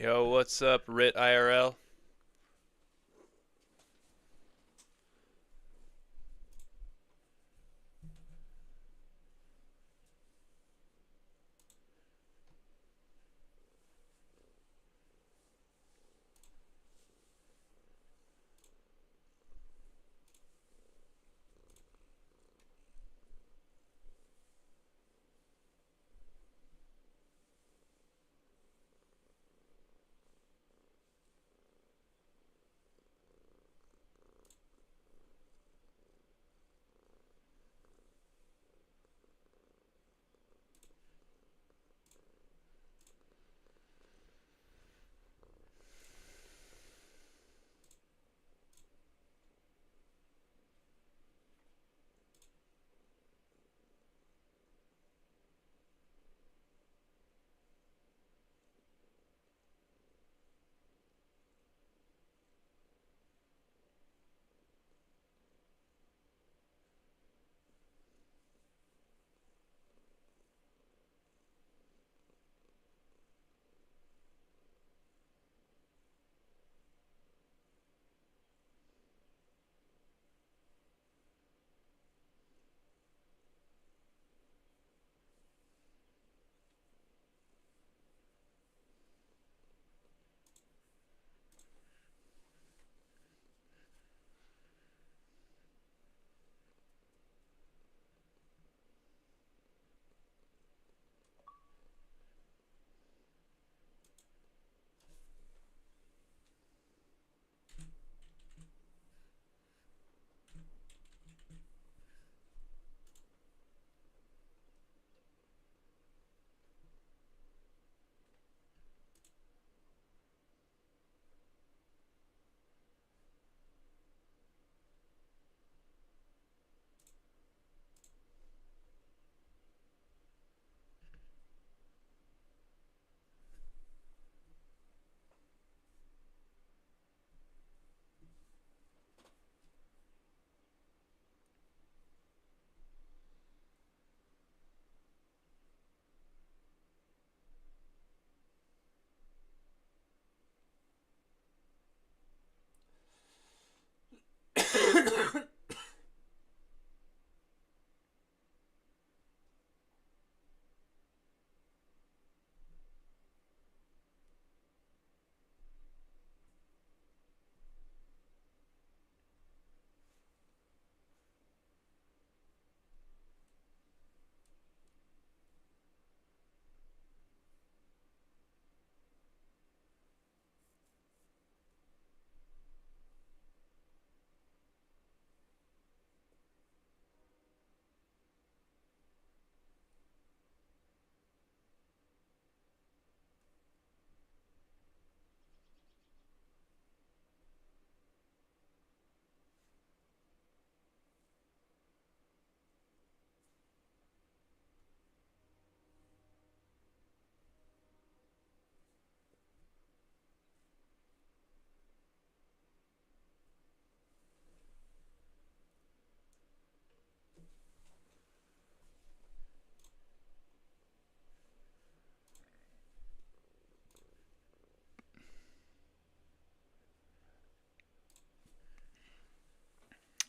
Yo, what's up, Rit IRL?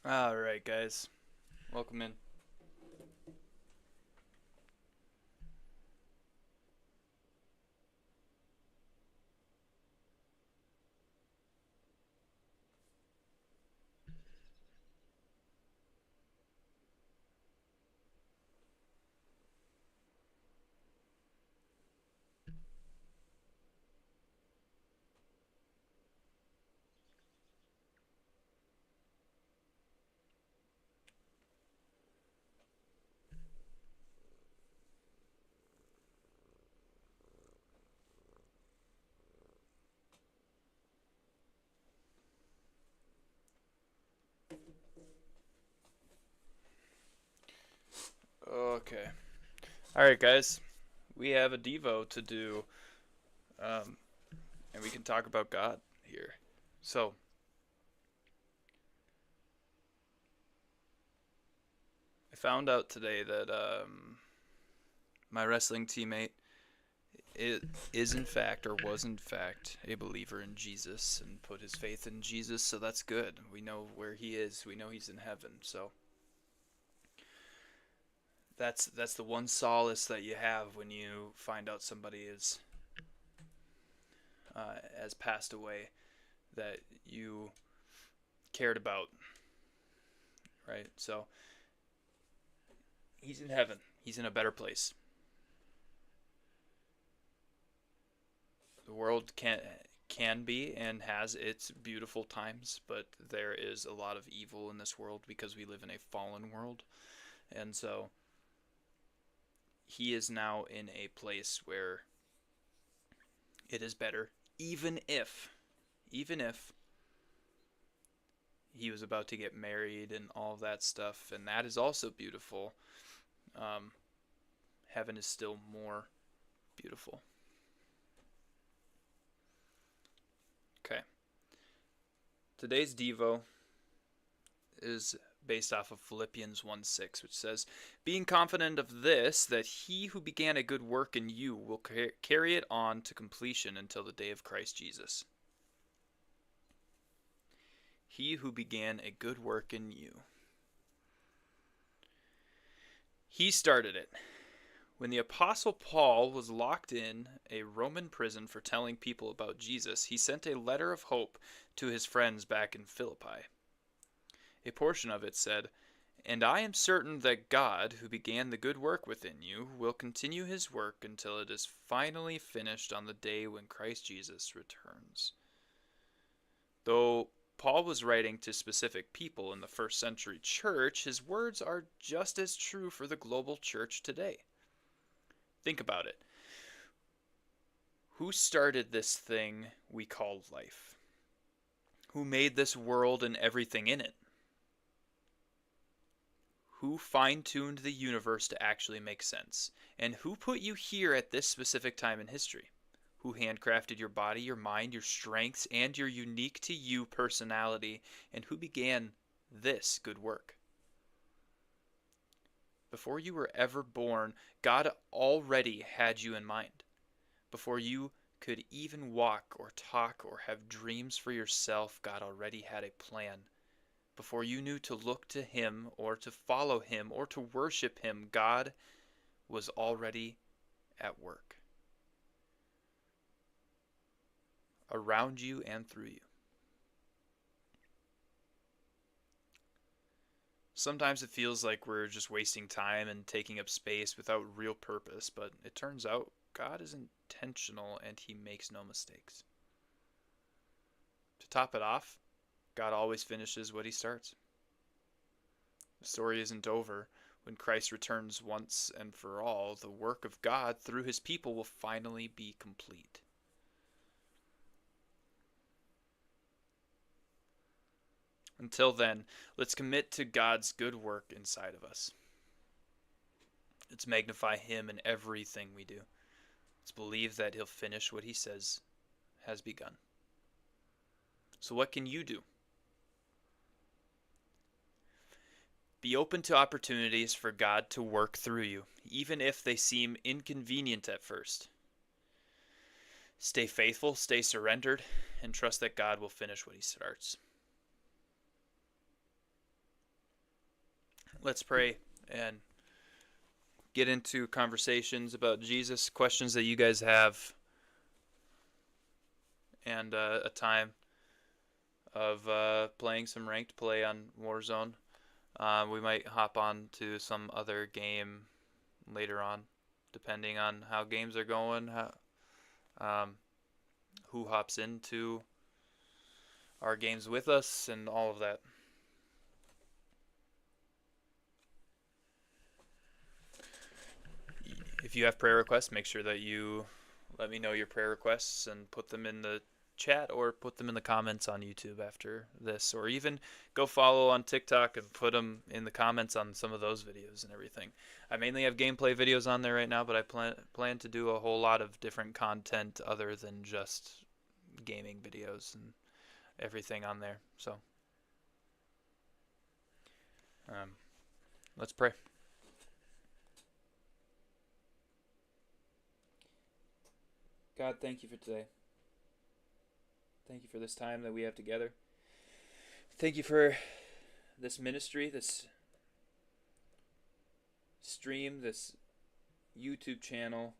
Alright, guys. Welcome in. Okay. Alright, guys. We have a Devo to do, um, and we can talk about God here. So, I found out today that my wrestling teammate is in fact or was in fact a believer in Jesus and put his faith in Jesus, so that's good. We know where he is. We know he's in heaven. So that's the one solace that you have when you find out somebody is has passed away that you cared about, right? So he's in heaven. He's in a better place. The world can be and has its beautiful times, but there is a lot of evil in this world because we live in a fallen world. And so he is now in a place where it is better, even if he was about to get married and all of that stuff, and that is also beautiful. Um, Heaven is still more beautiful. Okay. Today's Devo is based off of Philippians 1:6, which says, "Being confident of this, that he who began a good work in you will carry it on to completion until the day of Christ Jesus." He who began a good work in you. He started it. When the Apostle Paul was locked in a Roman prison for telling people about Jesus, he sent a letter of hope to his friends back in Philippi. A portion of it said, "And I am certain that God, who began the good work within you, will continue his work until it is finally finished on the day when Christ Jesus returns." Though Paul was writing to specific people in the first century church, his words are just as true for the global church today. Think about it. Who started this thing we call life? Who made this world and everything in it? Who fine-tuned the universe to actually make sense? And who put you here at this specific time in history? Who handcrafted your body, your mind, your strengths, and your unique to you personality? And who began this good work? Before you were ever born, God already had you in mind. Before you could even walk or talk or have dreams for yourself, God already had a plan. Before you knew to look to him or to follow him or to worship him, God was already at work. Around you and through you. Sometimes it feels like we're just wasting time and taking up space without real purpose, but it turns out God is intentional and he makes no mistakes. To top it off, God always finishes what he starts. The story isn't over. When Christ returns once and for all, the work of God through his people will finally be complete. Until then, let's commit to God's good work inside of us. Let's magnify him in everything we do. Let's believe that he'll finish what he says has begun. So what can you do? Be open to opportunities for God to work through you, even if they seem inconvenient at first. Stay faithful, stay surrendered, and trust that God will finish what he starts. Let's pray and get into conversations about Jesus, questions that you guys have, and a time of playing some ranked play on Warzone. We might hop on to some other game later on, depending on how games are going, who hops into our games with us, and all of that. If you have prayer requests, make sure that you let me know your prayer requests and put them in the chat or put them in the comments on YouTube after this, or even go follow on TikTok and put them in the comments on some of those videos and everything. I mainly have gameplay videos on there right now, but I plan to do a whole lot of different content other than just gaming videos and everything on there. So let's pray. God, thank you for today. Thank you for this time that we have together. Thank you for this ministry, this stream, this YouTube channel,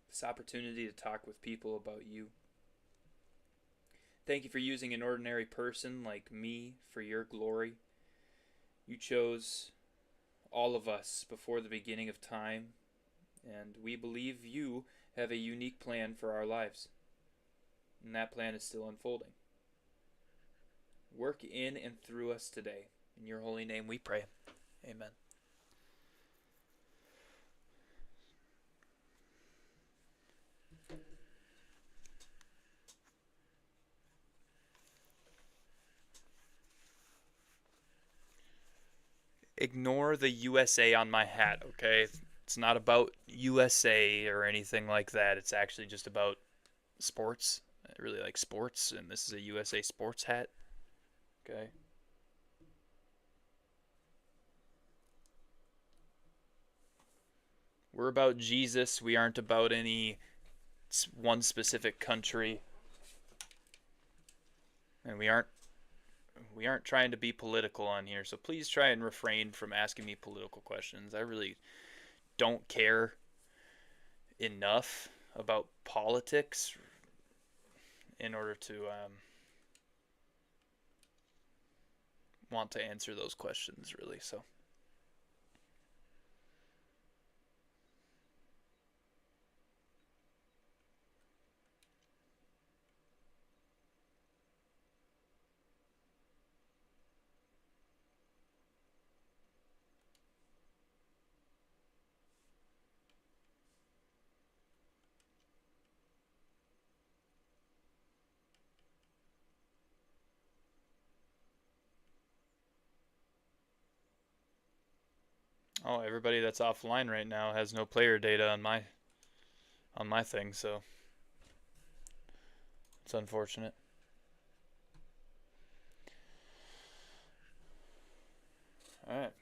this opportunity to talk with people about you. Thank you for using an ordinary person like me for your glory. You chose all of us before the beginning of time, and we believe you have a unique plan for our lives. And that plan is still unfolding. Work in and through us today. In your holy name we pray. Amen. Ignore the USA on my hat, okay? It's not about USA or anything like that. It's actually just about sports. I really like sports, and this is a USA sports hat. Okay. We're about Jesus. We aren't about any one specific country. And we aren't trying to be political on here, so please try and refrain from asking me political questions. I really don't care enough about politics in order to want to answer those questions, really. So oh, everybody that's offline right now has no player data on my thing, so it's unfortunate. All right.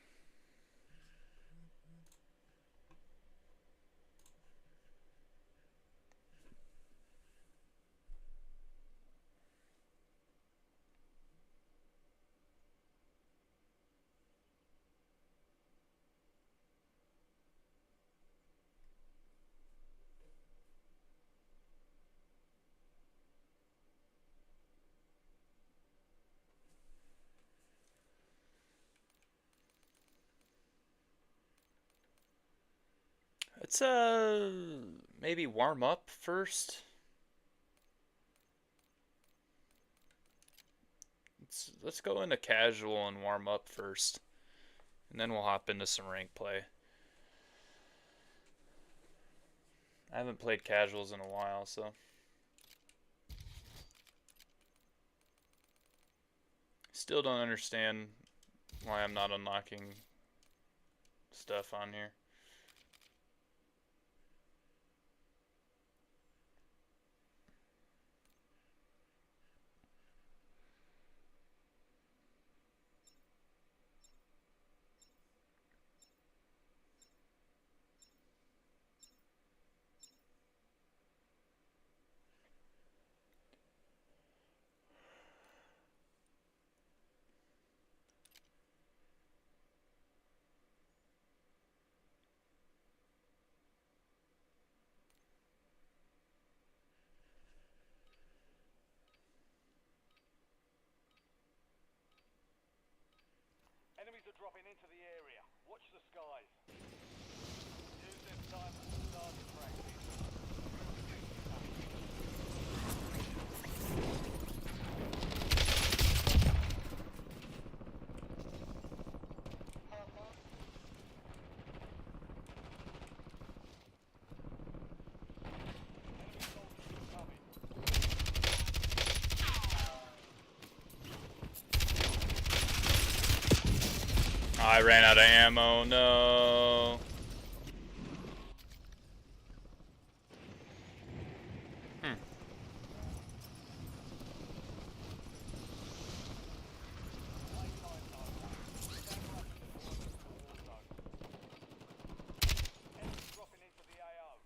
Let's maybe warm up first. Let's go into casual and warm up first, and then we'll hop into some rank play. I haven't played casuals in a while, so still don't understand why I'm not unlocking stuff on here. Enemies are dropping into the area. Watch the skies. Use this time as a target practice. I ran out of ammo, no. Enemies dropping into the AO.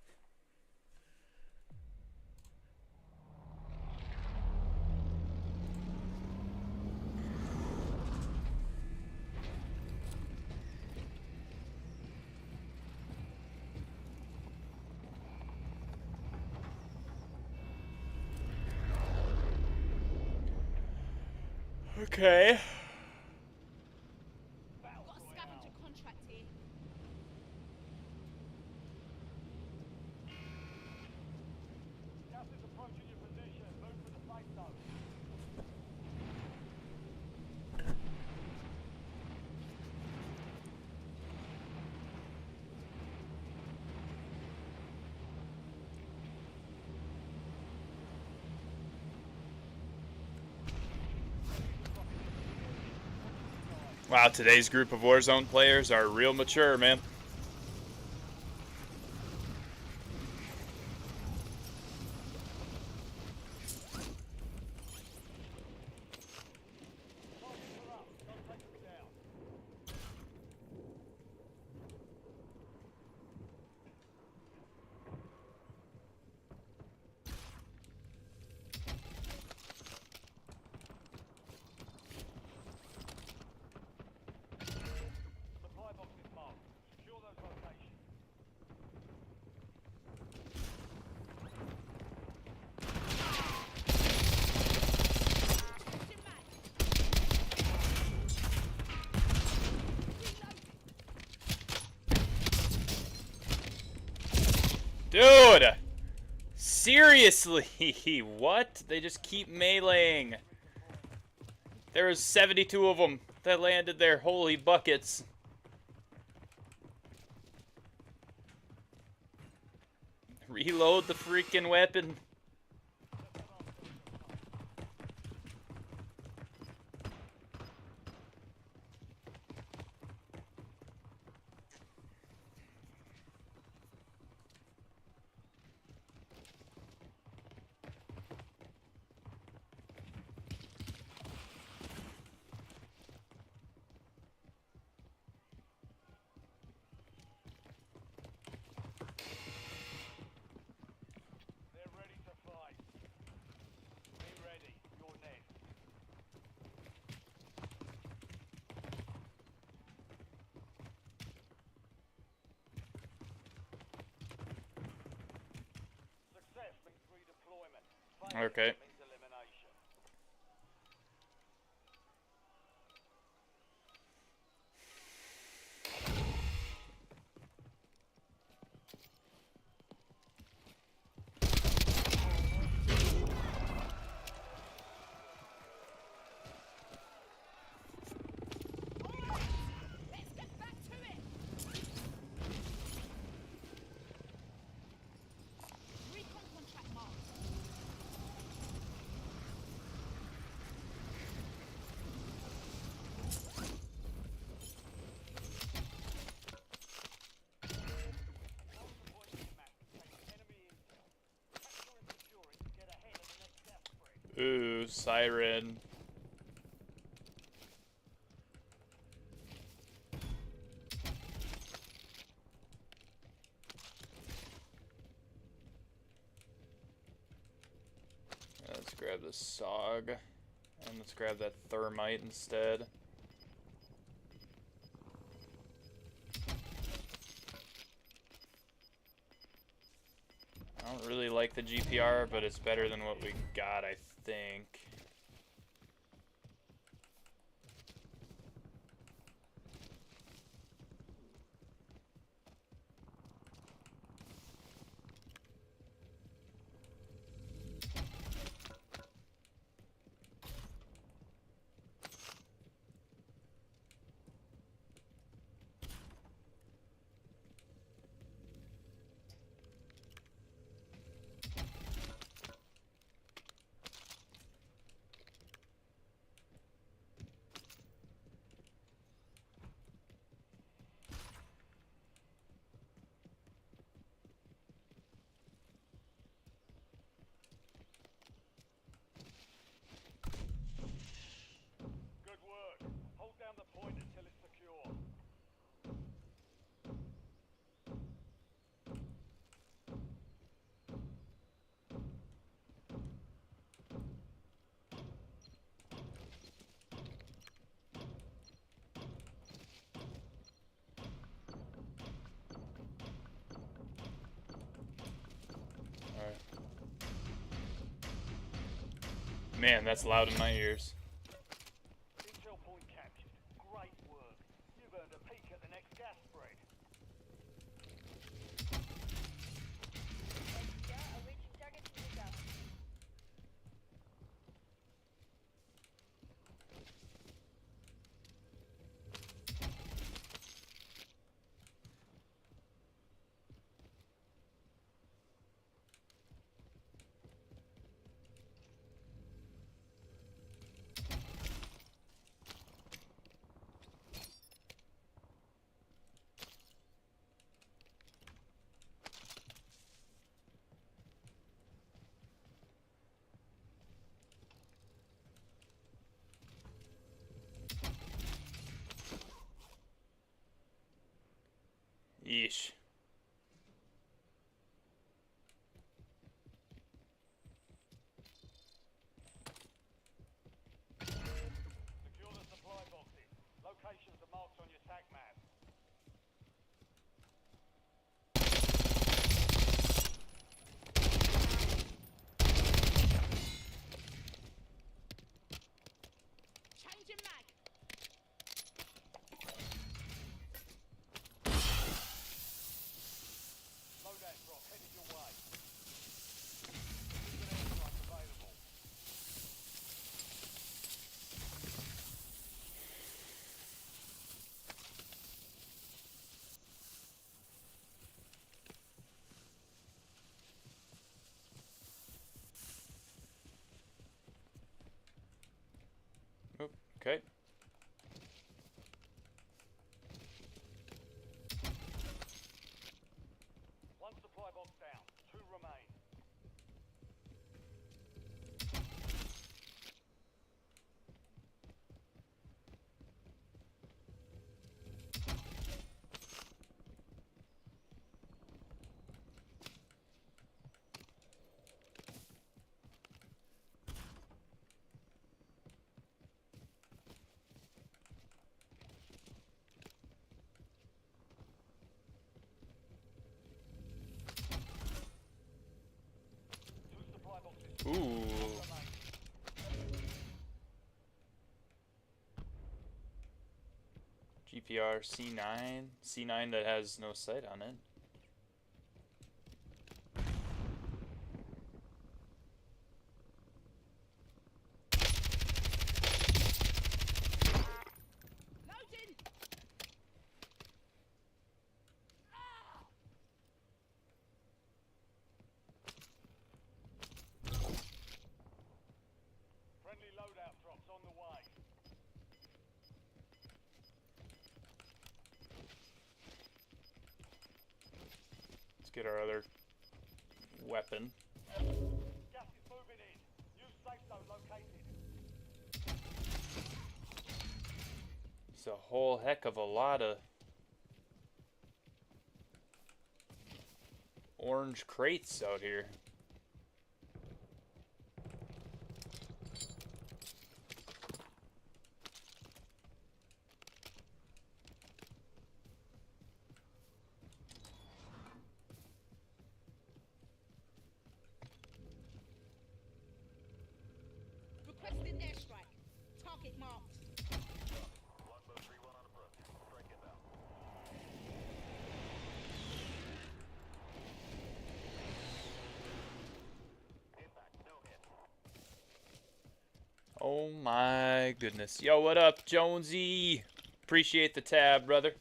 Okay. Battle Got a Royale. scavenger contract here. Gas is approaching your position. Move for the safe zone. Wow, today's group of Warzone players are real mature, man. Targets are up. Go take them down. Supply box is marked. Secure those locations. Changing mag. Reloading. Dude! Seriously? What? They just keep meleeing. There was 72 of them that landed there. Holy buckets. Reload the freaking weapon. They're ready to fight. Be ready. You're next. Success means redeployment. Failure Okay. means elimination. Let's get back to it. Recon contract marked. Hold the point of map containing enemy intel. Capture and secure it to get ahead of the next death spread. Ooh, siren. Let's grab the SOG. And let's grab that thermite instead. I don't really like the GPR, but it's better than what we got, I think. Good work. Hold down the point until it's secure. Alright. Man, that's loud in my ears. Yeesh. Secure the supply boxes. Locations are marked on your tac map. Changing mag. Loadout drop headed your way. There's an airstrike available. Oh, okay. One supply box down. Two remain. Two supply boxes Ooh. remain. GPR C9. C9 that has no sight on it. Loading. Friendly loadout drops on the way. Let's get our other weapon. Gas is moving in. New safe zone located. It's a whole heck of a lot of orange crates out here. Requesting airstrike. Target marked. Oh my goodness. Yo, what up, Jonesy? Appreciate the tab, brother.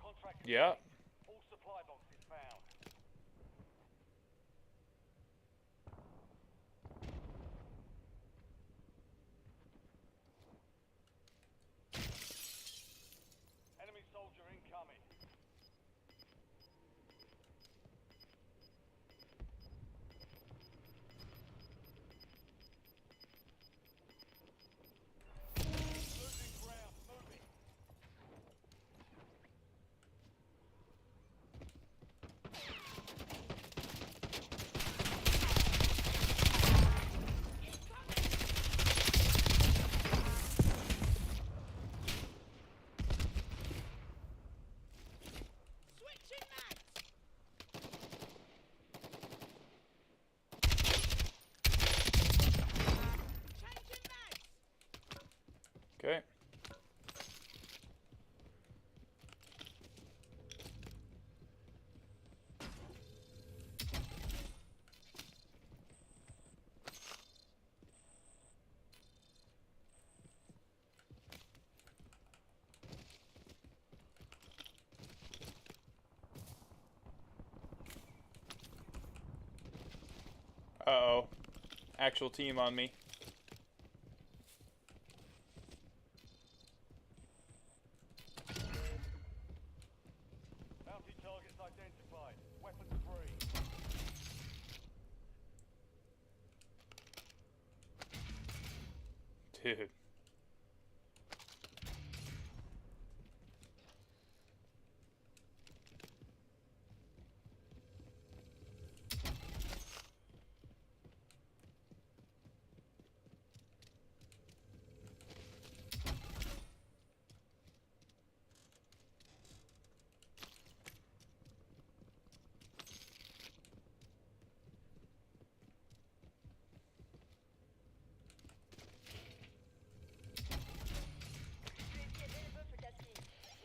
Contract Yeah. complete. All supply boxes found. Enemy soldier incoming. Losing ground. Moving. Switching mags. Changing mags. Okay. Uh-oh. Actual team on me. Bounty targets identified. Weapons free. Dude.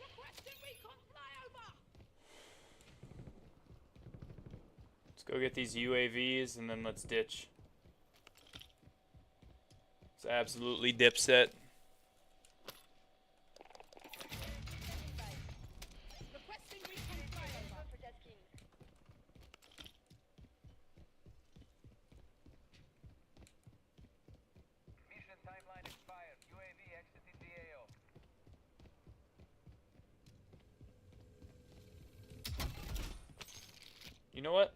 Requesting recon flyover. Let's go get these UAVs and then let's ditch. It's absolutely dipset. Requesting recon flyover. Mission timeline expired. UAV exiting the AO. You know what?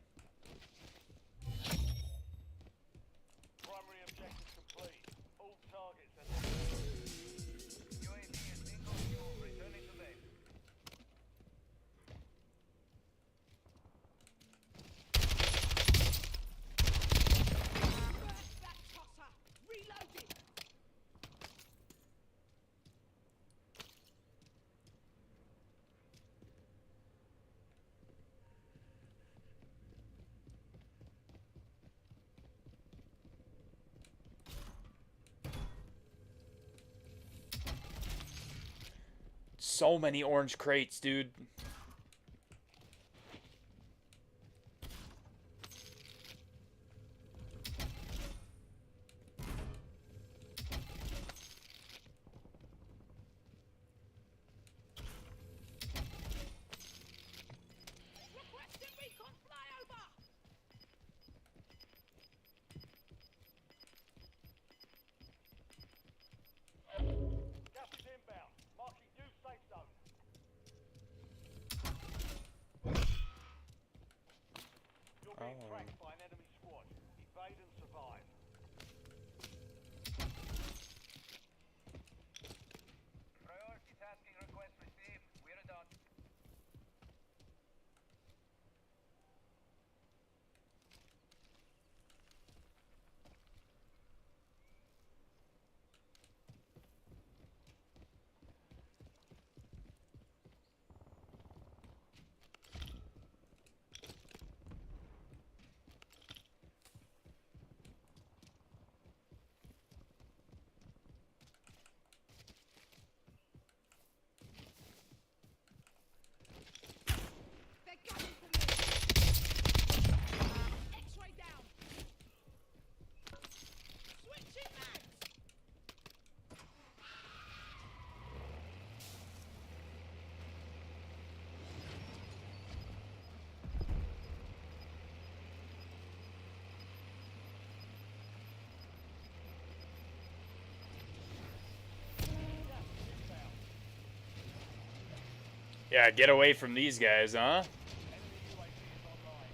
Primary objective complete. All targets are UAV is bingo fuel. Returning to base. Burst that tosser. Reloading. So many orange crates, dude. Requesting recon flyover. Gas is inbound. Marking new safe zone. You're being Oh. tracked by an enemy squad. Evade and survive. Priority tasking request received. We're done. They're gunning for me. X-ray down. Switching mags. Yeah, get away from these guys, huh? Enemy UAV is online.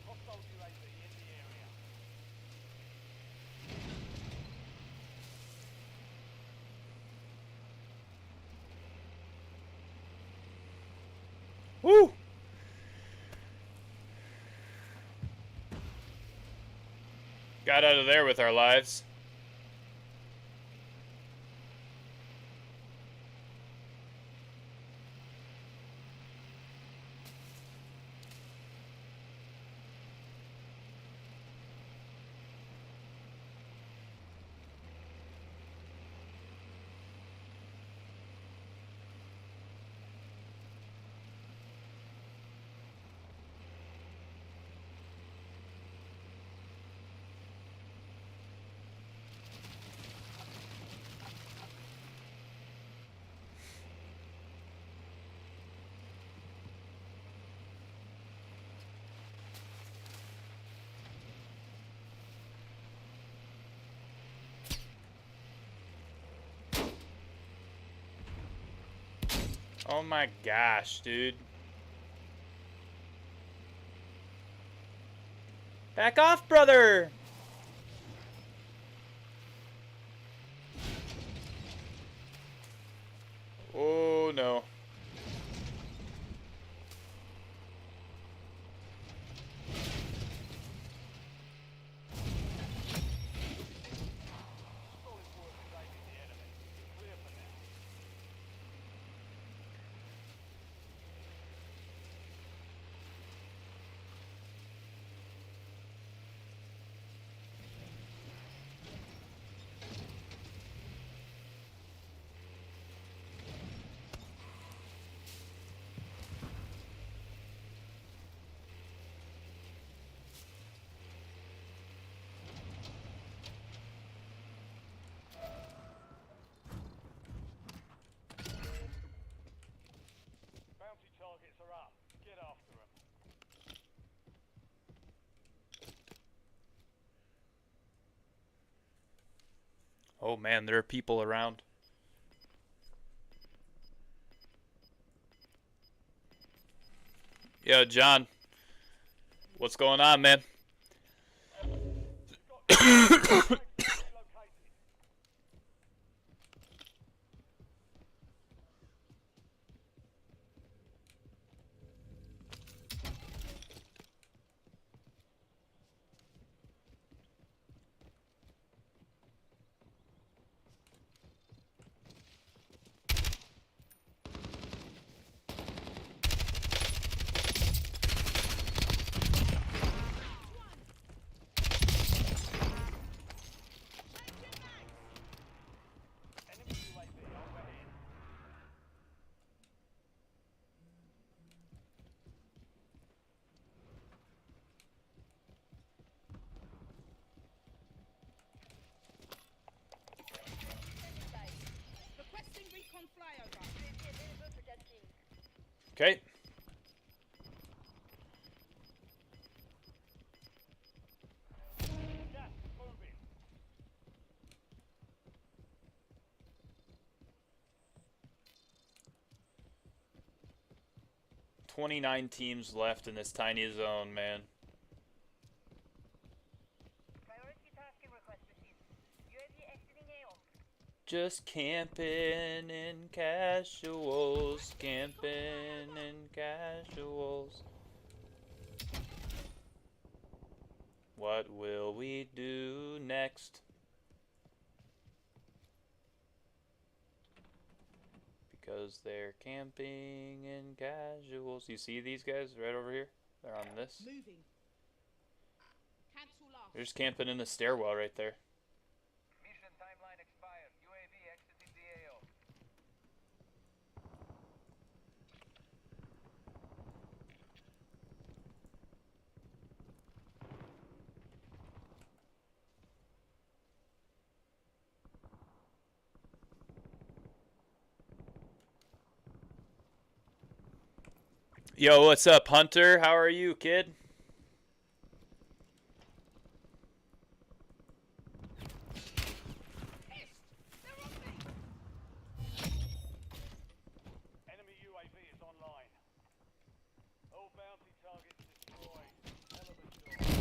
Hostile UAV in the area. Woo! Got out of there with our lives. Oh my gosh, dude. Back off, brother! Oh no. Solid work saving the enemy. Clear for now. Bounty targets are up. Get after them. Oh man, there are people around. Yo, John. What's going on, man? Relocated. Okay. Gas is moving. 29 teams left in this tiny zone, man. Priority tasking request received. UAV exiting AO. Just camping in casuals, camping in casuals. What will we do next? Because they're camping in casuals. You see these guys right over here? They're on this. Moving. Cancel last. They're just camping in the stairwell right there. Mission timeline expired. UAV exiting the AO. Yo, what's up, Hunter? How are you, kid? Enemy UAV is online. All bounty targets destroyed. Hell of a job.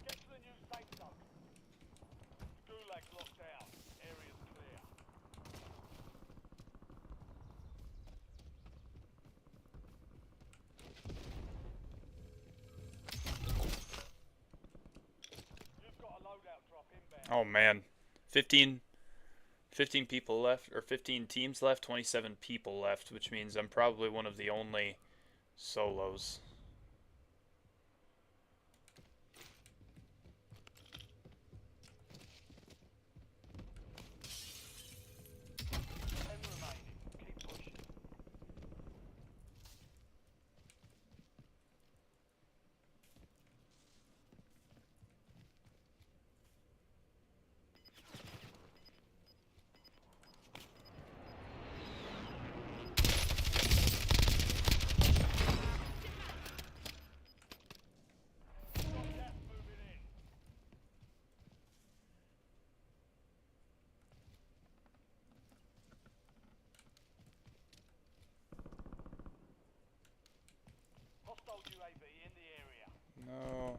Get to the new safe zone. Gulag locked down. Area's clear. You've got a loadout drop inbound. Oh man, 15 people left, or 15 teams left, 27 people left, which means I'm probably one of the only solos. Ten remaining. Keep pushing. No.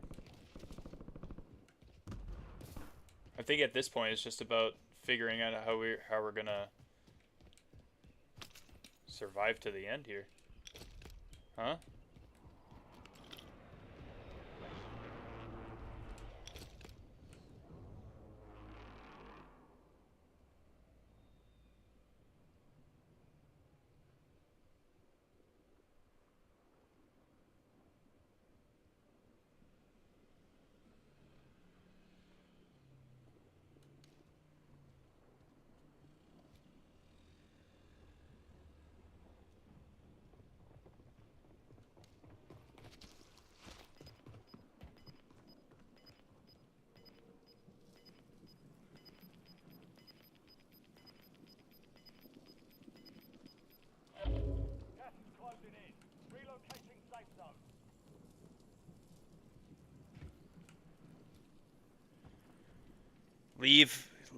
I think at this point it's just about figuring out how we're gonna survive to the end here. Huh? Gas is closing in. Relocating safe zone.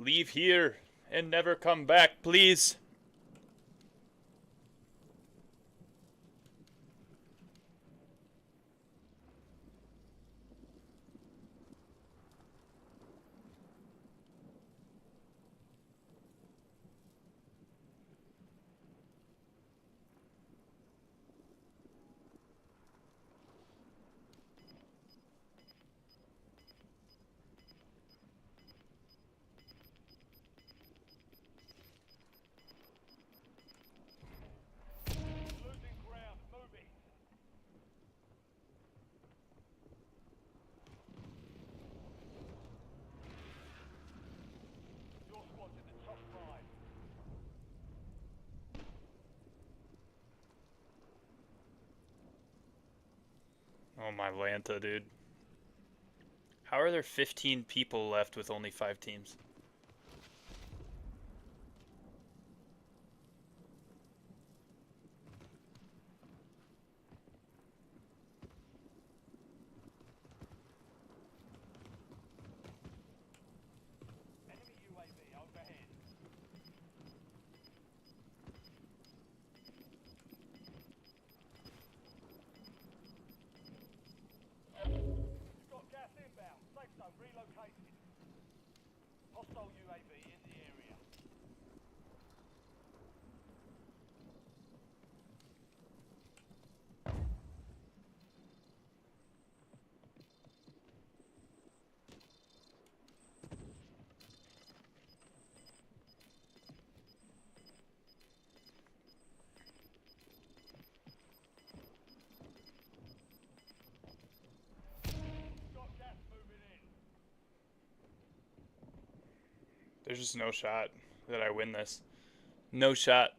Leave here and never come back, please. Losing ground. Moving. Your squad's in the top 5. Oh my Lanta, dude. How are there 15 people left with only 5 teams? Enemy UAV overhead. You've got gas inbound. Safe zone relocated. Hostile UAV in the area. Got gas moving in. There's just no shot that I win this. No shot.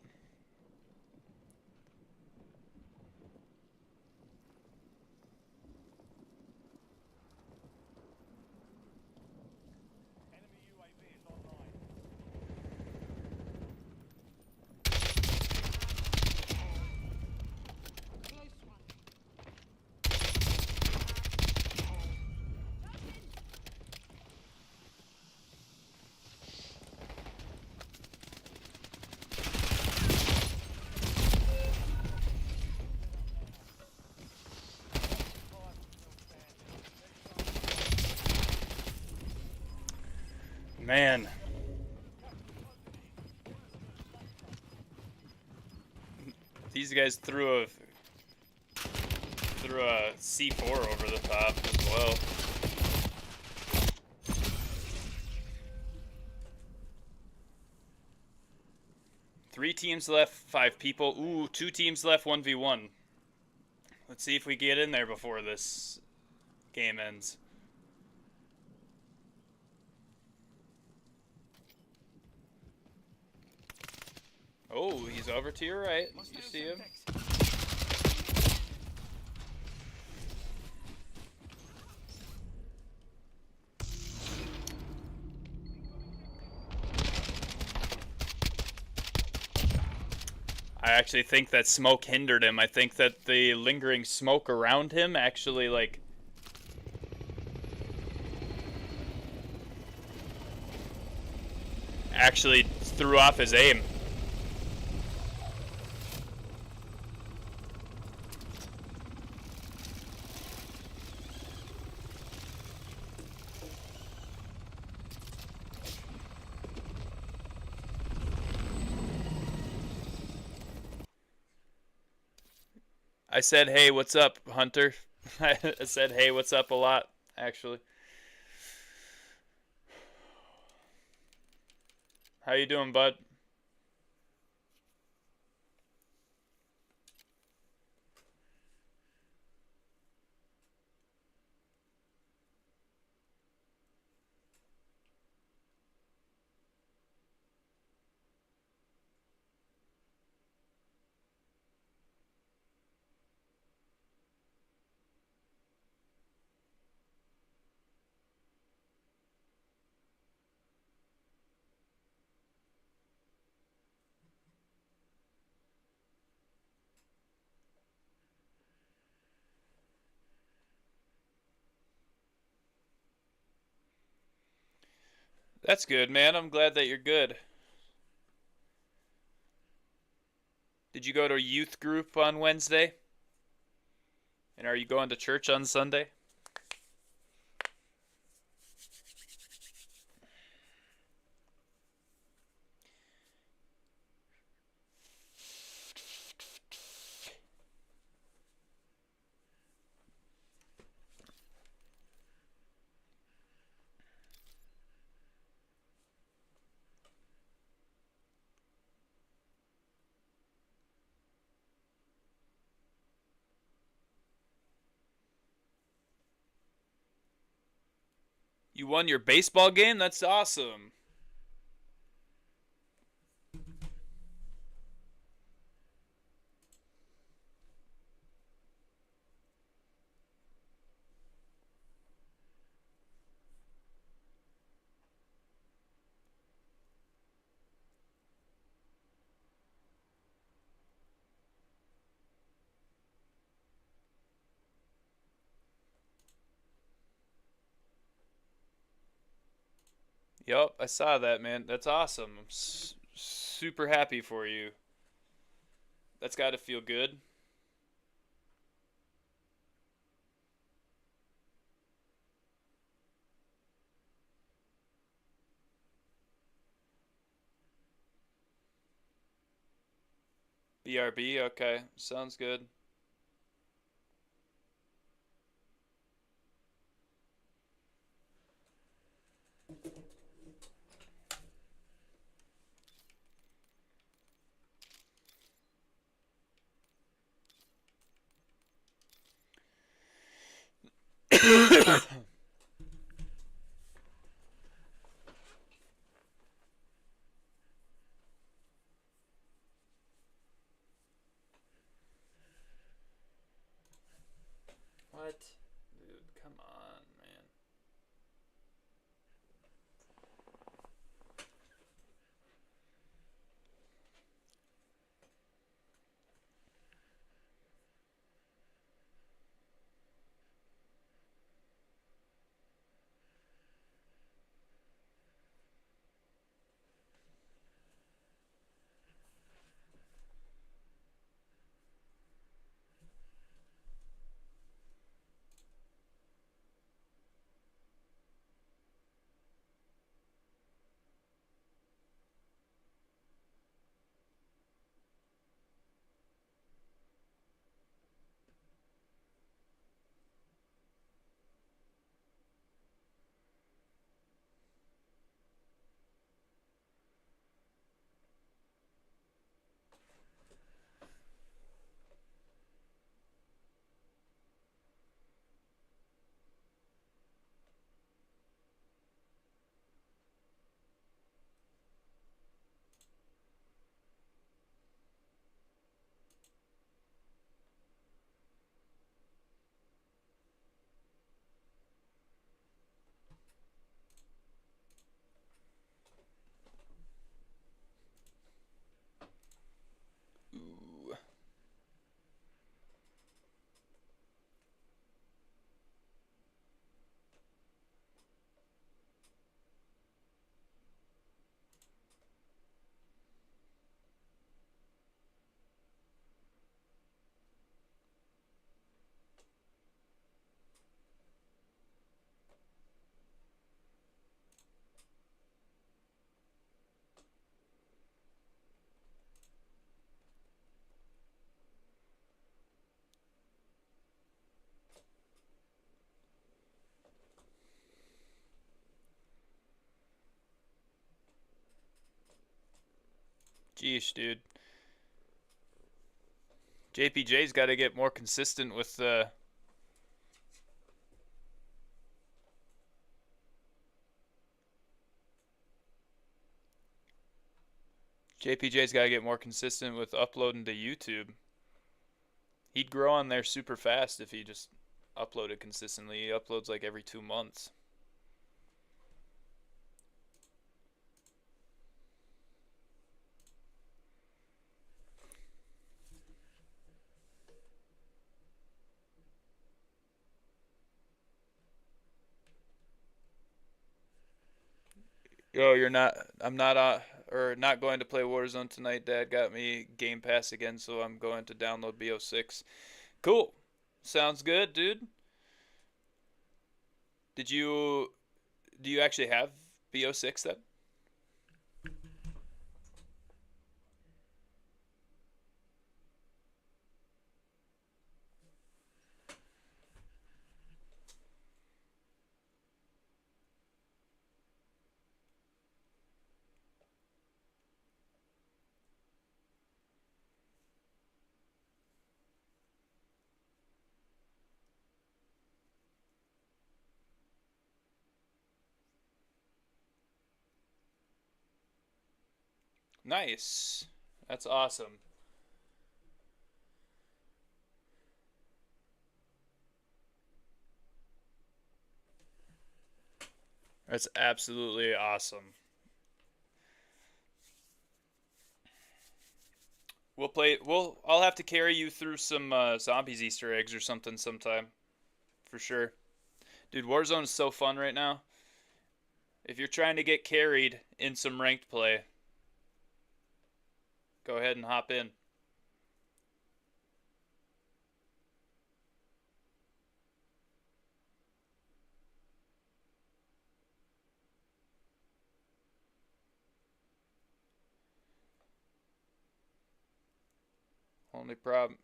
Enemy UAV is online. Close one. Man. These guys threw a C4 over the top as well. Three teams left, 5 people. Ooh, 2 teams left, 1v1. Let's see if we get in there before this game ends. Oh, he's over to your right. You see him? I actually think that smoke hindered him. I think that the lingering smoke around him actually, like... actually threw off his aim. I said, "Hey, what's up, Hunter?" I said, "Hey, what's up?" a lot, actually. How you doing, bud? That's good, man. I'm glad that you're good. Did you go to a youth group on Wednesday? And are you going to church on Sunday? You won your baseball game? That's awesome. Yup, I saw that, man. That's awesome. I'm super happy for you. That's got to feel good. BRB, okay. Sounds good. What? Dude, come on, man. Jeez, dude. JPJ's got to get more consistent with the. JPJ's got to get more consistent with uploading to YouTube. He'd grow on there super fast if he just uploaded consistently. He uploads like every 2 months. Oh, you're not. I'm not. Or not going to play Warzone tonight. Dad got me Game Pass again, so I'm going to download BO6. Cool. Sounds good, dude. Did you? Do you actually have BO6 then? Nice. That's awesome. That's absolutely awesome. We'll play. I'll have to carry you through some zombies Easter eggs or something sometime, for sure. Dude, Warzone is so fun right now. If you're trying to get carried in some ranked play, go ahead and hop in. Only problem,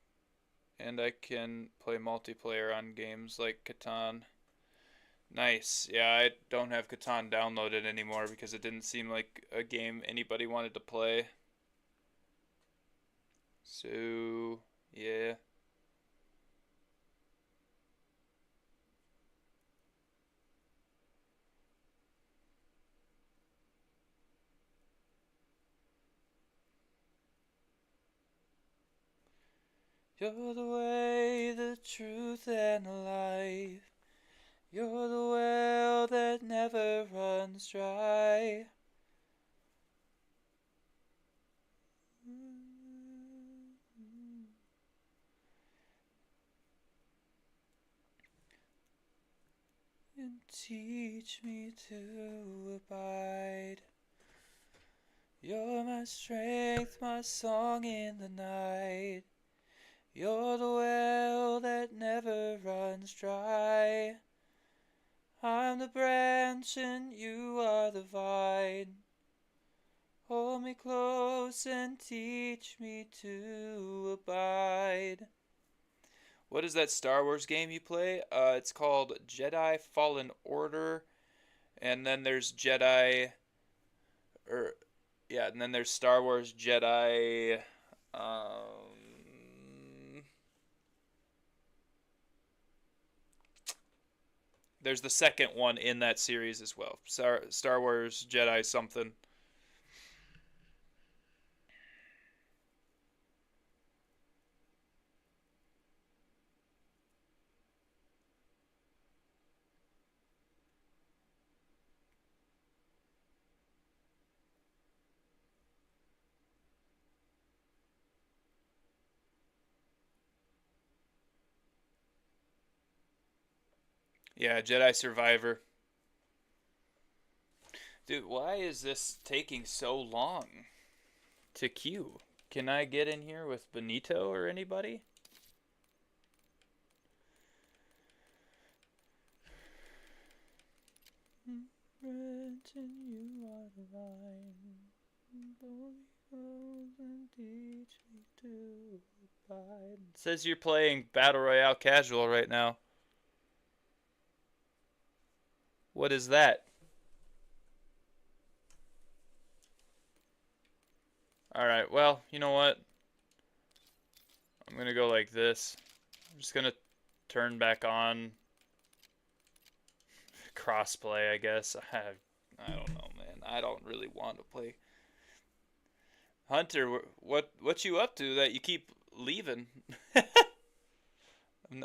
and I can play multiplayer on games like Catan. Nice. Yeah, I don't have Catan downloaded anymore because it didn't seem like a game anybody wanted to play. So, yeah. You're the way, the truth, and the life. You're the well that never runs dry. And teach me to abide. You're my strength, my song in the night. You're the well that never runs dry. I'm the branch and you are the vine. Hold me close and teach me to abide. What is that Star Wars game you play? It's called Jedi Fallen Order, and then there's Jedi, or yeah, and then there's Star Wars Jedi. There's the second one in that series as well. Star Wars Jedi something. Yeah, Jedi Survivor. Dude, why is this taking so long to queue? Can I get in here with Benito or anybody? It says you're playing Battle Royale casual right now. What is that? Alright, well, you know what? I'm gonna go like this. I'm just gonna turn back on crossplay, I guess. I don't know, man. I don't really want to play. Hunter, what you up to that you keep leaving?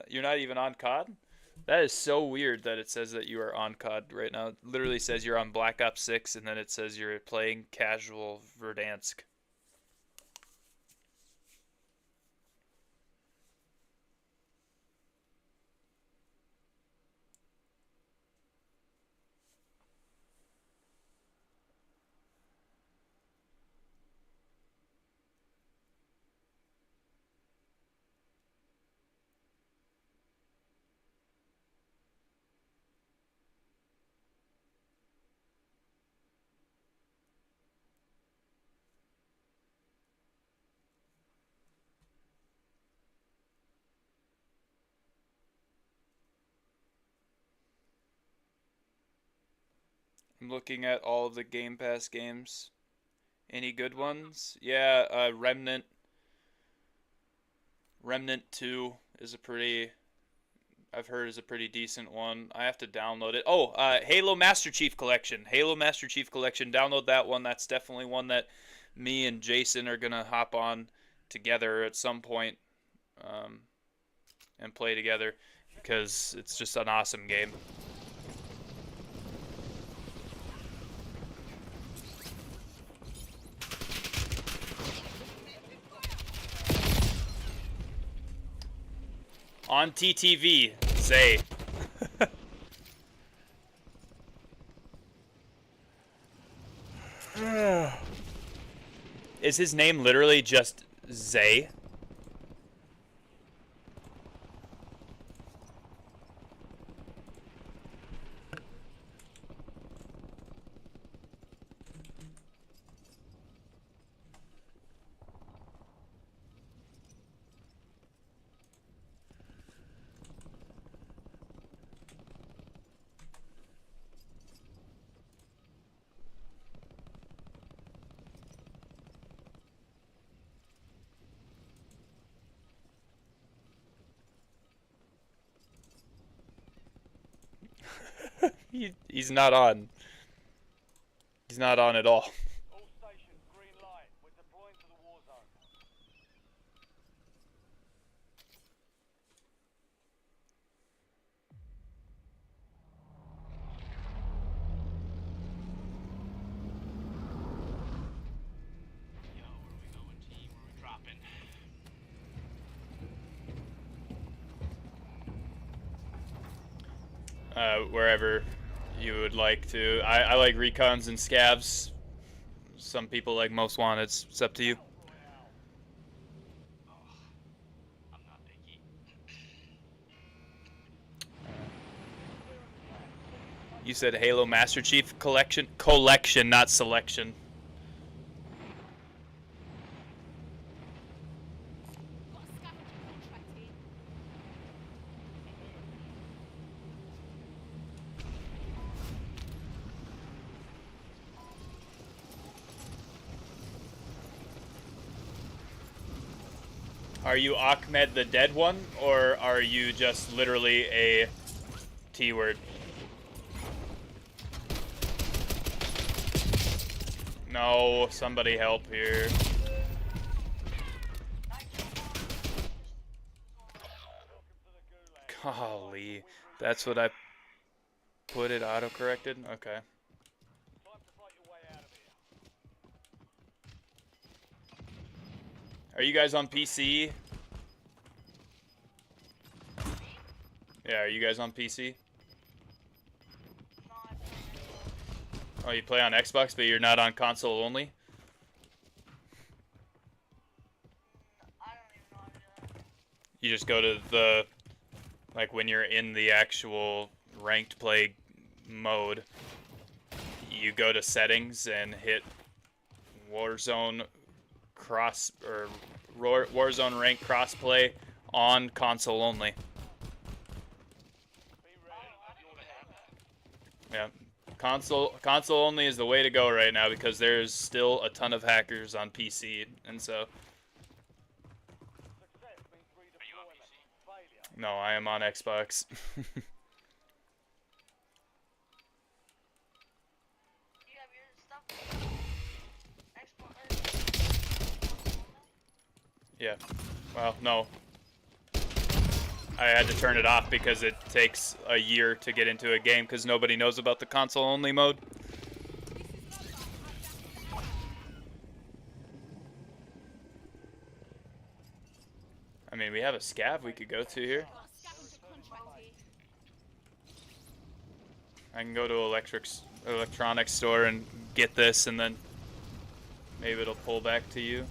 You're not even on COD? That is so weird that it says that you are on COD right now. It literally says you're on Black Ops 6 and then it says you're playing casual Verdansk. I'm looking at all of the Game Pass games. Any good ones? Yeah, Remnant 2 is a pretty, I've heard is a pretty decent one. I have to download it. Oh, Halo Master Chief Collection. Halo Master Chief Collection. Download that one. That's definitely one that me and Jason are gonna hop on together at some point, and play together because it's just an awesome game. On TTV, Zay. Is his name literally just Zay? He's not on. He's not on at all. All stations, green light. We're deploying to the war zone. Yo, where we going, team? Where we dropping? Wherever you would like to. I like recons and scavs. Some people like most wanted. It's up to you. Oh, I'm not picky. You said Halo Master Chief Collection? Collection, not selection. Got a scavenger contract here. Are you Ahmed the dead one, or are you just literally a T-word? No, somebody help here. Golly, that's what I put it auto-corrected? Okay. Time to fight your way out of here. Are you guys on PC? Yeah, are you guys on PC? Oh, you play on Xbox, but you're not on console only? I don't even know how to do that. You just go to the, like when you're in the actual ranked play mode, you go to settings and hit Warzone Warzone rank crossplay on console only. Be ready. I don't even have that. Yeah, Console only is the way to go right now because there's still a ton of hackers on PC, and so Success means redeployment. Failure. no, I am on Xbox. You have your stuff. Xbox. Yeah. Well, no. I had to turn it off because it takes a year to get into a game because nobody knows about the console only mode. I mean, we have a scav we could go to here. I can go to electronics store and get this, and then maybe it'll pull back to you.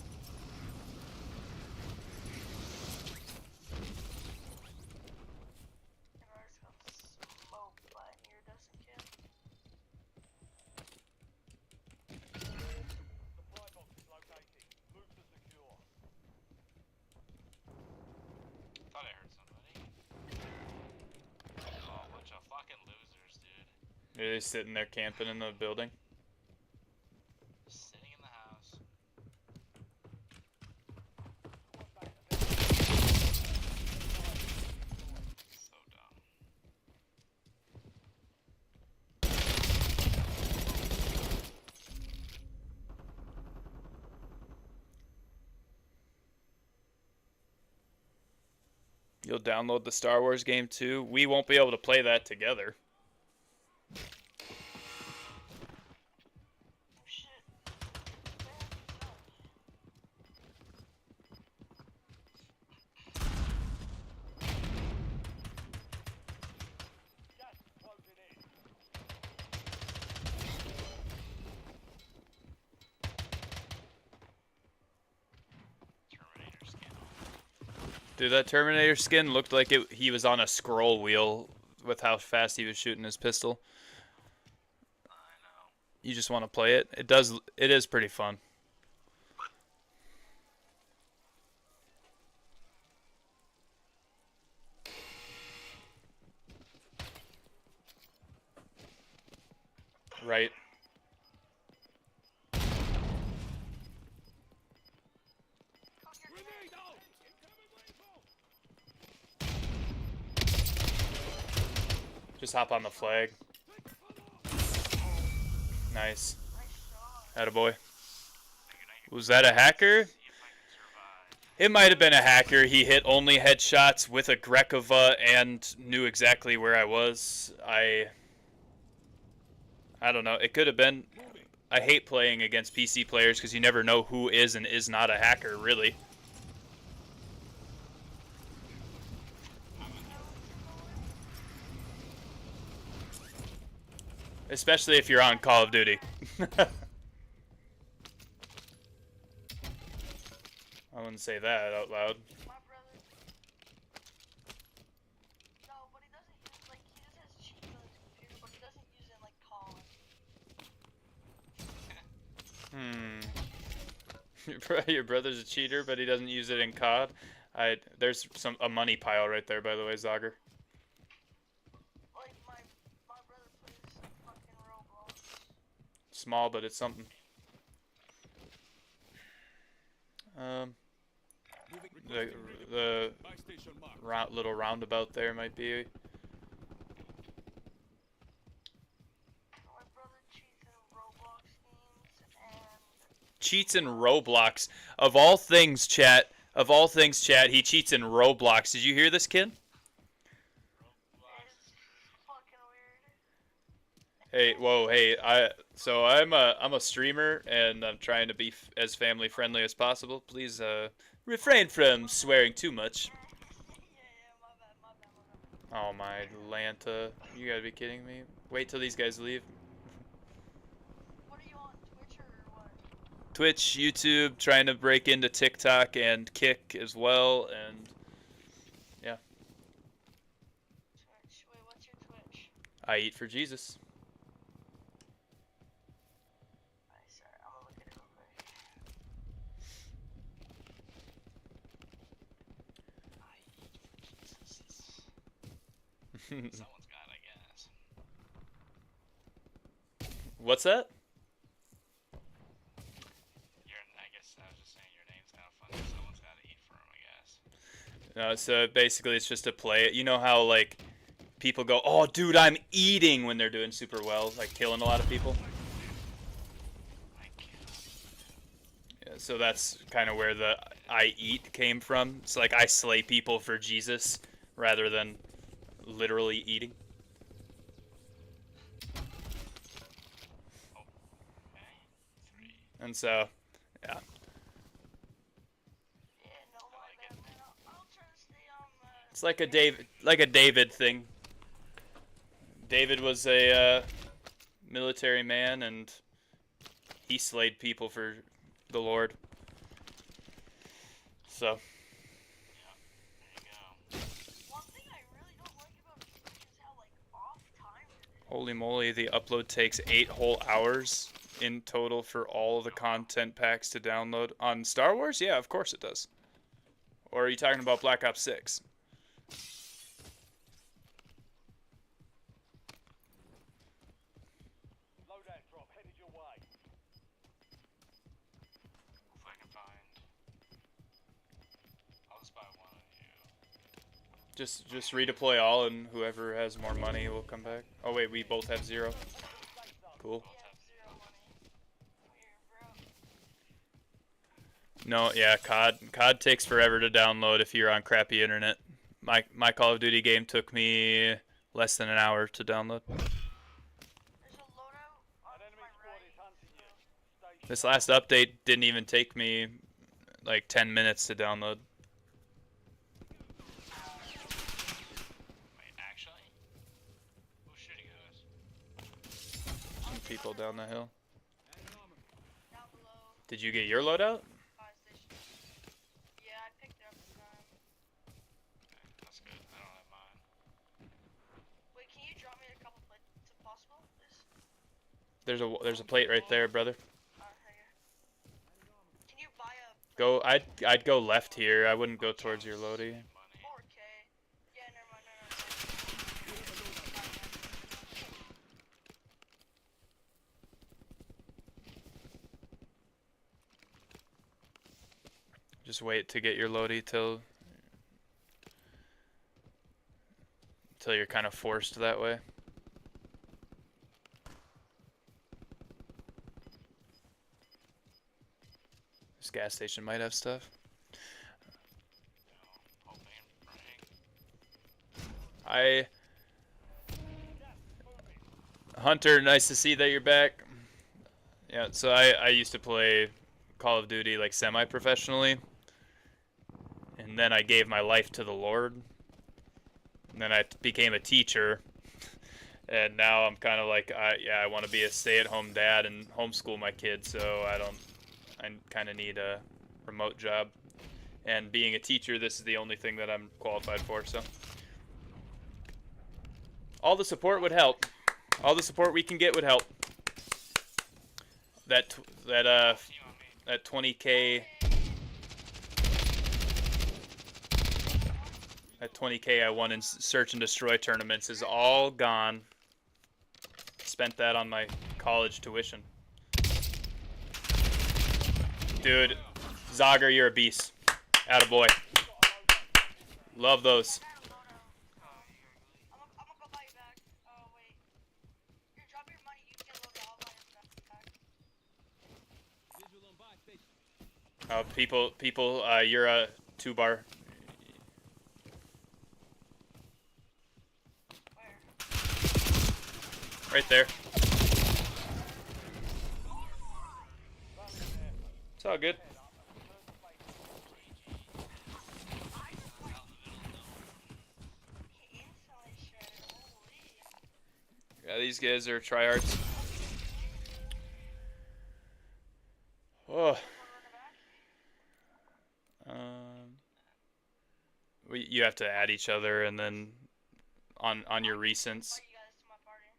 Supply box is located. Move to secure. Thought I heard somebody. Oh, bunch of fucking losers, dude. Are they sitting there camping in the building? Sitting in the house. So dumb. You'll download the Star Wars game too. We won't be able to play that together. Gas is closing in. Terminator skin. Dude, that Terminator skin looked like he was on a scroll wheel with how fast he was shooting his pistol. I know. You just want to play it. It is pretty fun. Right. Just hop on the flag. Nice. Attaboy. Was that a hacker? See if I can survive. It might have been a hacker. He hit only headshots with a Grekova and knew exactly where I was. I don't know. It could have been. I hate playing against PC players because you never know who is and is not a hacker, really. Especially if you're on Call of Duty. I wouldn't say that out loud. My brother. No, but he doesn't use he just has cheats on his computer, but he doesn't use it like COD. Your brother's a cheater, but he doesn't use it in COD. There's a money pile right there, by the way, Zogger. Like my brother plays fucking Roblox. Small, but it's something. The little roundabout there might be. My brother cheats in Roblox games and Cheats in Roblox. Of all things, chat. Of all things, chat. He cheats in Roblox. Did you hear this, kid? it's fucking weird. Hey, whoa, hey. So I'm a streamer, and I'm trying to be as family friendly as possible. Please refrain from swearing too much. Yeah, my bad. Oh my Lanta, you gotta be kidding me. Wait till these guys leave. What are you on, Twitch or what? Twitch, YouTube, trying to break into TikTok and Kick as well, and yeah. Twitch. Wait, what's your Twitch? I eat for Jesus. Alright, sorry, I'm gonna look at it real quick. Someone's got, I guess. What's that? I guess I was just saying your name's kind of funny. Someone's got to eat for him, I guess. So basically, it's just to play it. You know how like people go, "Oh, dude, I'm eating" when they're doing super well, like killing a lot of people. I can't. Yeah, so that's kind of where the "I eat" came from. It's like I slay people for Jesus rather than literally eating. Okay. 3. And so, yeah. Yeah, no, my bad, man. I'll try to stay on the. It's like a David thing. David was a military man, and he slayed people for the Lord. So, There you go. One thing I really don't like about Twitch is how like off time it is. holy moly, the upload takes 8 whole hours in total for all of the content packs to download. On Star Wars? Yeah, of course it does. Or are you talking about Black Ops 6? Loadout drop headed your way. If I can find. I'll just buy one of you. Just redeploy all, and whoever has more money will come back. Oh wait, we both have 0. Cool. We have 0 money. Weird, bro. No, yeah, COD takes forever to download if you're on crappy internet. My Call of Duty game took me less than an hour to download. There's a loadout on An enemy my squad right. is hunting you. Stay This last update didn't even take me like 10 minutes to download. Wait, actually? Who's shooting at us? Some people down the hill. Down below. Did you get your loadout? Fire station. Yeah, I picked it up this time. Okay, that's good. I don't have mine. Wait, can you drop me a couple plates if possible, please? There's a plate right there, brother. Here. Can you buy a Go. I'd go left here. I wouldn't go towards your loadie. Money. 4K? Yeah, never mind, no. Just wait to get your loadie till you're kind of forced that way. This gas station might have stuff. Hoping and praying. Hunter, nice to see that you're back. Yeah, so I used to play Call of Duty like semi-professionally. And then I gave my life to the Lord. And then I became a teacher. And now I'm kind of like, I want to be a stay-at-home dad and homeschool my kids, so I kind of need a remote job. And being a teacher, this is the only thing that I'm qualified for, so. All the support would help. All the support we can get would help. That 20K. That 20K I won in search and destroy tournaments is all gone. Spent that on my college tuition. Dude, Zogger, you're a beast. Attaboy. Love those. I'm gonna go buy you back. Oh, wait. Here, drop your money. You can get a little bit. I'll buy it back. People, you're a 2-bar. Where? Right there. It's all good. He instantly shredded. Holy. Yeah, these guys are tryhards. Oh. You have to add each other, and then on your recents. Invite you guys to my party.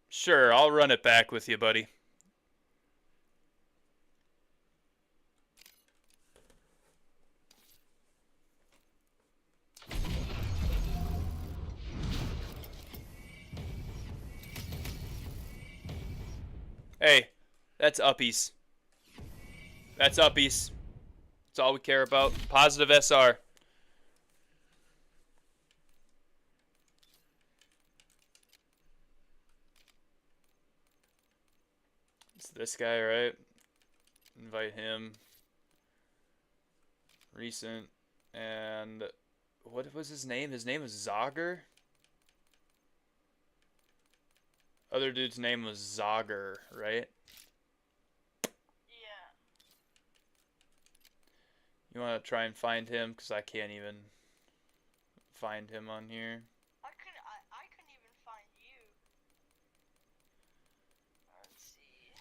Sure, I'll run it back with you, buddy. That's uppies. That's uppies. That's all we care about. Positive SR. It's this guy, right? Invite him. Recent. And what was his name? His name was Zogger? Other dude's name was Zogger, right? Yeah. You want to try and find him? Because I can't even find him on here. I couldn't even find you. Let's see.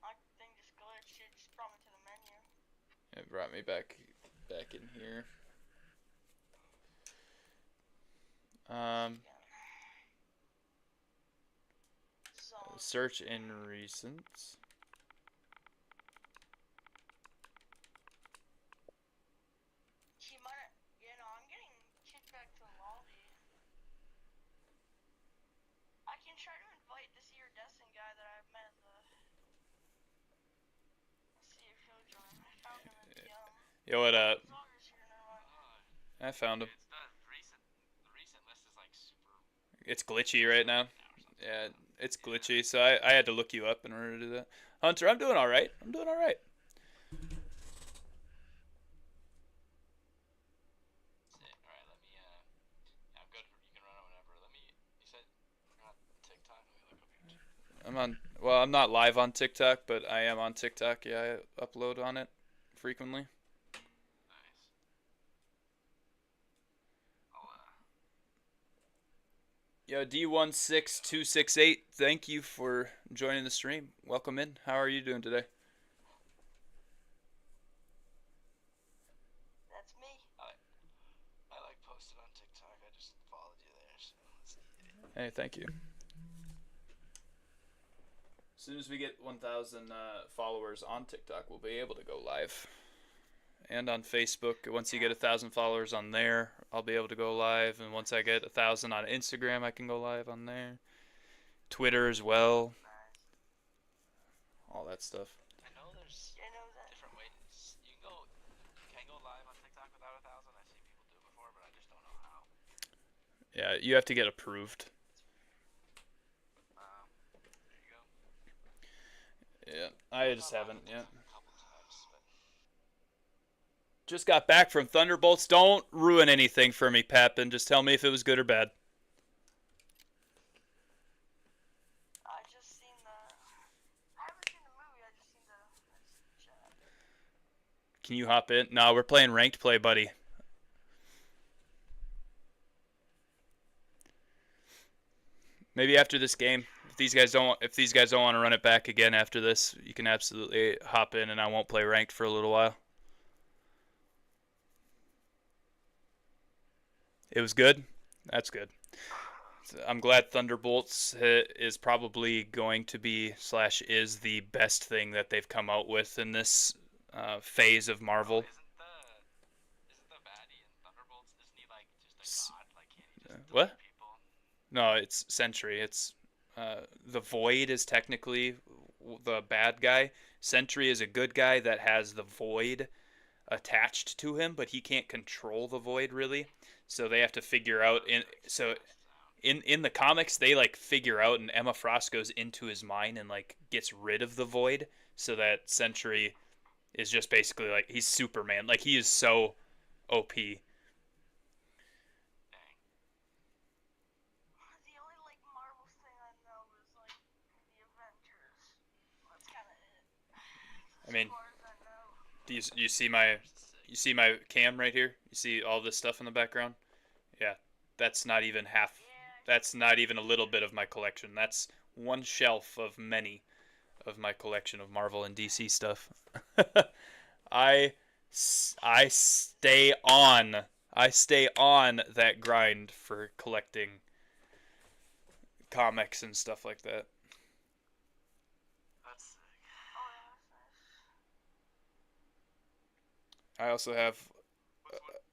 My thing just glitched. It just brought me to the menu. It brought me back in here. So, Search in recent. he might have, I'm getting kicked back to the lobby. I can try to invite this iridescent guy that I met at the. Let's see if he'll join. I found him in the Yo, what up? Zogger's here, never mind. I found him. It's the recent list is like super. It's glitchy right now. Yeah, it's glitchy, so I had to look you up in order to do that. Hunter, I'm doing alright. I'm doing alright. Alright, let me, yeah, I'm good. You can run it whenever. You said you're on TikTok? Let me look up your TikTok. Well, I'm not live on TikTok, but I am on TikTok. Yeah, I upload on it frequently. Nice. I'll, Yo, D16268, thank you for joining the stream. Welcome in. How are you doing today? That's me. I like posted on TikTok. I just followed you there, so let's see. Hey, thank you. As soon as we get 1,000 followers on TikTok, we'll be able to go live. And on Facebook, once you get 1,000 followers on there, I'll be able to go live. And once I get 1,000 on Instagram, I can go live on there. Twitter as well. All that stuff. I know there's I know that. different ways. You can go live on TikTok without 1,000. I've seen people do it before, but I just don't know how. Yeah, you have to get approved. There you go. Yeah, I just haven't yet. A couple times, but Just got back from Thunderbolts. Don't ruin anything for me, Pep, and just tell me if it was good or bad. I just seen the. I haven't seen the movie. I just seen the chat. Can you hop in? No, we're playing ranked play, buddy. Maybe after this game, if these guys don't want to run it back again after this, you can absolutely hop in, and I won't play ranked for a little while. It was good. That's good. I'm glad Thunderbolts is probably going to be / is the best thing that they've come out with in this phase of Marvel. isn't the baddie in Thunderbolts? Isn't he like just a god? Like, can't he just What? delete people? No, it's Sentry. It's the Void is technically the bad guy. Sentry is a good guy that has the Void attached to him, but he can't control the Void really. So they have to figure out in the comics they like figure out, and Emma Frost goes into his mind and like gets rid of the Void, so that Sentry is just basically like he's Superman. Like he is so OP. The only like Marvel thing I know is like the Avengers. That's kind of it. I mean, As far as I know. do you see my cam right here? You see all this stuff in the background? Yeah, that's not even half. That's not even a little bit of my collection. That's one shelf of many of my collection of Marvel and DC stuff. I stay on that grind for collecting comics and stuff like that. That's sick. Oh, yeah, that's nice. I also have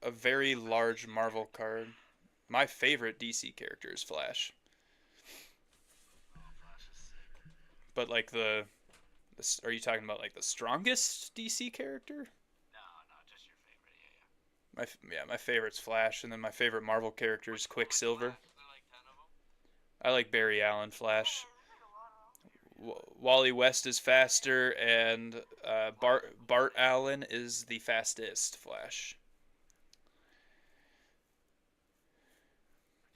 a very large Marvel card. My favorite DC character is Flash, Oh, Flash is sick. but like are you talking about like the strongest DC character? No, no, just your favorite. Yeah, yeah. My favorite's Flash, and then my favorite Marvel character is Quicksilver. Flash, there are like 10 of them. I like Barry Allen Flash. Man, there's like a lot of them. Wally West is faster, and Bart Allen is the fastest Flash.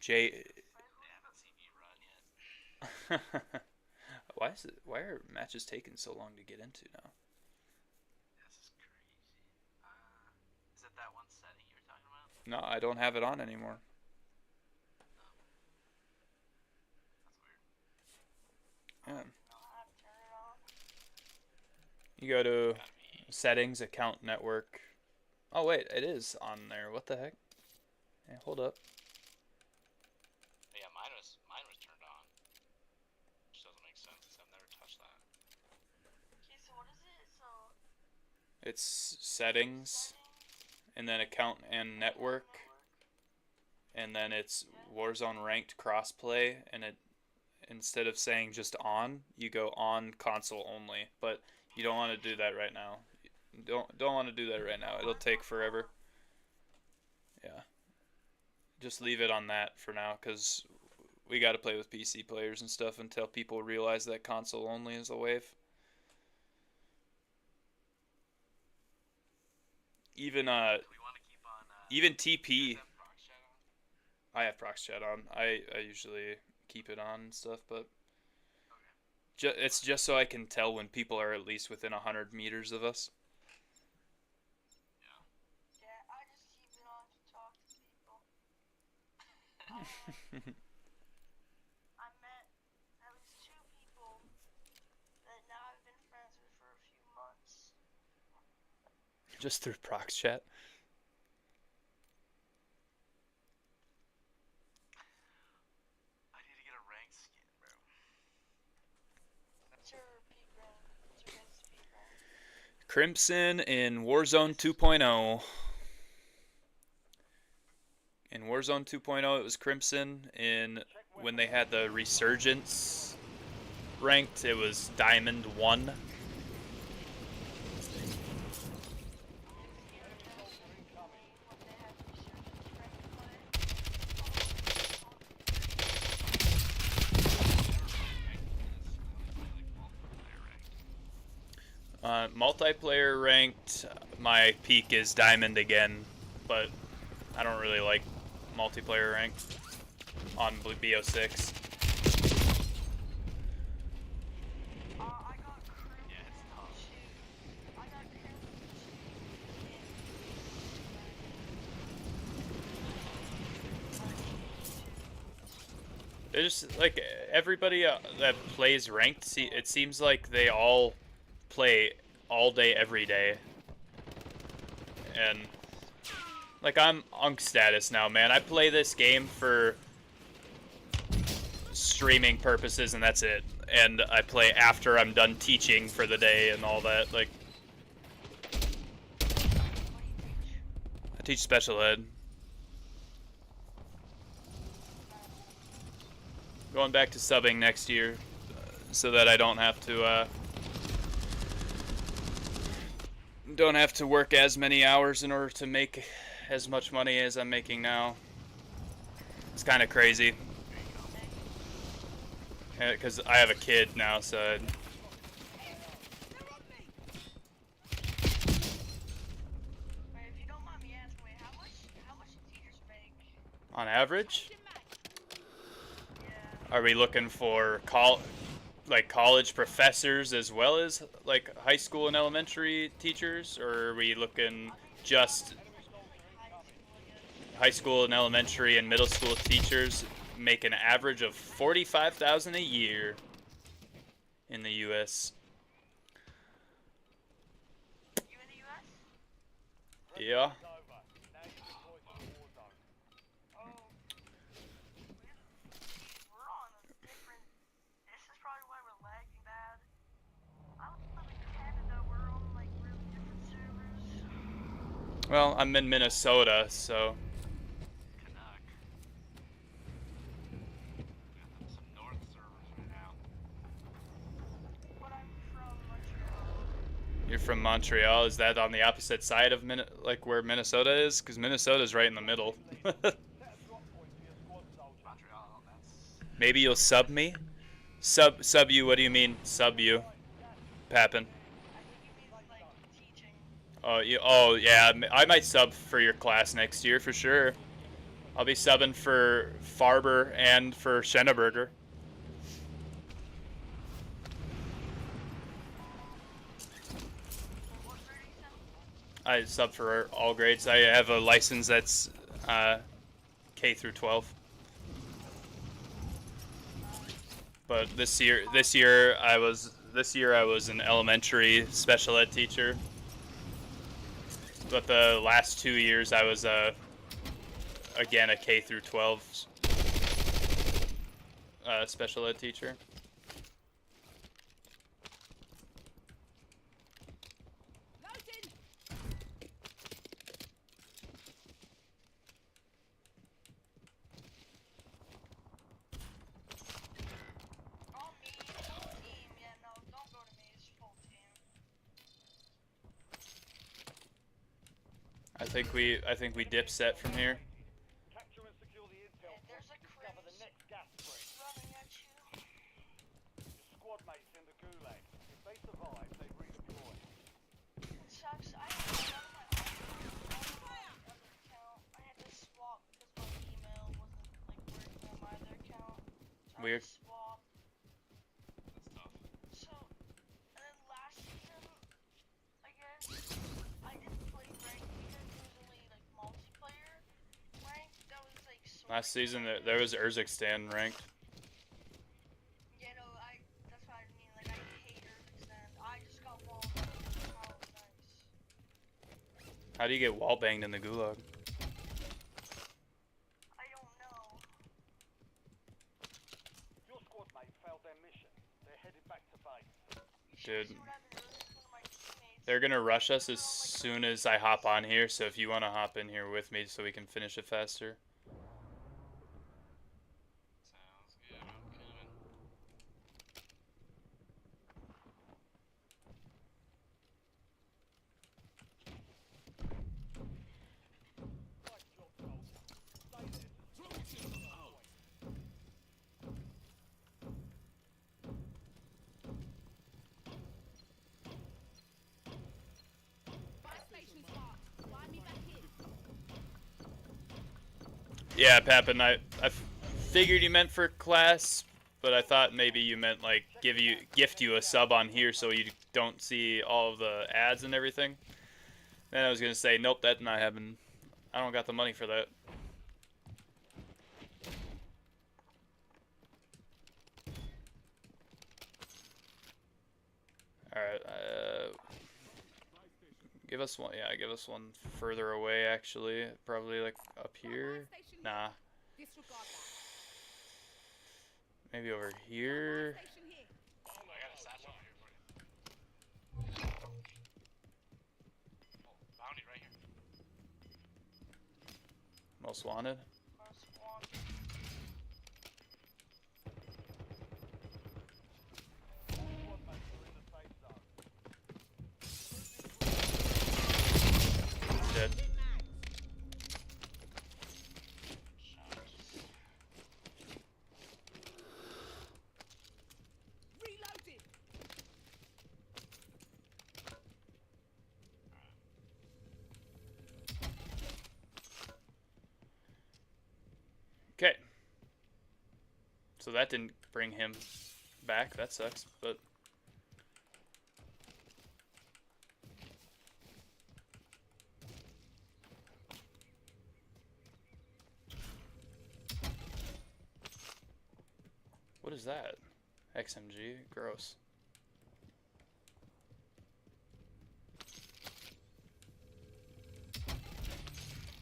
Jay, They haven't seen you run yet. why are matches taking so long to get into now? This is crazy. Is it that one setting you were talking about? No, I don't have it on anymore. That's weird. Yeah. Know how to turn it on. You go to Gotta be. settings, account network. Oh wait, it is on there. What the heck? Hey, hold up. Yeah, mine was turned on. Which doesn't make sense because I've never touched that. Okay, so what is it? So It's settings, and then account and network, and then it's Warzone ranked crossplay, and it instead of saying just on, you go on console only. But you don't want to do that right now. Don't want to do that right now. It'll take forever. Yeah. Just leave it on that for now, because we got to play with PC players and stuff until people realize that console only is the wave. Even Do we want to keep on? even TP, Is that proc chat on? I have prox chat on. I usually keep it on and stuff, but it's just so I can tell when people are at least within 100 meters of us. yeah, I just keep it on to talk to people. I met at least 2 people that now I've been friends with for a few months. Just through prox chat. I need to get a ranked skin, bro. What's your peak rank? What's your guys' peak rank? Crimson in Warzone 2.0. In Warzone 2.0, it was Crimson. In when they had the Resurgence ranked, it was Diamond 1. Multiplayer ranked, my peak is Diamond again, but I don't really like multiplayer ranked on BO6. I got crew. Yeah, it's tough. I got crew. It just like everybody that plays ranked, it seems like they all play all day every day. And like I'm Unk status now, man. I play this game for streaming purposes and that's it. And I play after I'm done teaching for the day and all that. Like I teach special ed. Going back to subbing next year so that I don't have to work as many hours in order to make as much money as I'm making now. It's kind of crazy. Because I have a kid now, so Wait, if you don't mind me asking, wait, how much do teachers make? on average, Yeah. are we looking for college professors as well as like high school and elementary teachers, or are we looking just high school and elementary and middle school teachers make an average of $45,000 a year in the U.S.? You in the US? Yeah. It's over. Now you deploy to the war zone. Oh. We're on a different. This is probably why we're lagging bad. I live in Canada. We're on like really different servers. Well, I'm in Minnesota, so Canuck. You're from Montreal. Is that on the opposite side of like where Minnesota is? Because Minnesota's right in the middle. Set a drop point for your squad, soldier. Montreal, that's Maybe you'll sub me? Sub you, what do you mean? Sub you. Papin. I think he means like teaching. Oh yeah, I might sub for your class next year for sure. I'll be subbing for Farber and for Schenneberger. What grade he said? I sub for all grades. I have a license that's K through 12. But this year I was an elementary special ed teacher. But the last 2 years I was again a K through 12 special ed teacher. Oh, me, full team. Yeah, no, don't go to me. It's full team. I think we dip set from here. Capture and secure the intel Yeah, there's a point to discover the crimson next gas spring. running at you. Your squad mates in the gulag. If they survive, they redeploy. It sucks. I had none of my other account. I had to swap because my email wasn't like working on my other account. So Weird. I had to swap. that's tough. So, and then last season, I guess, I didn't play ranked because it was only like multiplayer ranked. That was like so. Last season there was Urzikstan ranked. Yeah, no, that's what I mean. Like, I hate Urzikstan. I just got walled. Oh, nice. How do you get wall banged in the gulag? I don't know. Your squad mate failed their mission. They're headed back to base. You should Dude. see what happened earlier to one of my teammates. They're gonna rush us as soon as I hop on here, so if you wanna hop in here with me so we can finish it faster. Sounds good. I'm coming. Nice job, soldier. Stay there to secure the drop point. Yeah, Papin, I figured you meant for class, but I thought maybe you meant like gift you a sub on here so you don't see all of the ads and everything. Then I was gonna say, nope, that not happen. I don't got the money for that. Alright, give us one, yeah, give us one further away actually. Probably like up here. Nah. Maybe over here. Oh, I got a satchel here for you. Oh, bounty right here. Most wanted. Most wanted. Squad mates are in the safe zone. Dead. Okay. So that didn't bring him back. That sucks, but what is that? XMG? Gross.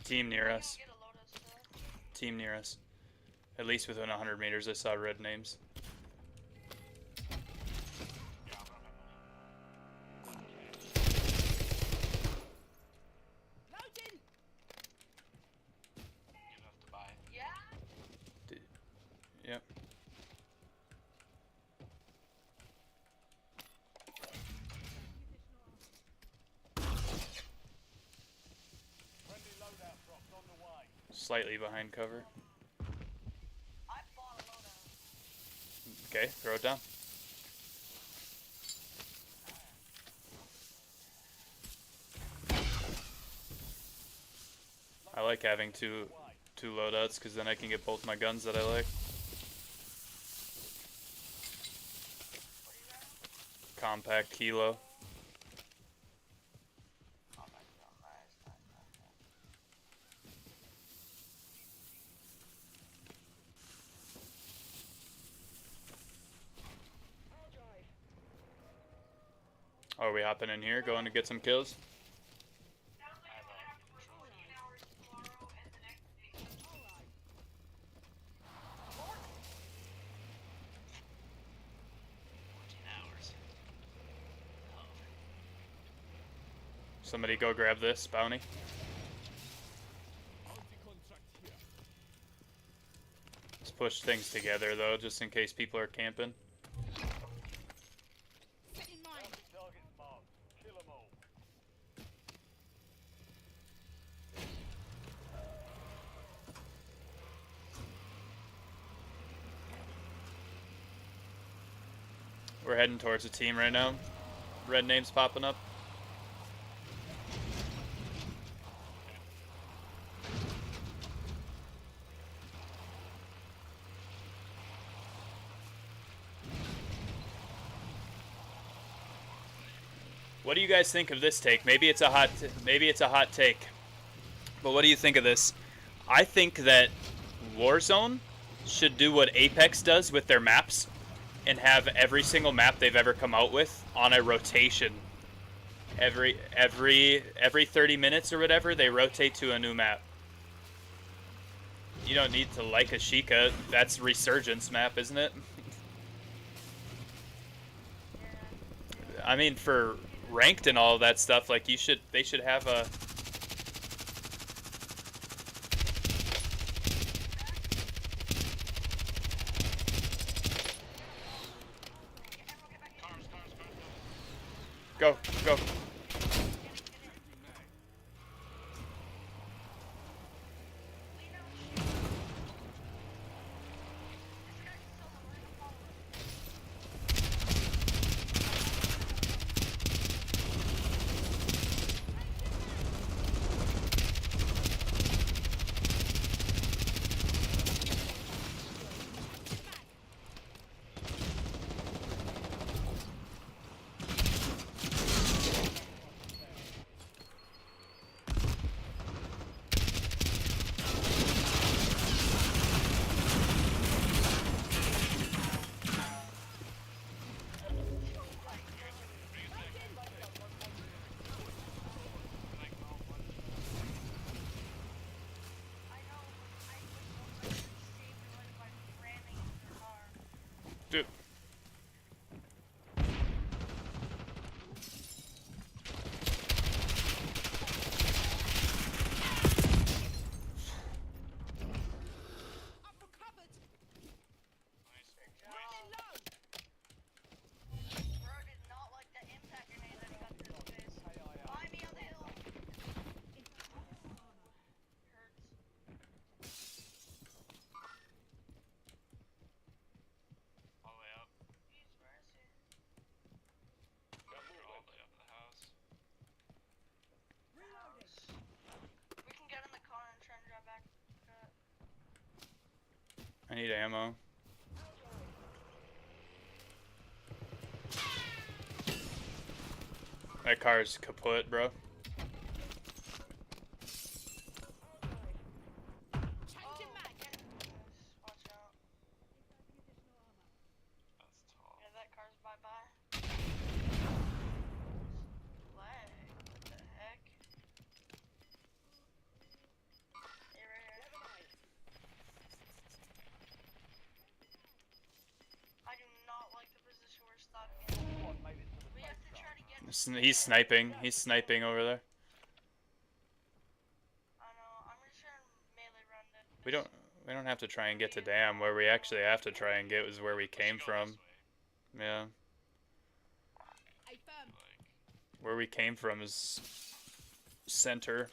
Team near us. Get a Lotus there. Team near us. At least within 100 meters, I saw red names. Yeah, I'm running my money. You have to buy. Yeah? Yep. Slightly behind cover. I bought a loadout. Okay, throw it down. I like having two loadouts because then I can get both my guns that I like. What are you running? Compact Kilo. Oh my god, nice. Oh, are we hopping in here, going to get some kills? Sounds like I'm gonna have to work 14 hours tomorrow and the next day. 14 hours. Oh. Somebody go grab this bounty. Let's push things together though, just in case people are camping. Bounty targets marked. Kill 'em all. We're heading towards a team right now. Red names popping up. What do you guys think of this take? Maybe it's a hot take. But what do you think of this? I think that Warzone should do what Apex does with their maps and have every single map they've ever come out with on a rotation. Every 30 minutes or whatever, they rotate to a new map. You don't need to like Ashika. That's Resurgence map, isn't it? I mean, for ranked and all of that stuff, like they should have a. Go, go. Dude. Bro did not like the impact grenade that he got to his face. Behind me on the hill. Hurts. All the way up. He's mercy. They're all the way up in the house. We can get in the car and try and drive back. I need ammo. That car's kaput, bro. Oh, watch out. That's tall. Yeah, that car's bye-bye. Lag. What the heck? Hey, right here. I do not like the position we're stopping in. Squad made it to the We safe have to zone. try to get. He's sniping. He's sniping over there. I know. I'm just trying to melee run this. We don't have to try and get to Dam. Where we actually have to try and get is where we came from. Yeah. Like, Where we came from is center.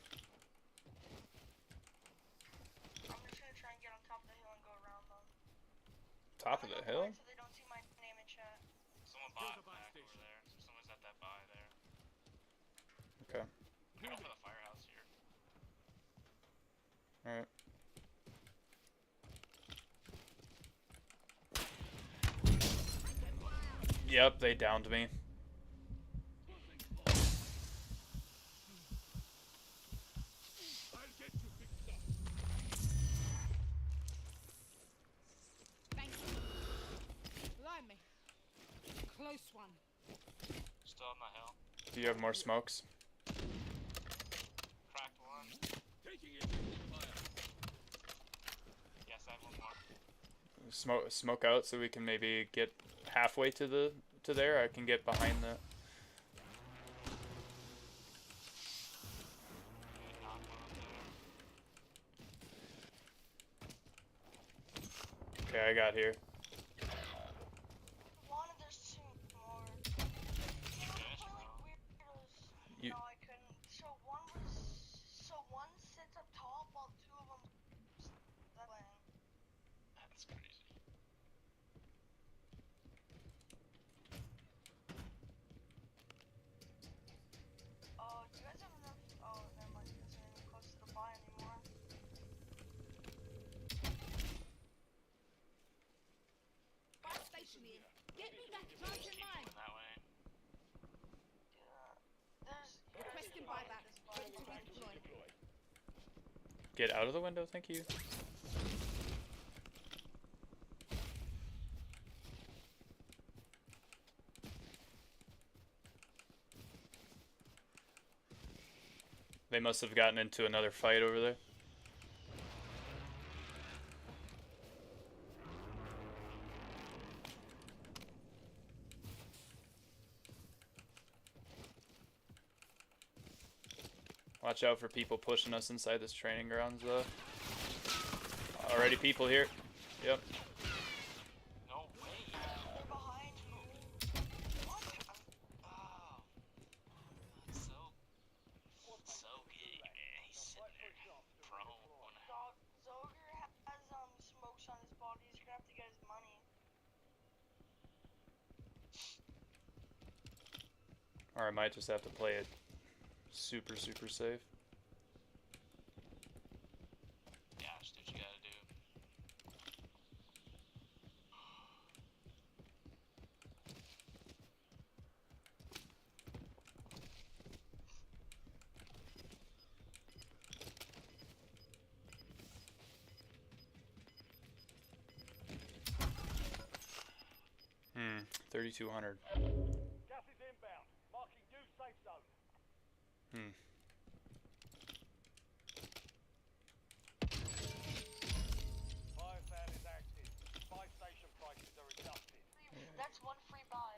Top of the hill? So they don't see my name in chat. Someone bought back over there. Someone's at that buy there. Okay. Go for the firehouse here. Alright. Yep, they downed me. Thank you. Blimey. Close one. Still on the hill. Do you have more smokes? Cracked one. Yes, I have one more. Smoke out so we can maybe get halfway to there. I can get behind the. Knock one up there. Okay, I got here. One, there's two more. You finished, Play bro? like weirdos. You- No, I couldn't. So one sits up top while two of them playing. That's crazy. Oh, do you guys have enough? Oh, never mind. You guys aren't even close to the buy anymore. Fire station here. Get me back to mountain Keep mine. moving that way. Yeah. There's. Requesting buyback. Ready to redeploy. Get out of the window, thank you. They must have gotten into another fight over there. Watch out for people pushing us inside this training grounds, though. Already people here. Yep. No way. They're behind you. What? Oh. So gay, man. He's sitting there prone. Zoger has smokes on his body. He's gonna have to get his money. Or I might just have to play it super safe. Yeah, just do what you gotta do. Hmm, 3,200. Gas is inbound. Marking new safe zone. Hmm. Fire fan is active. Buy station prices are adjusted. That's one free buy.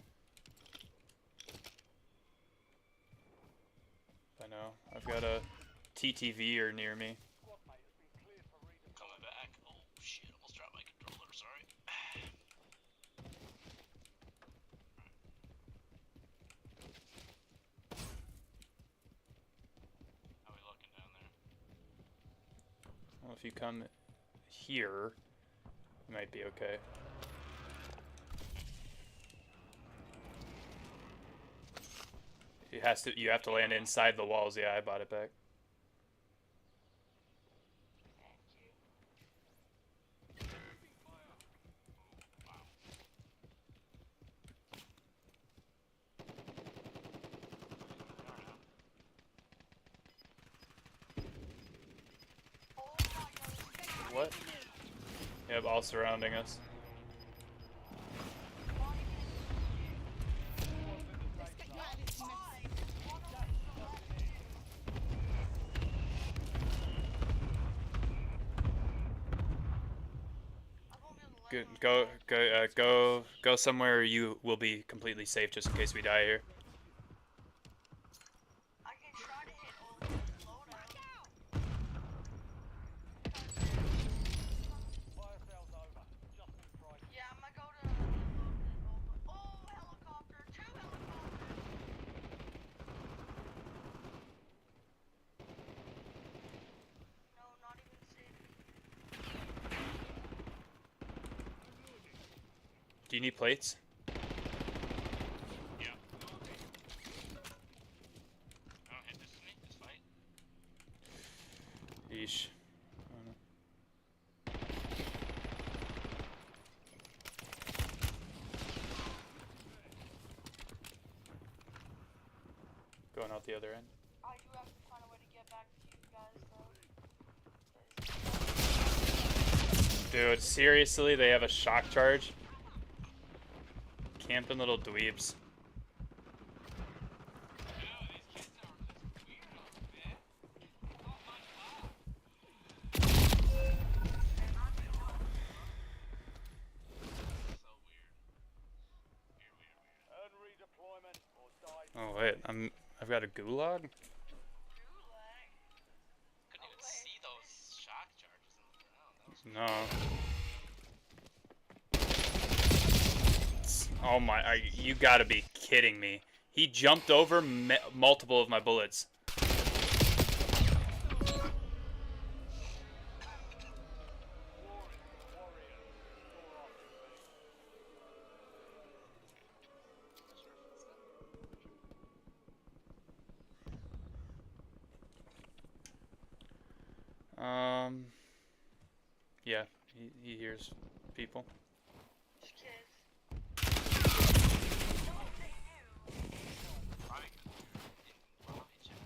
I know. I've got a TTV near me. Squad mate has been cleared for redeployment. Coming back. Oh shit, almost dropped my controller, sorry. How we looking down there? Well, if you come here, you might be okay. You have to land inside the walls. Yeah, I bought it back. Oh my god. What? Yep, all surrounding us. Let's get you out of this mess. Good. Go somewhere you will be completely safe, just in case we die here. I can try to hit loadout. Fire sales over. Adjusting prices. Yeah, I'm gonna go to. Oh, helicopter! Two helicopters! No, not even safe. Do you need plates? Yeah. Oh, hit this is me. This fight. Yeesh. Going out the other end. I do have to find a way to get back to you guys, though. Dude, seriously, they have a shock charge? Camping little dweebs. Earn redeployment or die. Oh wait, I've got a gulag? Couldn't even see those shock charges on the ground. That was No. Oh my, you gotta be kidding me. He jumped over multiple of my bullets. Yeah, he hears people. Just kids. No, they knew. probably in lobby chat.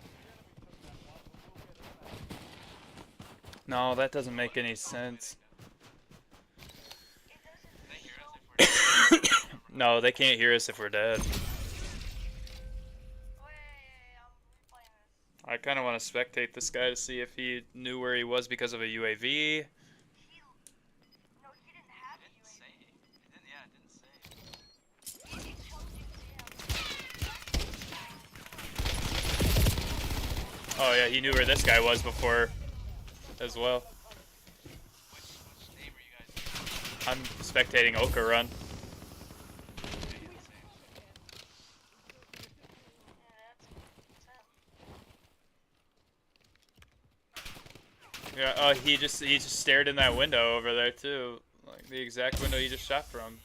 No, that doesn't make any sense. It doesn't. They hear us if we're No, they can't hear us if we're dead. Wait, I'm replaying this. I kind of want to spectate this guy to see if he knew where he was because of a UAV. No, he didn't have It a didn't say. UAV. It didn't. Yeah, it didn't say. He told you to Oh yeah, he knew where this guy was before as well. Which name are you guys? I'm spectating Oka run. Yeah, he just stared in that window over there too, like the exact window you just shot from.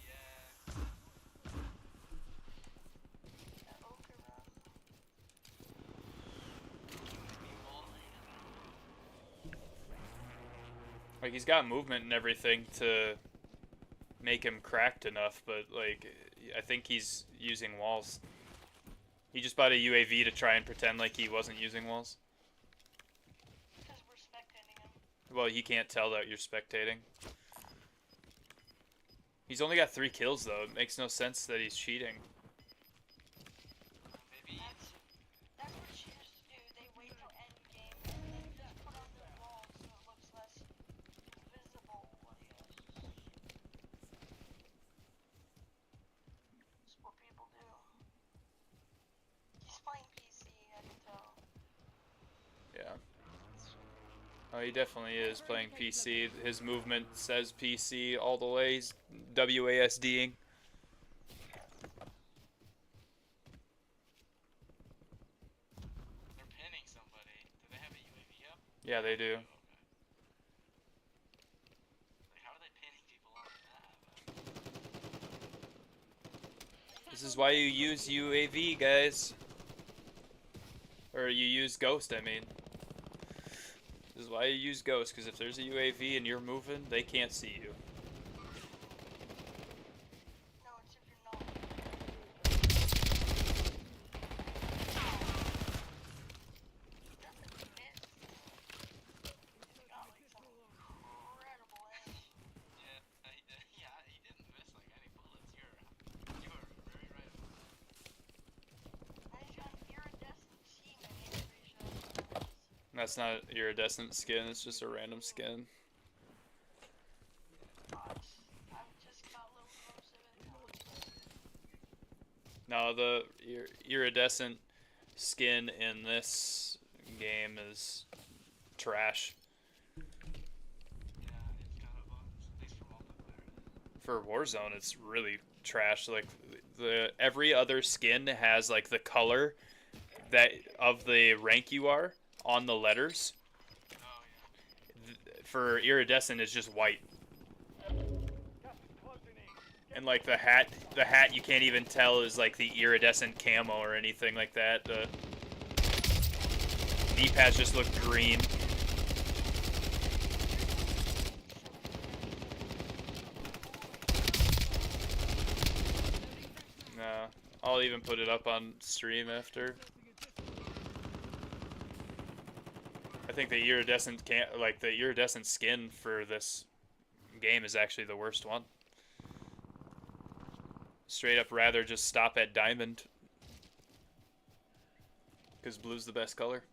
Like he's got movement and everything to make him cracked enough, but like I think he's using walls. He just bought a UAV to try and pretend like he wasn't using walls. because we're spectating him. Well, he can't tell that you're spectating. He's only got 3 kills though. It makes no sense that he's cheating. Maybe. That's what cheaters do. They wait till end game and then just put on their walls so it looks less visible what he is. That's what people do. He's playing PC, I can tell. Yeah. Oh, he definitely is playing PC. His movement says PC all the way. He's WASDing. They're pinning somebody. Do they have a UAV up? Yeah, they do. Okay. Like, how are they pinning people on the map? This is why you use UAV, guys. Or you use Ghost, I mean. This is why you use Ghost, because if there's a UAV and you're moving, they can't see you. No, it's if you're not. Doesn't miss. He's got like some incredible aim. Yeah, he didn't miss like any bullets. You were very right about that. And he's got an iridescent semen, I'm pretty sure. That's not iridescent skin, it's just a random skin. I've just got a little close to it. No, the iridescent skin in this game is trash. Yeah, it's kind of at least for multiplayer. For Warzone, it's really trash. Like every other skin has like the color that of the rank you are on the letters. Oh yeah. For iridescent, it's just white. Gas is closing in. And like the hat you can't even tell is like the iridescent camo or anything like that. The knee pads just look green. No, I'll even put it up on stream after. I think the iridescent the iridescent skin for this game is actually the worst one. Straight up rather just stop at diamond. Because blue's the best color.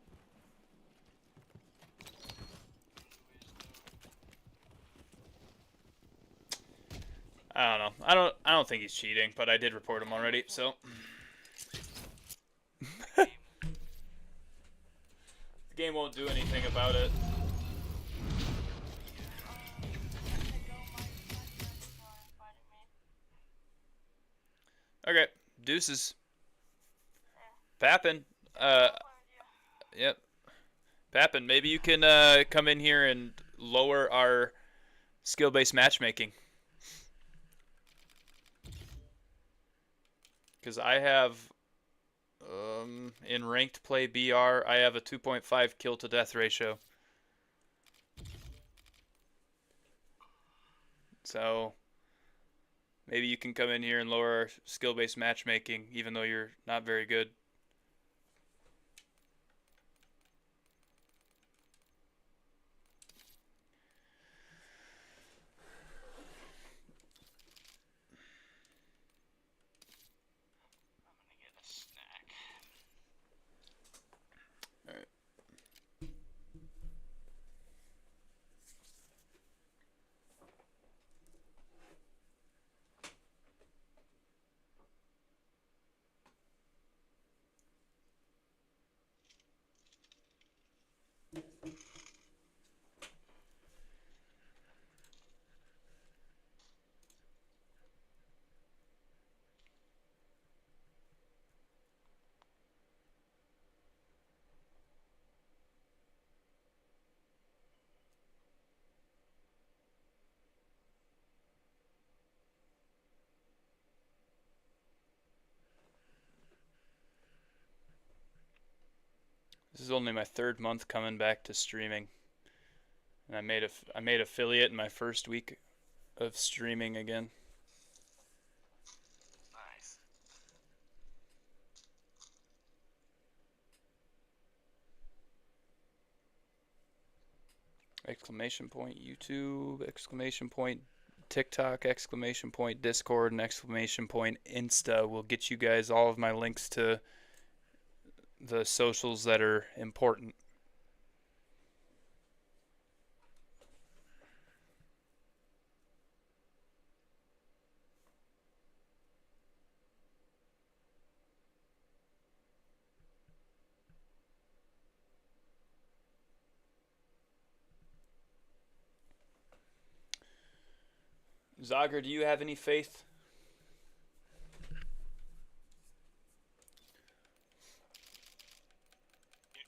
I don't know. I don't think he's cheating, but I did report him already, so the game won't do anything about it. Okay, deuces. Pappin, yep. Pappin, maybe you can come in here and lower our skill-based matchmaking. Because I have, in ranked play BR, I have a 2.5 kill to death ratio. So maybe you can come in here and lower our skill-based matchmaking, even though you're not very good. I'm gonna get a snack. Alright. This is only my third month coming back to streaming, and I made affiliate in my first week of streaming again. Nice. Exclamation point YouTube, exclamation point TikTok, exclamation point Discord, and exclamation point Insta will get you guys all of my links to the socials that are important. Zager, do you have any faith?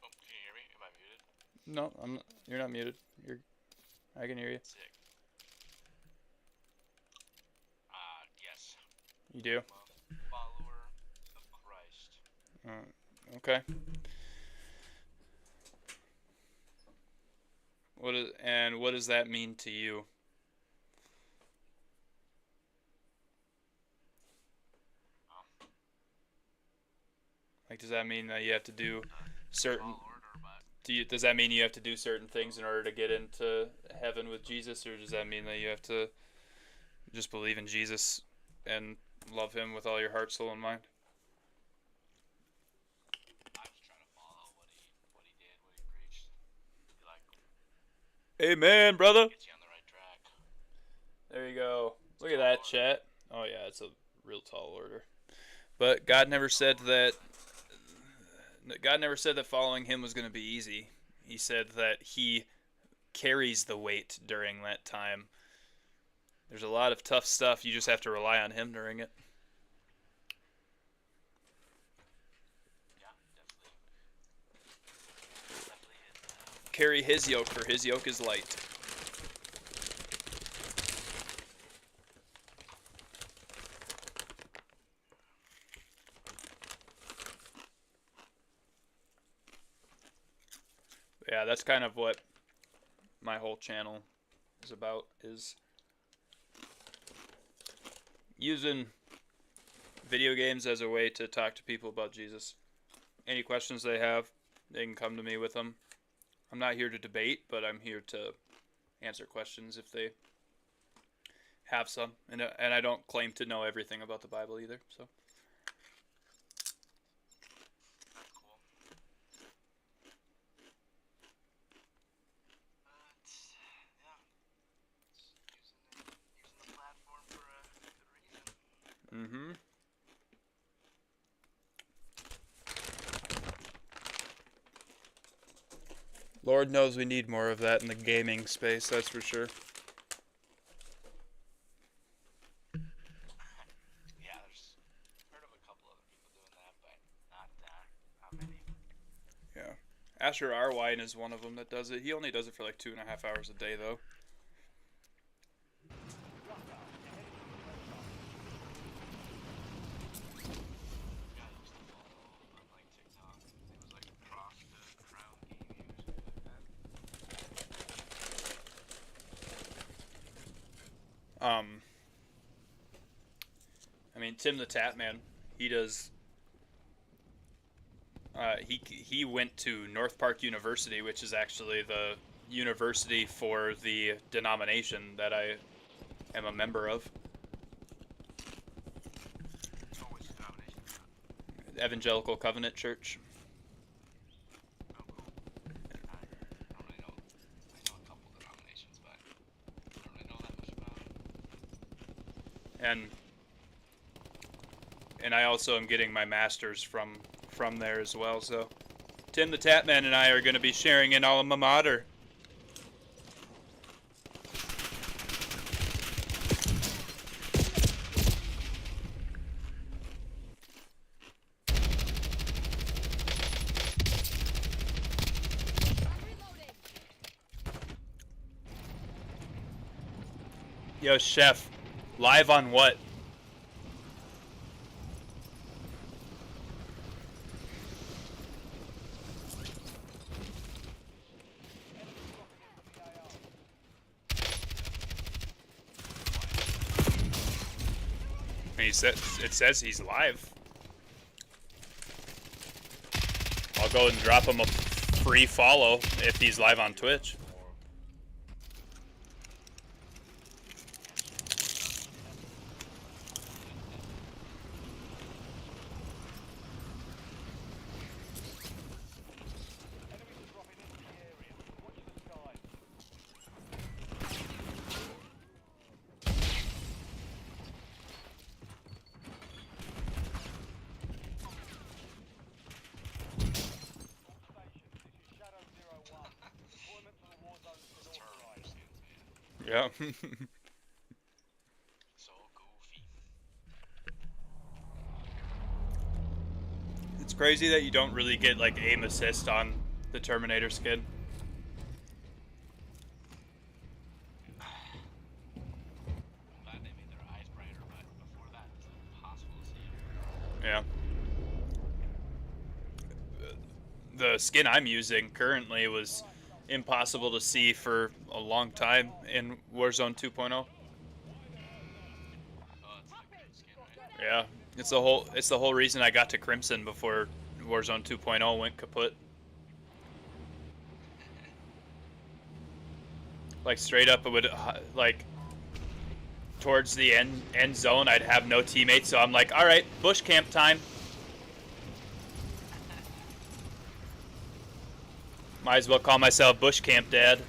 Can you hear me? Am I muted? No, I'm not, you're not muted. I can hear you. Sick. Yes. You do? I'm a follower of Christ. Okay. What does that mean to you? Like, does that mean that you have to do certain? Does that mean you have to do certain things in order to get into heaven with Jesus, or does that mean that you have to just believe in Jesus and love Him with all your heart, soul, and mind? I was trying to follow what he did, what he preached. He Amen, brother. gets you on the right track. There you go. Look at that, chat. Oh yeah, it's a real tall order. But God never said that following Him was going to be easy. He said that He carries the weight during that time. There's a lot of tough stuff. You just have to rely on Him during it. Yeah, definitely is. Carry His yoke, for His yoke is light. that's kind of what my whole channel is about, is using video games as a way to talk to people about Jesus. Any questions they have, they can come to me with them. I'm not here to debate, but I'm here to answer questions if they have some. And I don't claim to know everything about the Bible either, so. That's cool. Yeah. Using the platform for a good reason. Mm-hmm. Lord knows we need more of that in the gaming space, that's for sure. Yeah, there's heard of a couple other people doing that, but not many. Yeah. Asher Arwine is one of them that does it. He only does it for like 2.5 hours a day, though. Yeah, I used to follow on like TikTok. It was like Cross the Crown Gaming or something like that. I mean, Tim the Tap Man, he does. He went to North Park University, which is actually the university for the denomination that I am a member of. Oh, which denomination is that? Evangelical Covenant Church. Oh, cool. I don't really know. I know a couple denominations, but I don't really know that much about it. And I also am getting my master's from there as well. So Tim the Tap Man and I are going to be sharing an alma mater. I'm reloading. Yo, Chef, live on what? It says he's live. I'll go and drop him a free follow if he's live on Twitch. Enemies are dropping into the area. Watch the skies. All stations, this is Shadow 01. Deployment to the war zone to the north Terminator side. skins, man. Yeah. So goofy. It's crazy that you don't really get like aim assist on the Terminator skin. I'm glad they made their eyes brighter, but before that, it was impossible to see. Yeah. The skin I'm using currently was impossible to see for a long time in Warzone 2.0. Oh, it's like good skin, right? Yeah, it's the whole reason I got to Crimson before Warzone 2.0 went kaput. Like straight up, it would like towards the end zone, I'd have no teammates, so I'm like, all right, bush camp time. Might as well call myself Bush Camp Dad.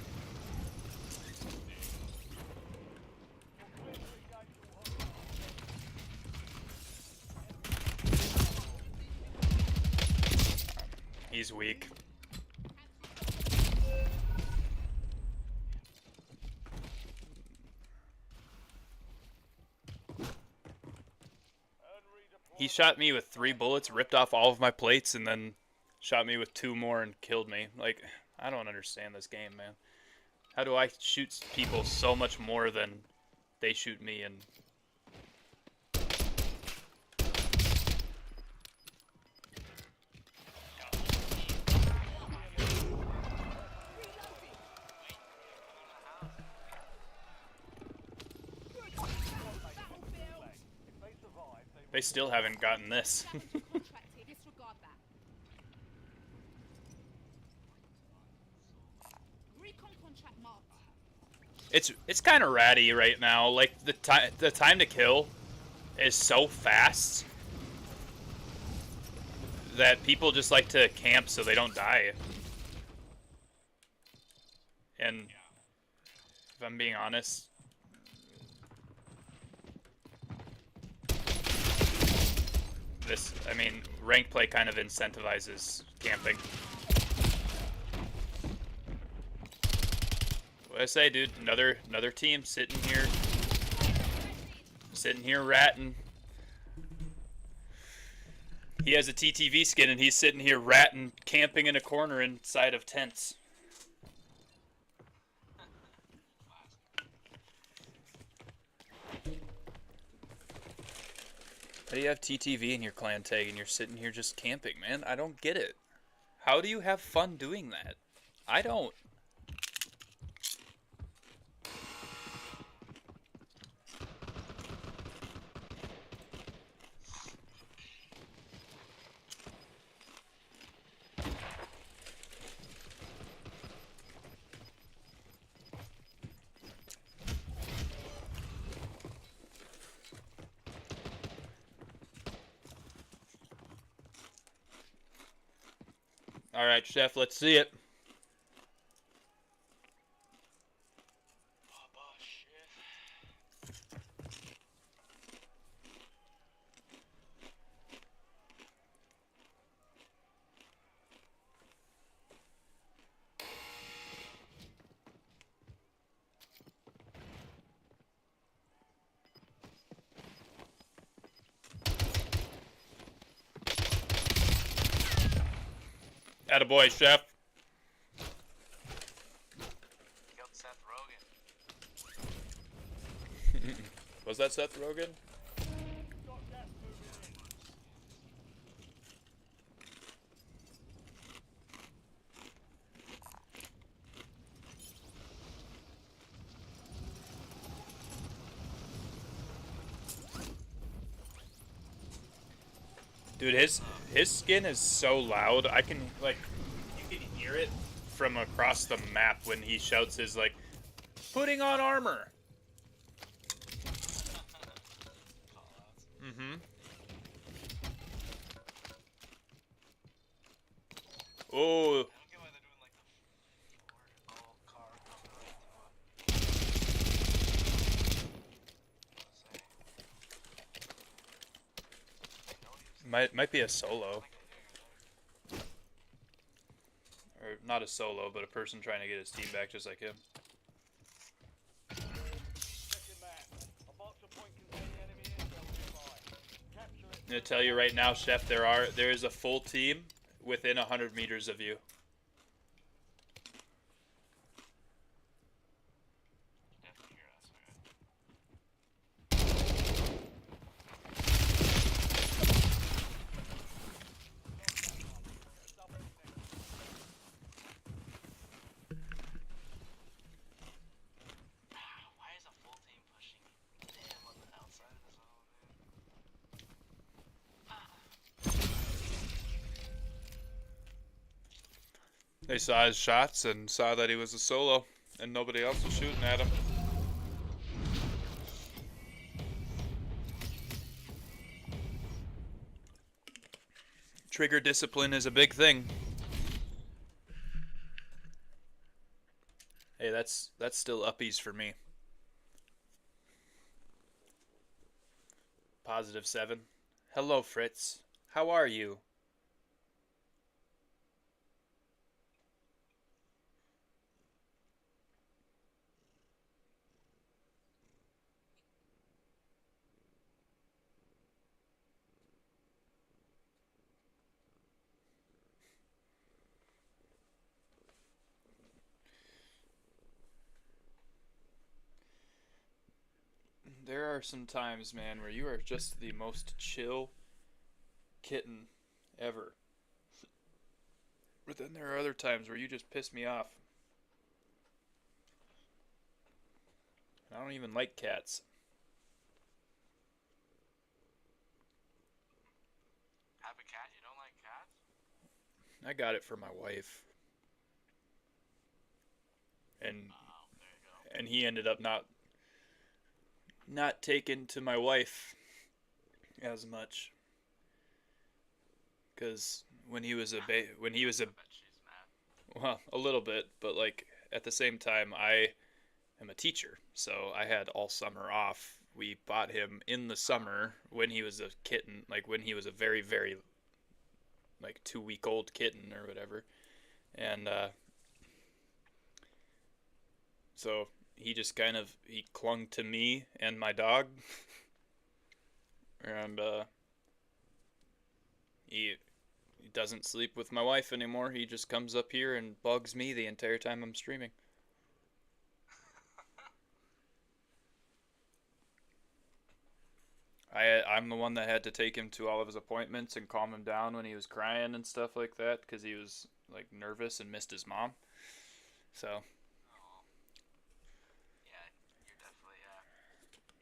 He's weak. He shot me with 3 bullets, ripped off all of my plates, and then shot me with 2 more and killed me. Like, I don't understand this game, man. How do I shoot people so much more than they shoot me? And They still haven't gotten this. Scavenger contract here. Disregard that. Recon contract marked. It's kind of ratty right now. Like the time to kill is so fast that people just like to camp so they don't die. And if I'm being honest, ranked play kind of incentivizes camping. What I say, dude? Another team sitting here ratting. He has a TTV skin and he's sitting here ratting, camping in a corner inside of tents. How do you have TTV in your clan tag and you're sitting here just camping, man? I don't get it. How do you have fun doing that? I don't. All right, Chef, let's see it. Attaboy, Chef. Killed Seth Rogen. Was that Seth Rogen? Got gas moving in. Dude, his skin is so loud. I can you can hear it from across the map when he shouts his putting on armor. Mm-hmm. Oh, I don't get why they're doing like the Ford car might be a solo. Or not a solo, but a person trying to get his team back just like him. Checking map. A marker point containing enemy intel nearby. Capture it. I'm gonna tell you right now, Chef, there is a full team within 100 meters of you. definitely hear us. Okay. Why is a full team pushing him on the outside of the zone, man? They saw his shots and saw that he was a solo, and nobody else was shooting at him. Trigger discipline is a big thing. Hey, that's still uppies for me. +7. Hello, Fritz. How are you? There are some times, man, where you are just the most chill kitten ever. But then there are other times where you just piss me off. I don't even like cats. I got it for my wife. And Oh, there you go. and he ended up not taken to my wife as much, cuz when he was a I bet she's mad. well, a little bit, but like at the same time I am a teacher, so I had all summer off. We bought him in the summer when he was a kitten, like when he was a very very like 2 week old kitten or whatever. And so he just kind of he clung to me and my dog. And he doesn't sleep with my wife anymore. He just comes up here and bugs me the entire time I'm streaming. I'm the one that had to take him to all of his appointments and calm him down when he was crying and stuff like that because he was like nervous and missed his mom. So Oh. Yeah, you're definitely,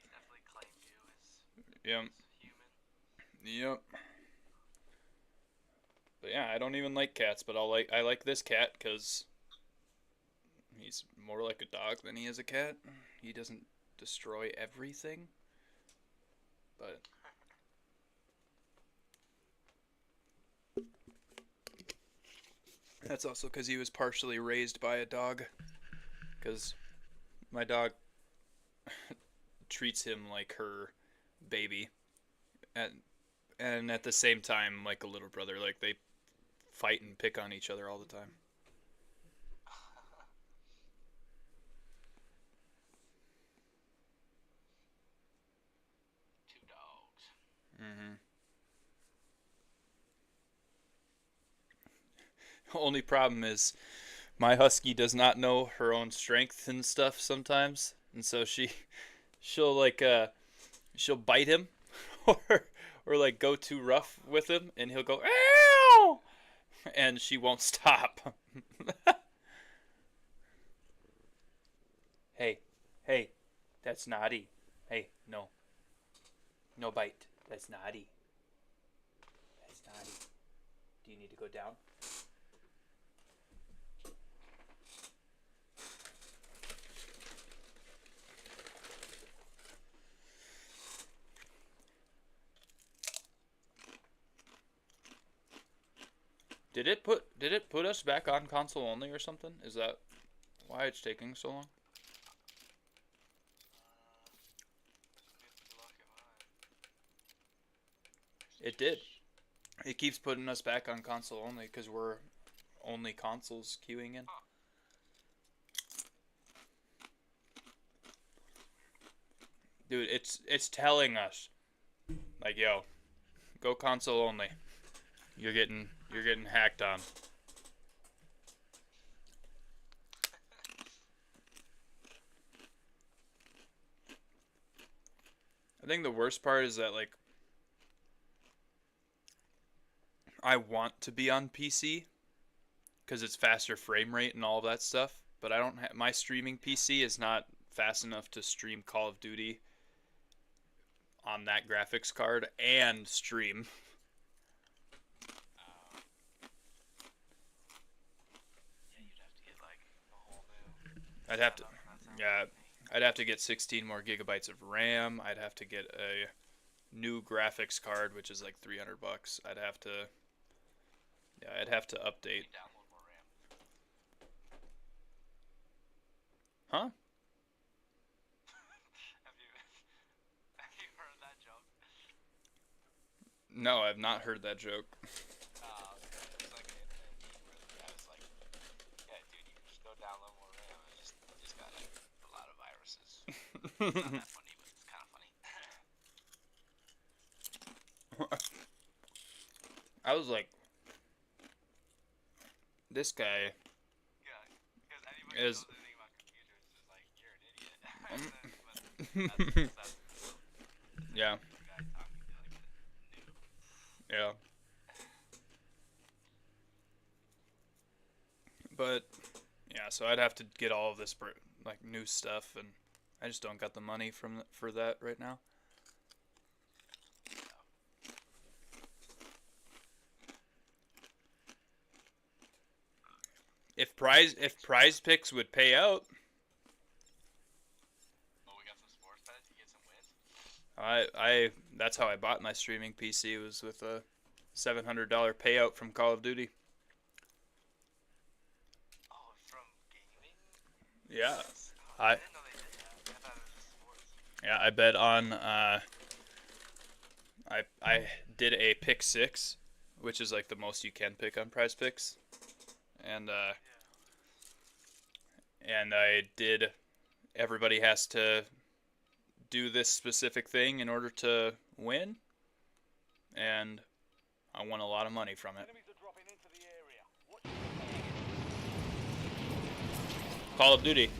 he definitely claimed you yeah, as human. yep. But yeah, I don't even like cats, but I like this cat because he's more like a dog than he is a cat. He doesn't destroy everything, but that's also because he was partially raised by a dog. Because my dog treats him like her baby, and at the same time like a little brother. Like they fight and pick on each other all the time. Two dogs. Mm-hmm. Only problem is my husky does not know her own strength and stuff sometimes, and so she'll like she'll bite him or like go too rough with him, and he'll go ow, and she won't stop. Hey, hey, that's naughty. Hey, no, no bite. That's naughty. That's naughty. Do you need to go down? Did it put us back on console only or something? Is that why it's taking so long? Good luck at mine. It did. It keeps putting us back on console only because we're only consoles queuing in. Dude, it's telling us like, yo, go console only. You're getting hacked on. I think the worst part is that like I want to be on PC because it's faster frame rate and all of that stuff, but I don't have my streaming PC is not fast enough to stream Call of Duty on that graphics card and stream. Yeah, you'd have to get like a whole new. I'd have to, setup, and that sounds yeah, like me. I'd have to get 16 more gigabytes of RAM. I'd have to get a new graphics card, which is like $300. I'd have to update. You download more RAM. Huh? Have you heard that joke? No, I've not heard that joke. Okay. It's like an internet meme where the guy was like, "Yeah, dude, you can just go download more RAM. I just got like a lot of viruses." It's not that funny, but it's kind of funny. I was like, this guy Yeah, because anybody who is. knows anything about computers is like, "You're an idiot." But that's Yeah, the guy talking to like a noob. yeah. But yeah, so I'd have to get all of this like new stuff, and I just don't got the money for that right now. If Prize Picks would pay out, Oh, we got some sports bets. You get some wins. I that's how I bought my streaming PC, was with a $700 payout from Call of Duty. Oh, from gaming. Yeah. Oh, I didn't know they did that. I thought it was just sports. Yeah, I bet on I did a pick 6, which is like the most you can pick on Prize Picks. And I did, everybody has to do this specific thing in order to win, and I won a lot of money from it. Enemies are dropping into the area. Watch Call of Duty.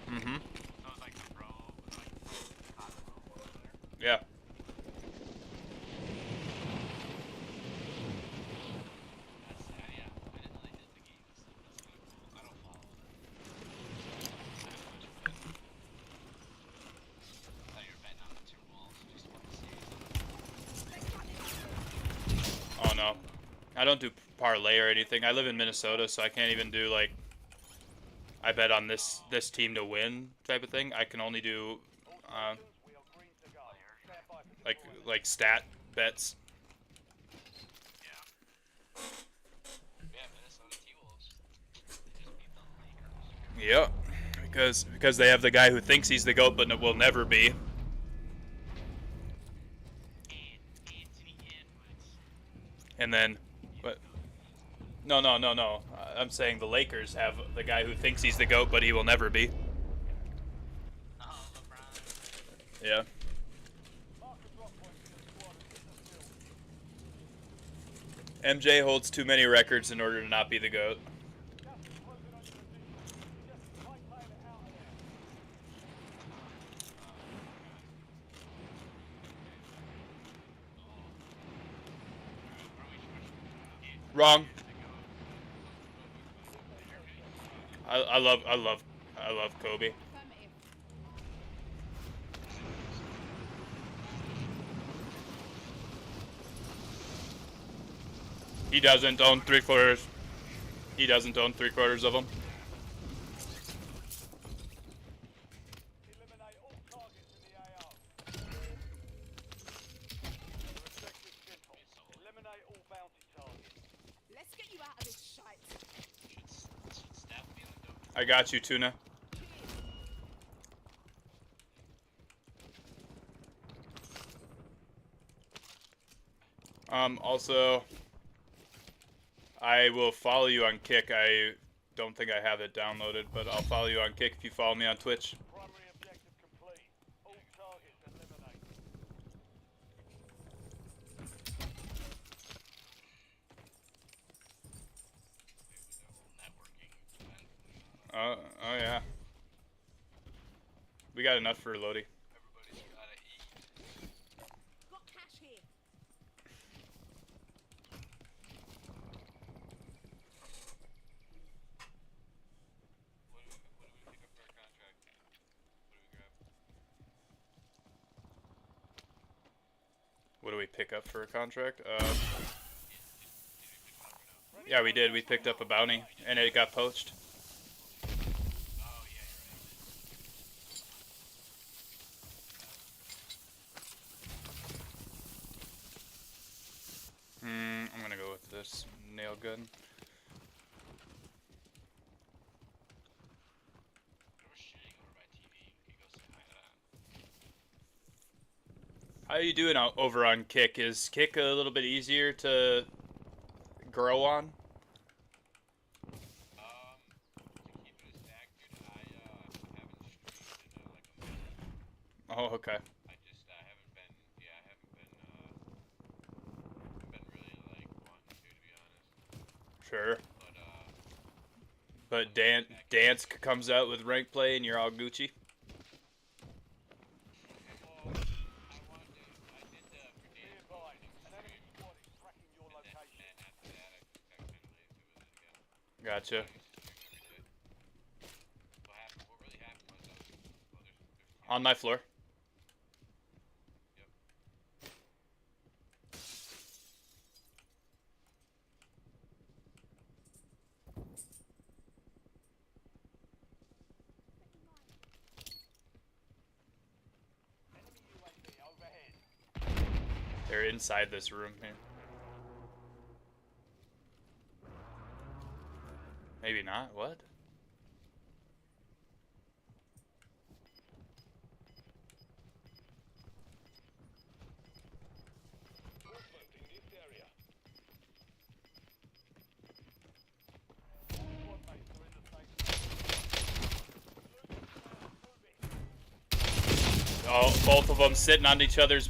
Mm-hmm. So it's like the pro, like Cosmo over there. Yeah. That's yeah. I didn't know they did the game. That's kind of cool. I don't follow it. I thought you were betting on the Timberwolves. Just want to see. Oh no, I don't do parlay or anything. I live in Minnesota, so I can't even do like I bet on this team to win type of thing. I can only do we are green to go. Stand by for like stat bets. Yeah. Yeah, Minnesota T-Wolves. They just beat the Lakers. Yep. Because they have the guy who thinks he's the GOAT but will never be. And Anthony Edwards. And then what? No. I'm saying the Lakers have the guy who thinks he's the GOAT but he will never be. Oh, LeBron. Yeah. mark the drop point for the squad and hit the field. MJ holds too many records in order to not be the GOAT. Gas is closing on your position. Just hightail it out of there. Wrong. I love Kobe. Affirmative. He doesn't own 3/4. He doesn't own 3/4 of them. Eliminate all targets in the AO. The objective's simple. Eliminate all bounty targets. Let's get you out of this shite. Should Steph be in the dope? I got you, Tuna. Also, I will follow you on Kick. I don't think I have it downloaded, but I'll follow you on Kick if you follow me on Twitch. Primary objective complete. All targets eliminated. Networking event. Oh yeah. We got enough for Lodi. Everybody's gotta eat. Got cash here. What do we pick up for a contract? What do we grab? What do we pick up for a contract? Yeah, we did. We picked up a bounty, and it got poached. Oh yeah, you're right. I'm gonna go with this nail gun. We're shooting over by TV. We could go say hi to that. How you doing over on Kick? Is Kick a little bit easier to grow on? To keep it as stacked, dude, I haven't streamed in like a minute. Oh, okay. I just haven't been, been really like wanting to be honest. Sure. But But Dansk comes out with rank play, and you're all Gucci. well, I did the for Be Dan's advised, opening an enemy stream, squad is tracking your and location. after that I got kind of lazy with it again. Gotcha. I used to stream every day. What really happened was there's On my floor. They're inside this room here. Maybe not. What? Movement in this area. Squad mates are in the safe zone. Oh, both of them sitting on each other's.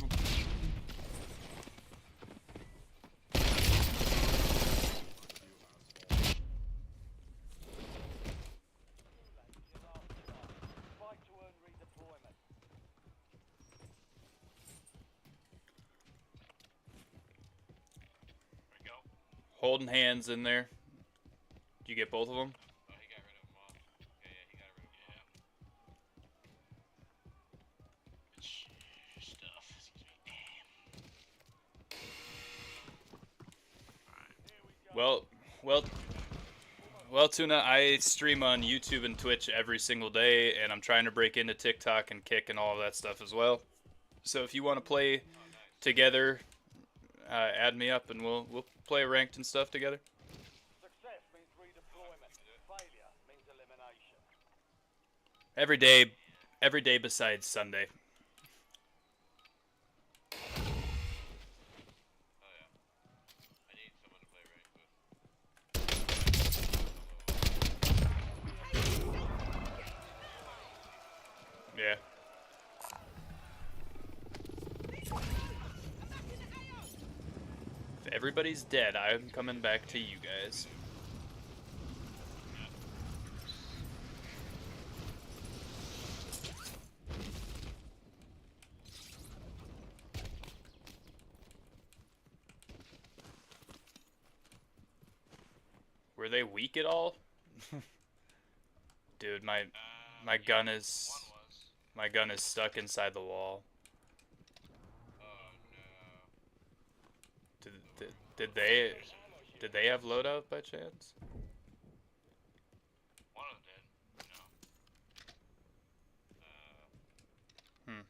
Fight to earn redeployment. There we go. Holding hands in there. Did you get both of them? Oh, he got rid of them all. Yeah, he got rid of them all. Good stuff. Excuse me. Well, Tuna, I stream on YouTube and Twitch every single day, and I'm trying to break into TikTok and Kick and all of that stuff as well. So if you want to play together, add me up, and we'll play ranked and stuff together. Success means redeployment. Failure means elimination. Every day besides Sunday. Oh yeah. I need someone to play ranked with. Yeah. If everybody's dead, I'm coming back to you guys. Were they weak at all? Dude, my gun is One was. stuck inside the wall. Oh no. Did they have loadout by chance? One of them did. No. Hmm.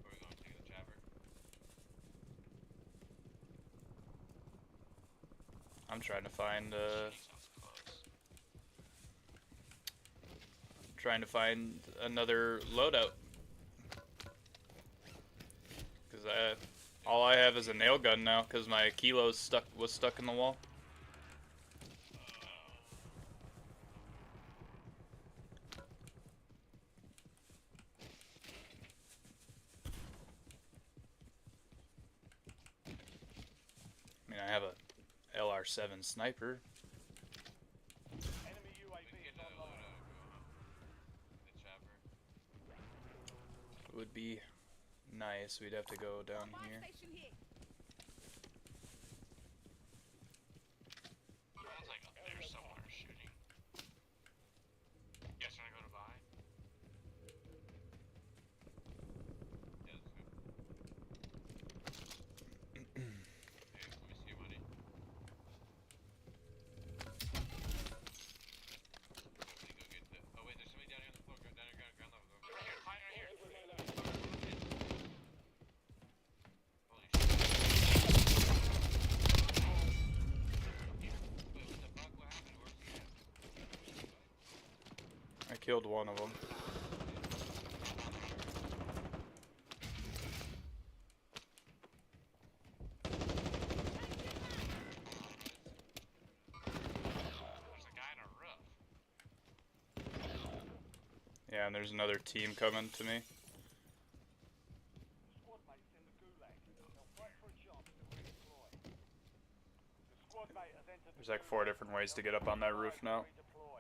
Where are we going to the chopper? I'm trying to find Sounds close. another loadout. Cause all I have is a nail gun now, cause my kilo's was stuck in the wall. I mean, I have a LR7 sniper. Enemy We UAV can is get another online. loadout. The chopper. It would be nice. We'd have to go down Fire here. station here. Someone's like up there somewhere shooting. You guys trying to go to buy? Yeah, let's go. Hey, let me see your money. Somebody go get the. Oh wait, there's somebody down here on the floor. Go down here, ground level. Go. Right here, right here. Holy shit. Wait, what the fuck? What happened? Where's he at? I killed one of them. There's a guy in a roof. Yeah, and there's another team coming to me. Squad mates in the gulag. They'll fight for a chance to redeploy. The squad mate has entered There's like 4 different ways to get up on that roof now. redeploy.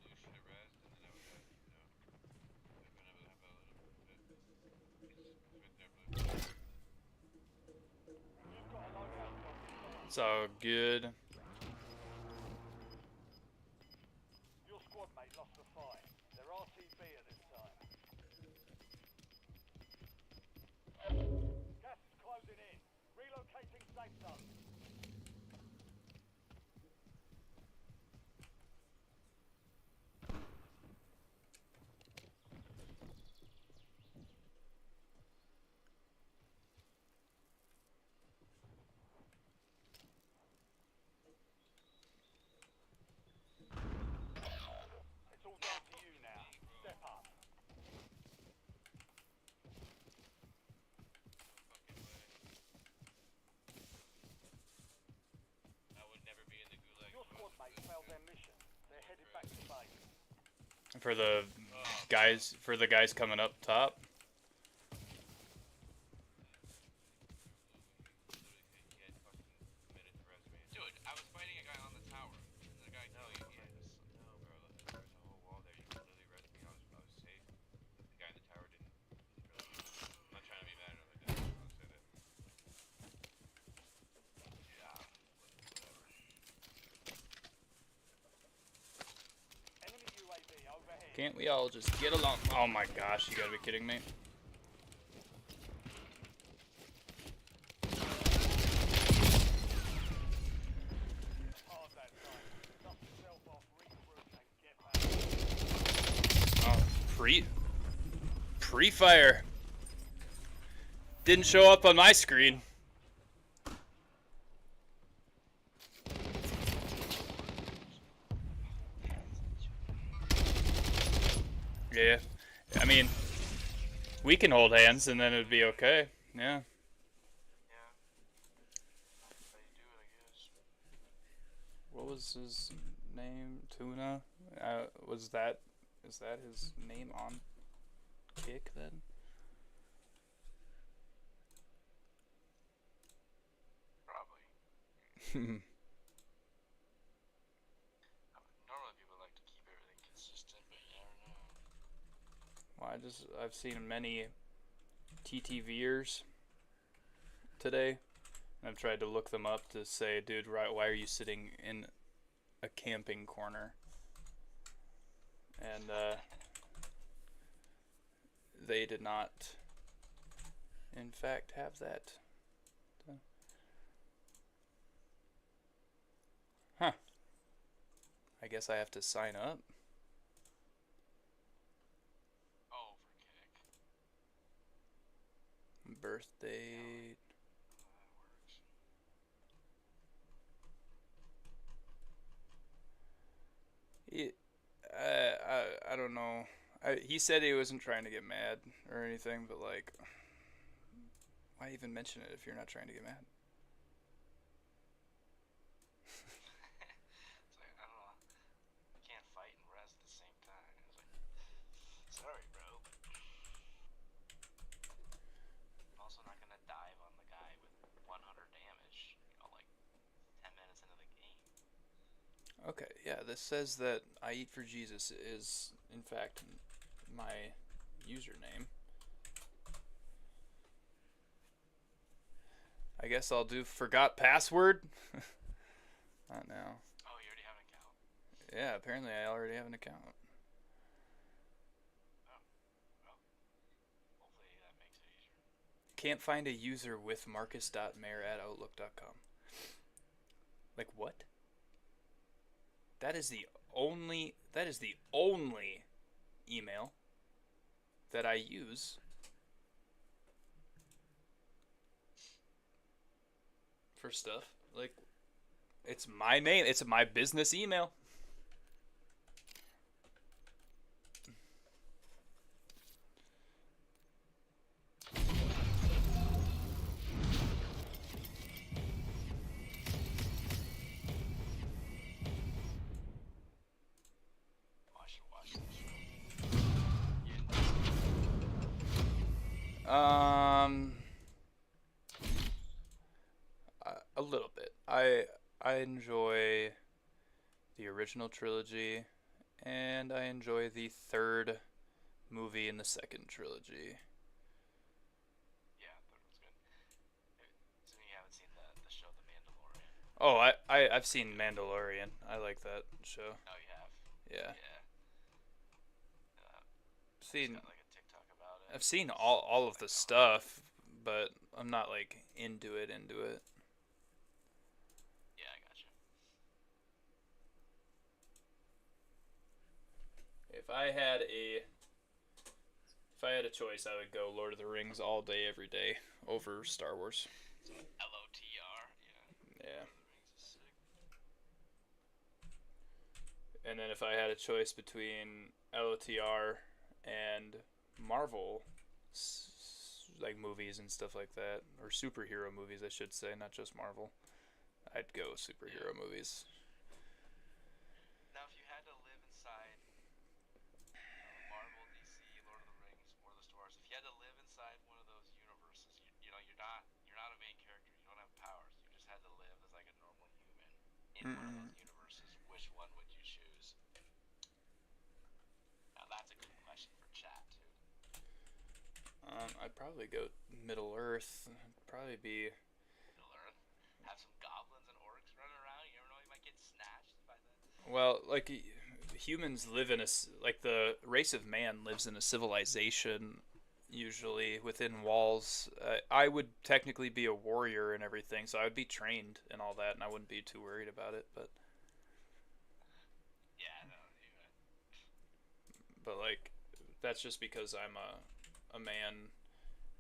Blue should have rezzed, and then I would have, I've been able to have a little bit. It's right there, blue. You've got a loadout drop inside. It's all good. Your squad mate lost the fight. They're RCB at this time. Gas is closing in. Relocating safe zone. their mission. They're headed back to base. For the guys coming up top. Dude, I was fighting a guy on the tower. And the guy killed you. Yeah, no, bro. There's a whole wall there. You can literally rest me. I was safe. The guy in the tower didn't really. I'm not trying to be mad at him. I just want to say that. Yeah. Whatever. Enemy UAV overhead. Can't we all just get along? Oh my gosh, you gotta be kidding me. Hard that time. Dust yourself off, regroup, and get back. Oh, pre-fire. Didn't show up on my screen. Yeah, I mean, we can hold hands and then it'd be okay. Yeah. Yeah. How you do it, I guess. What was his name? Tuna? Is that his name on Kick then? Probably. Normally people like to keep everything consistent, but you never know. Well, I've seen many TTVers today. And I've tried to look them up to say, dude, right, why are you sitting in a camping corner? And they did not, in fact, have that. Huh. I guess I have to sign up. Oh, for kick. Birthday. I don't know. He said he wasn't trying to get mad or anything, but like, why even mention it if you're not trying to get mad? It's like, I don't know. You can't fight and rest at the same time. It's like, sorry, bro. I'm also not gonna dive on the guy with 100 damage, like 10 minutes into the game. Okay, yeah, this says that I Eat for Jesus is, in fact, my username. I guess I'll do forgot password. Not now. Oh, you already have an account? Yeah, apparently I already have an account. Hopefully that makes it easier. Can't find a user with marcus.mayor@outlook.com. Like what? That is the only email that I use for stuff. Like, it's my name, it's my business email. Oh, I should watch this show. A little bit. I enjoy the original trilogy, and I enjoy the third movie in the second trilogy. Yeah, third one's good. So you haven't seen the show The Mandalorian? Oh, I've seen Mandalorian. I like that show. Oh, you have? Yeah. Yeah. Seen Got like a TikTok about it. I've seen all of the stuff, but I'm not like into it. Yeah, I gotcha. If I had a choice, I would go Lord of the Rings all day, every day over Star Wars. LOTR, yeah. Yeah. Rings is sick. And then if I had a choice between LOTR and Marvel, like movies and stuff like that, or superhero movies, I should say, not just Marvel, I'd go superhero movies. in one of those universes, which one would you choose? Now that's a good question for chat too. I'd probably go Middle Earth. It'd probably be. Middle Earth, have some goblins and orcs running around. You never know, you might get snatched by them. Well, like humans live in like the race of man lives in a civilization, usually within walls. I would technically be a warrior and everything, so I would be trained and all that, and I wouldn't be too worried about it. Yeah, no, But like, that's just because I'm a man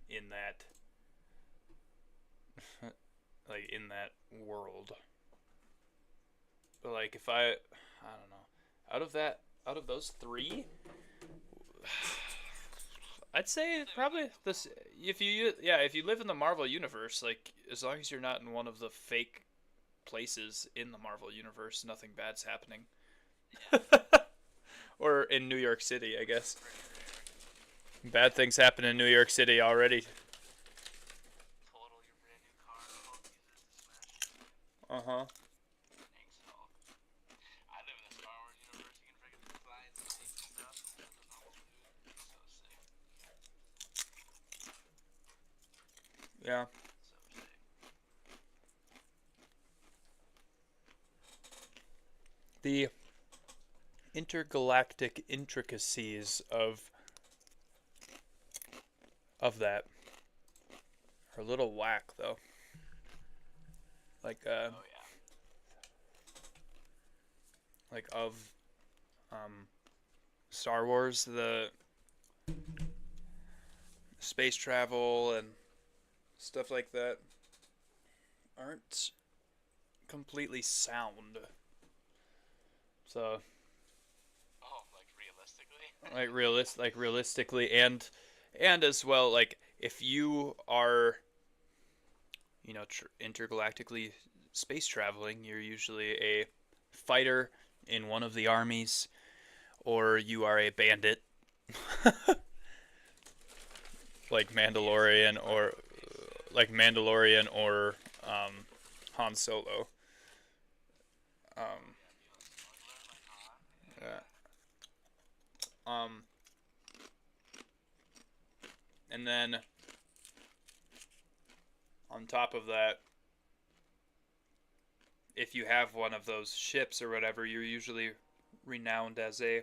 in that like in that world. But like, if I don't know, out of those three, I'd say probably this. If you live in the Marvel universe, like as long as you're not in one of the fake places in the Marvel universe, nothing bad's happening. Or in New York City, I guess. Bad things happen in New York City already. total your brand new car. Use it to smash. Uh huh. Thanks, Hulk. I live in the Star Wars universe. You can freaking fly in space and stuff. That's a normal dude. So sick. Yeah. So sick. The intergalactic intricacies of that are a little whack, though. Like Oh yeah. like of Star Wars, the space travel and stuff like that aren't completely sound. So Oh, like realistically. like realistically and as well, like if you are intergalactically space traveling, you're usually a fighter in one of the armies, or you are a bandit like Mandalorian or Han Solo. Yeah. And then on top of that, if you have one of those ships or whatever, you're usually renowned as a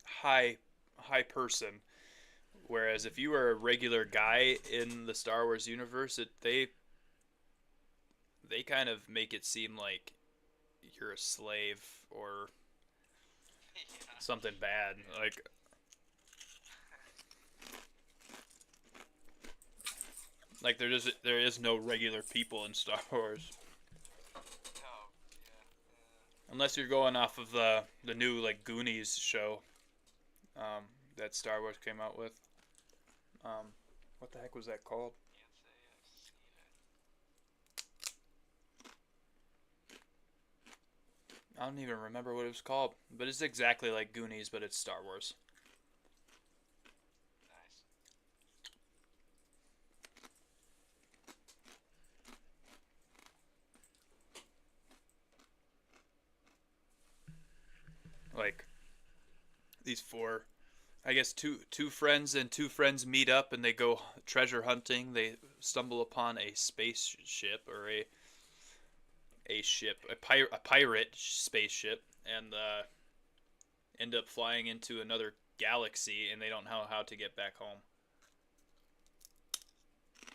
high person. Whereas if you were a regular guy in the Star Wars universe, they kind of make it seem like you're a slave or Yeah. something bad. Like there is no regular people in Star Wars. No. Yeah. Unless you're going off of the new like Goonies show that Star Wars came out with. What the heck was that called? Can't say I've seen it. I don't even remember what it was called, but it's exactly like Goonies, but it's Star Wars. Nice. Like these four, I guess two friends and two friends meet up and they go treasure hunting. They stumble upon a spaceship or a pirate spaceship, and end up flying into another galaxy, and they don't know how to get back home.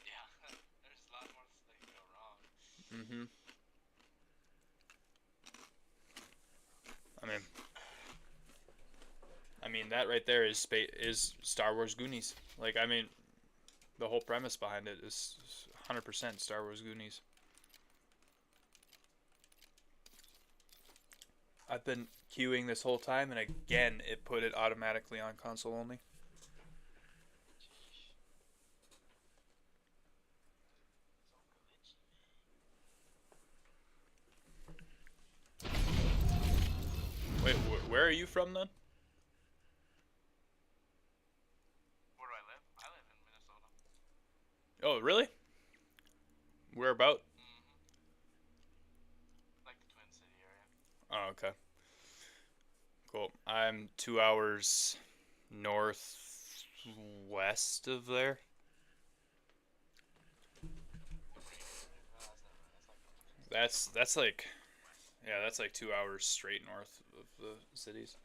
Yeah. There's a lot more that can go wrong. Mm-hmm. I mean that right there is Star Wars Goonies. Like, I mean, the whole premise behind it is 100% Star Wars Goonies. I've been queuing this whole time, and again, it put it automatically on console only. Wait, where are you from then? Where do I live? I live in Minnesota. Oh, really? Where about? Mm-hmm. Oh, okay. Cool. I'm 2 hours northwest of there. That's like, yeah, that's like 2 hours straight north of the cities.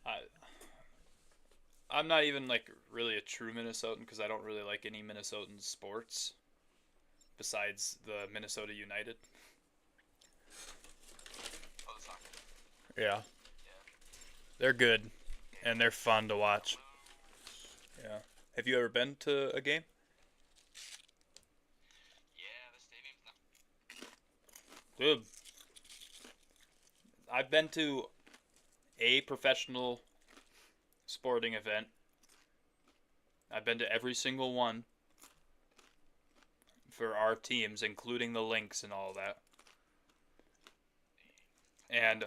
I I'm not even like really a true Minnesotan because I don't really like any Minnesotan sports besides the Minnesota United. Oh, the soccer. Yeah. They're good and they're fun to watch. Yeah. Have you ever been to a game? Yeah, the stadium's not. Dude. I've been to a professional sporting event. I've been to every single one for our teams, including the Lynx and all that. And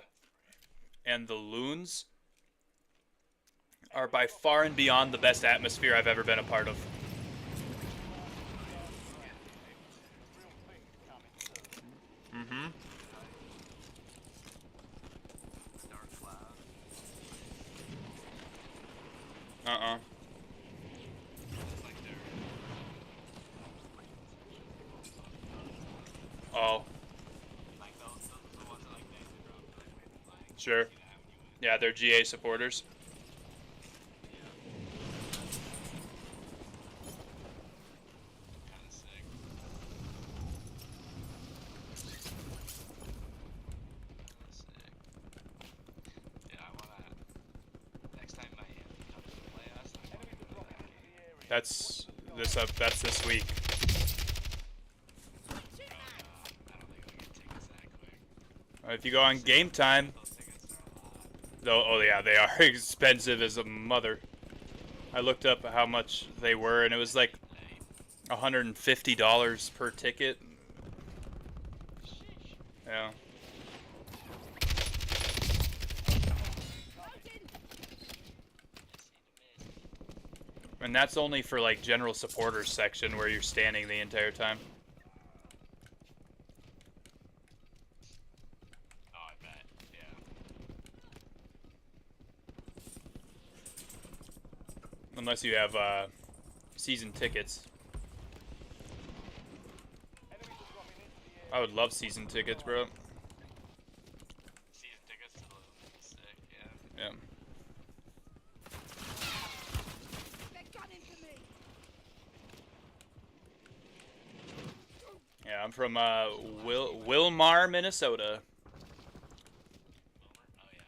the Loons are by far and beyond the best atmosphere I've ever been a part of. Mm-hmm. Dark cloud. Uh-uh. It's like they're. Oh, Like those the ones that like dance around like sure. see that when you win. Yeah, they're GA supporters. Kind of sick. Sick. Yeah, I wanna. Next time Miami comes to play us, I wanna go to that game. That's this week. I don't think we can get tickets that quick. If you go on Game Time, Those tickets are a lot. though, oh yeah, they are expensive as a mother. I looked up how much they were, and it was like $150 per ticket. Yeah. And that's only for like general supporters section where you're standing the entire time. Oh, I bet. Yeah. Unless you have season tickets. I would love season tickets, bro. Season tickets to the sick, yeah. Yeah. They're gunning for me. Yeah, I'm from Wilmar, Minnesota. Wilmer? Oh, yeah.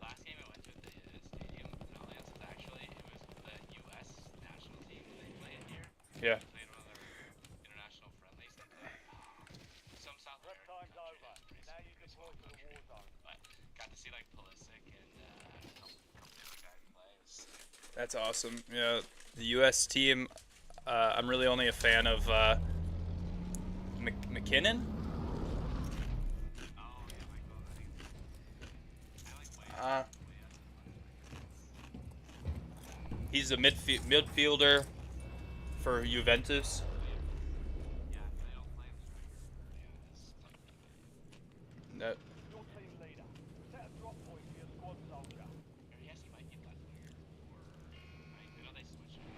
Last game I went to at the stadium in Alliance was actually, it was the U.S. national team when they played here. Yeah. They played one of their international friendlies. They played some South Prep American time's country. over. Now you deploy to the war zone. But got to see like Pulisic and a couple other guys play. It was sick. That's awesome. Yeah, the U.S. team. I'm really only a fan of McKinnon. Oh, yeah, Michael. I think I like way He's a midfielder for Juventus. yeah, they don't play him striker. That, Your team leader. Set a drop point for your squad soldier. Or yes, he might be left winger. Or I know they switched him.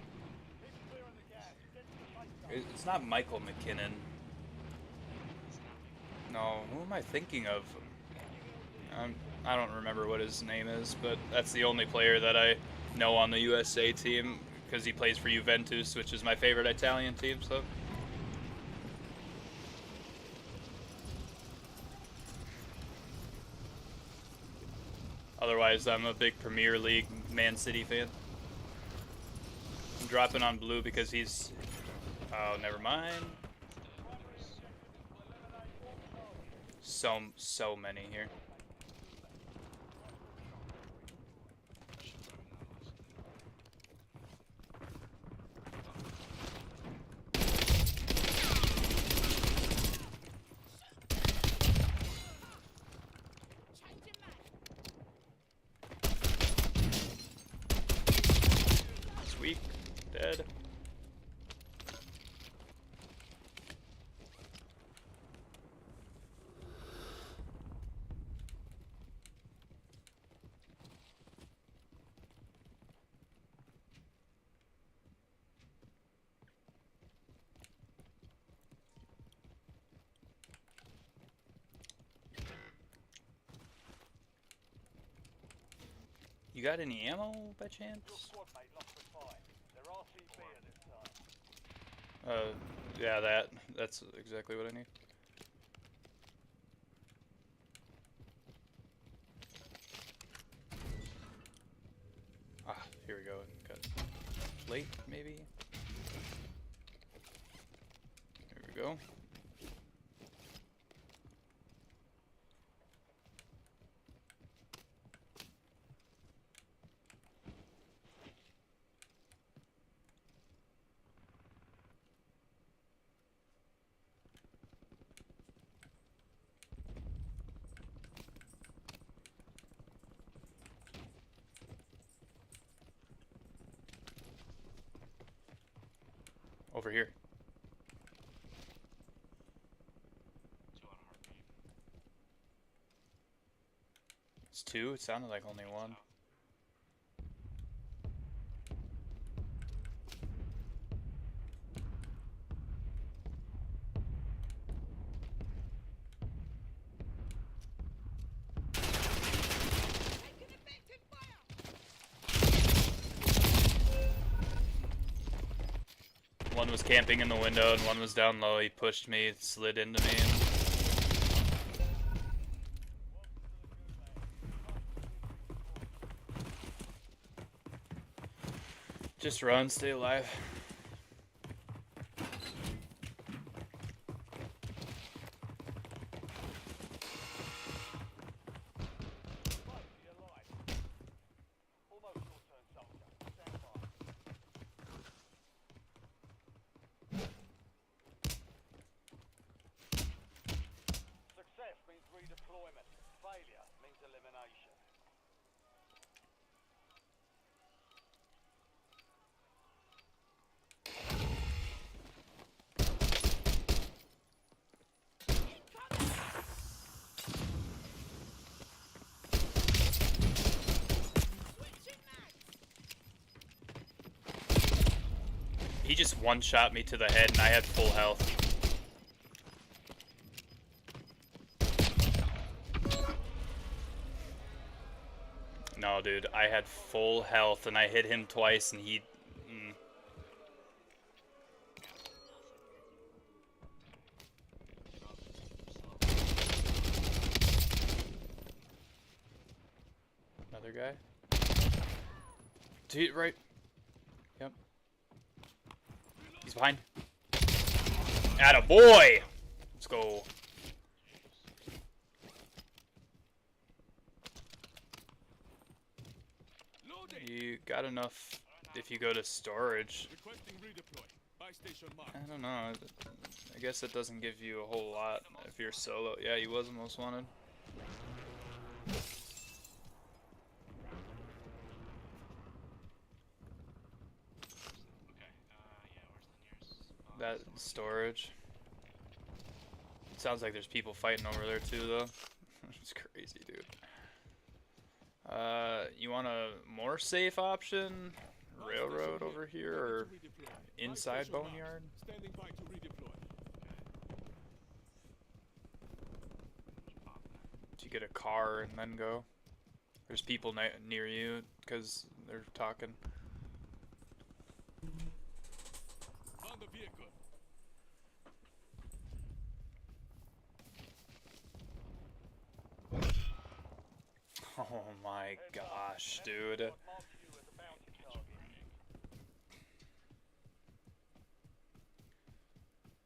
Keep clearing the gas. Get to the safe zone. it's not Michael McKinnon. It's not like No, who am I thinking of? I don't remember what his name is, but that's the only player that I know on the USA team because he plays for Juventus, which is my favorite Italian team. So. Otherwise, I'm a big Premier League Man City fan. I'm dropping on Blue because he's... Oh, never mind. So many here. Changing mag. Sweet. Dead. You got any ammo by chance? Your squad mate lost the fight. They're RTB at this time. Yeah, that's exactly what I need. Ah, here we go. Got plate, maybe? Here we go. Over here. 2 on a heartbeat. It's 2? It sounded like only 1. Taking effective fire. One was camping in the window and one was down low. He pushed me, slid into me. Just run, stay alive. Fight for your life. Almost your turn, soldier. Stand by. Success means redeployment. Failure means elimination. Switching mag. He just one-shot me to the head and I had full health. No, dude, I had full health and I hit him twice and he... Another guy? Dude, right. Yep. He's behind. Atta boy! Let's go. You got enough if you go to storage. Requesting redeploy. Buy station marked. I don't know. I guess it doesn't give you a whole lot if you're solo. Yeah, he was the most wanted. Okay, yeah, where's the nearest? That storage. Sounds like there's people fighting over there too, though. It's crazy, dude. You want a more safe option? Railroad over here or inside Boneyard? Standing by to redeploy. You get a car and then go. There's people near you because they're talking. Found the vehicle. Oh my gosh, dude. Squad marks you as a bounty target.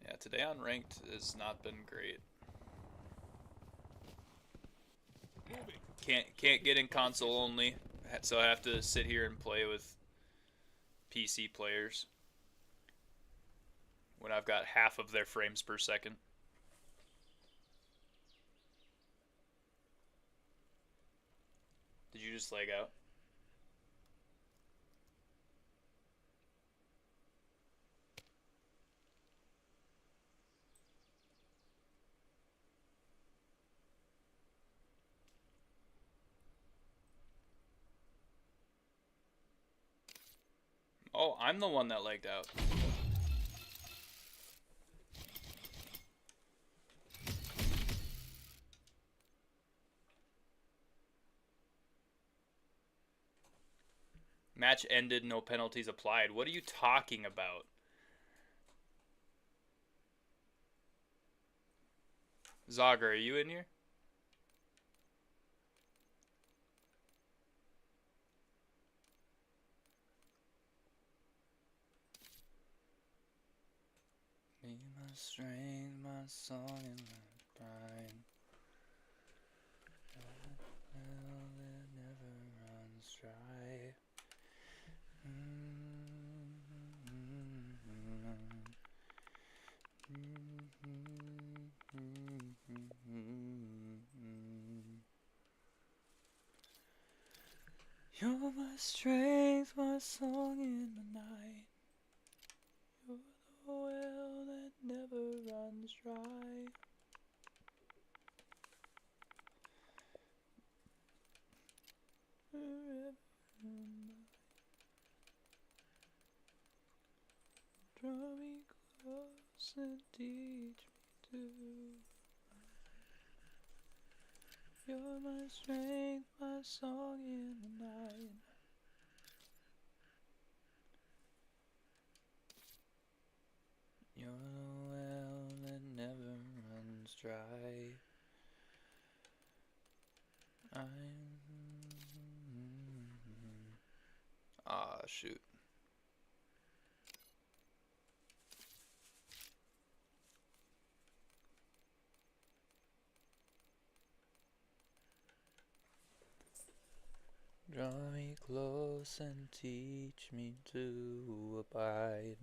Yeah, today on ranked has not been great. Moving. Can't get in console only, so I have to sit here and play with PC players when I've got half of their frames per second. Did you just lag out? Oh, I'm the one that lagged out. Match ended, no penalties applied. What are you talking about? Zager, are you in here? Be my strength, my song, and my pride. Well, that never runs dry. You're my strength, my song in the night. You're the well that never runs dry. Forever and draw me close and teach me to. You're my strength, my song in the night. You're the well that never runs dry. Ah, shoot. Draw me close and teach me to abide.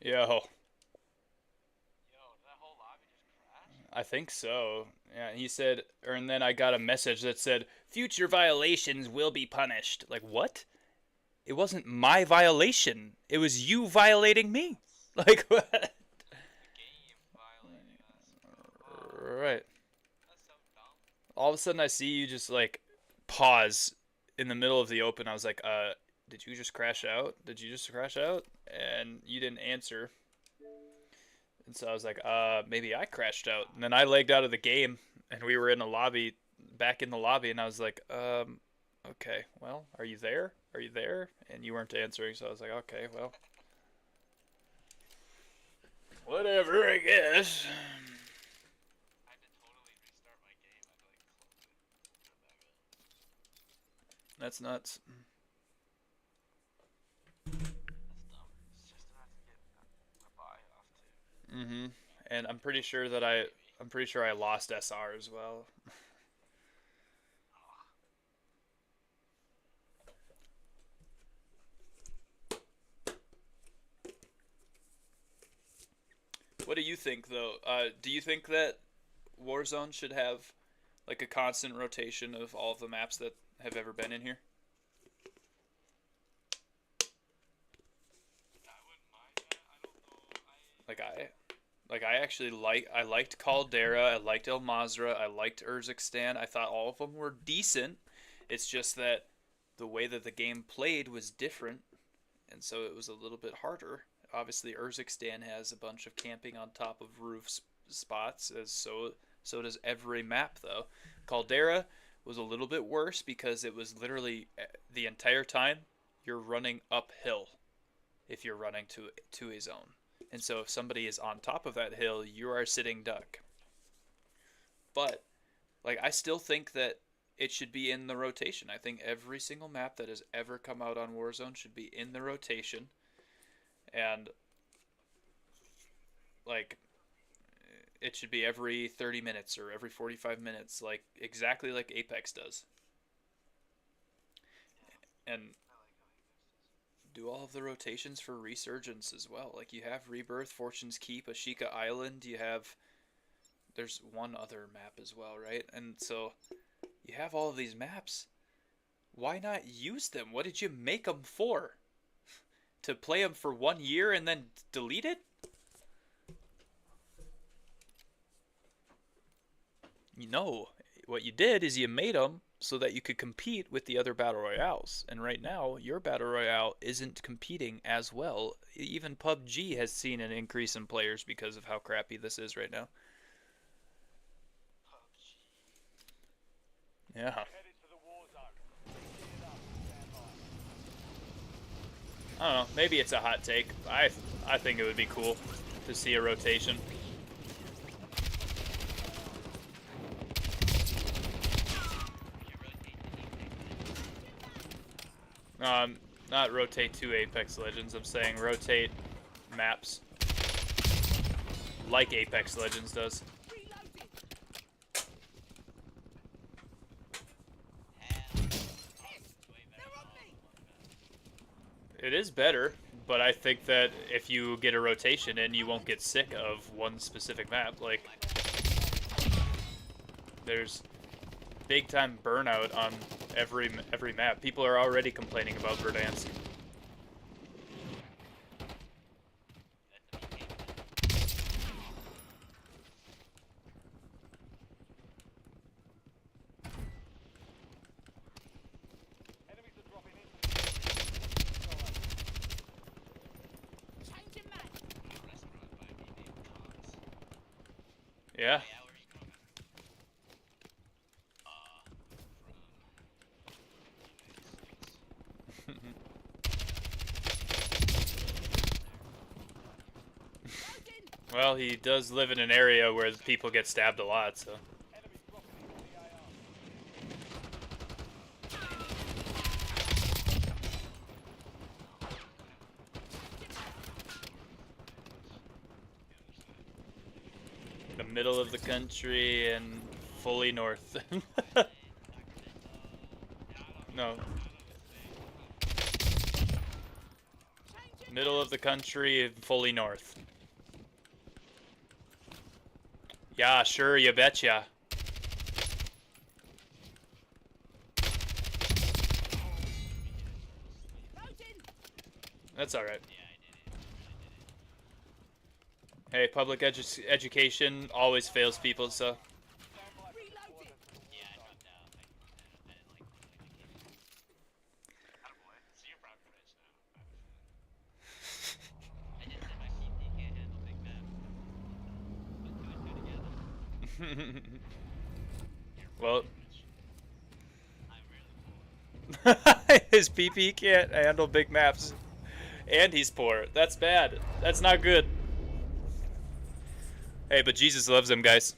Yo, Yo, did that whole lobby just crash? I think so. Yeah, he said, and then I got a message that said, future violations will be punished. Like, what? It wasn't my violation. It was you violating me. Like, what? The game violating us. Oh, Right. that's so dumb. All of a sudden, I see you just, like, pause in the middle of the open. I was like, did you just crash out? Did you just crash out? And you didn't answer. And so I was like, maybe I crashed out. And then I legged out of the game, and we were in the lobby, back in the lobby, and I was like, okay, well, are you there? Are you there? And you weren't answering, so I was like, okay, well, whatever, I guess. I had to totally restart my game. I had to like close it. Put it back up. That's nuts. That's dumb. It's just enough to get a buy off too. Mm-hmm. And I'm pretty sure that I'm pretty sure I lost SR as well. What do you think, though? Do you think that Warzone should have like a constant rotation of all of the maps that have ever been in here? I wouldn't mind that. I don't know. I actually I liked Caldera, I liked El Mazrah, I liked Urzikstan. I thought all of them were decent. It's just that the way that the game played was different. and so it was a little bit harder. Obviously, Urzikstan has a bunch of camping on top of roof spots, as so does every map though. Caldera was a little bit worse because it was literally the entire time you're running uphill if you're running to a zone. And so if somebody is on top of that hill, you are sitting duck. But like I still think that it should be in the rotation. I think every single map that has ever come out on Warzone should be in the rotation. And like it should be every 30 minutes or every 45 minutes, like exactly like Apex does. And do all of the rotations for Resurgence as well. Like you have Rebirth, Fortune's Keep, Ashika Island, there's one other map as well, right? And so you have all of these maps. Why not use them? What did you make them for? To play them for 1 year and then delete it? No, what you did is you made them so that you could compete with the other battle royales. And right now, your battle royale isn't competing as well. Even PUBG has seen an increase in players because of how crappy this is right now. Yeah. Headed to the war zone. Geared up. Stand by. I don't know. Maybe it's a hot take. I think it would be cool to see a rotation. Not rotate to Apex Legends. I'm saying rotate maps like Apex Legends does. It is better, but I think that if you get a rotation in, you won't get sick of one specific map. Like, there's big time burnout on every map. People are already complaining about Verdansk. Enemies are dropping into Changing mag. Restaurant by me named Cons. Yeah. Yeah, where you going? From Well, he does live in an area where people get stabbed a lot, so. enemies dropping into the AR. The middle of the country and fully north. No. Middle of the country and fully north. Yeah, sure, you betcha. Loading. That's alright. Hey, public education always fails people, so. Reloading. Yeah, I dropped out. I didn't like Attaboy. So you're proud for this now. I just said my PC can't handle big maps. Put two and two together. Well, I'm really poor. his PP can't handle big maps. And he's poor. That's bad. That's not good. Hey, but Jesus loves him, guys.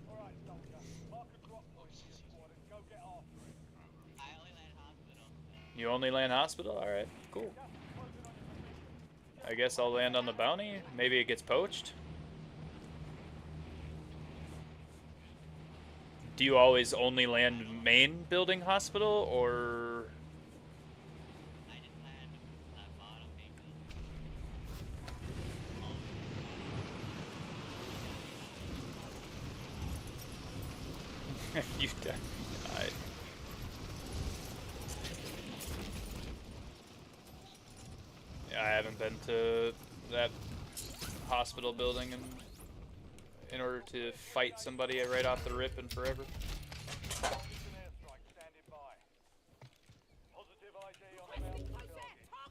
Alright, soldier. Mark a drop point for your squad and go get after it. I only land hospital. You only land hospital? Alright, cool. I guess I'll land on the bounty. Maybe it gets poached. Do you always only land main building hospital, or... I just land bottom main You died. Yeah, I haven't been to that hospital building in order to fight somebody right off the rip in forever. Precision airstrike standing by. Positive ID on the Western mountain close target. air.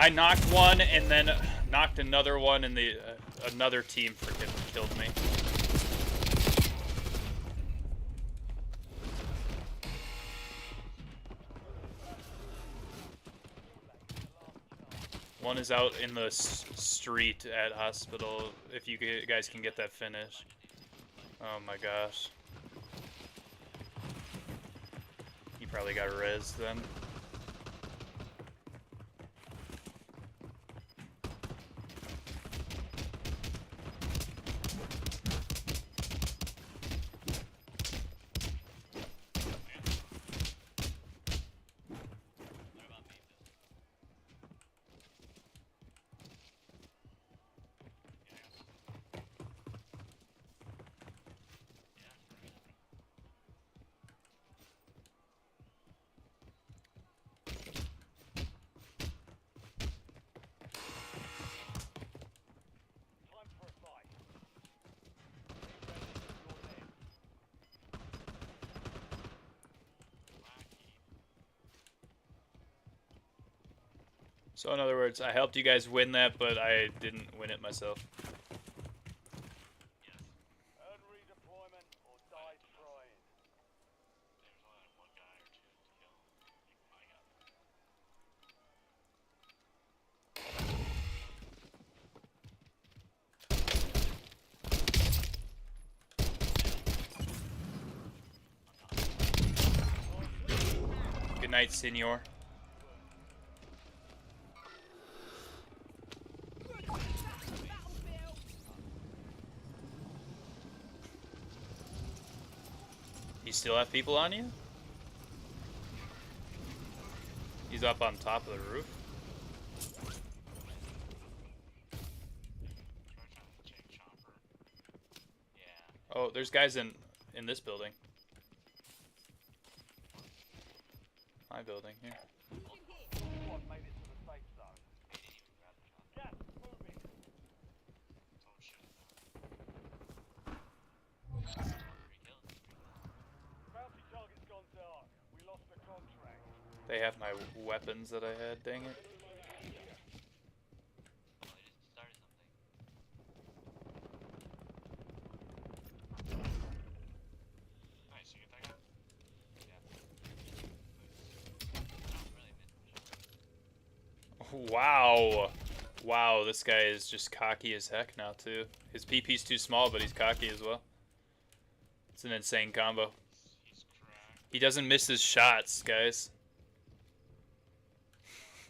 I knocked one and then knocked another one, and the another team freaking killed me. One is out in the street at hospital. If you guys can get that finish. Oh my gosh. He probably got rezzed then. Time for a fight. Be ready when you're there. So in other words, I helped you guys win that, but I didn't win it myself. Earn redeployment or die trying. There's only like one guy or two to kill. I got Good night, senor. You still have people on you? He's up on top of the roof. trying to take chopper. Yeah. Oh, there's guys in this building. My building here. Squad made it to the safe zone. They didn't even grab the chopper. Gas moving. Don't shoot it though. 3 kills. Bounty target's gone dark. We lost the contract. They have my weapons that I had, dang it. Oh, I just started something. Nice, you get that guy? Yeah. I don't really miss him. Wow. Wow, this guy is just cocky as heck now, too. His PP's too small, but he's cocky as well. It's an insane combo. He's cracked. He doesn't miss his shots, guys.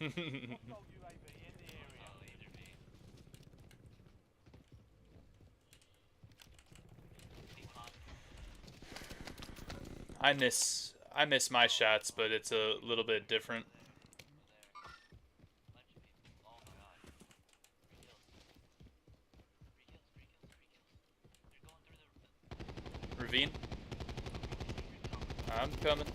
Hostile UAV in the area. Oh, either be. I miss my shots, but it's a little bit different. Bunch of people. Oh my god. 3 kills. 3 kills. 3 kills. 3 kills. They're going through the. Ravine? I'm coming.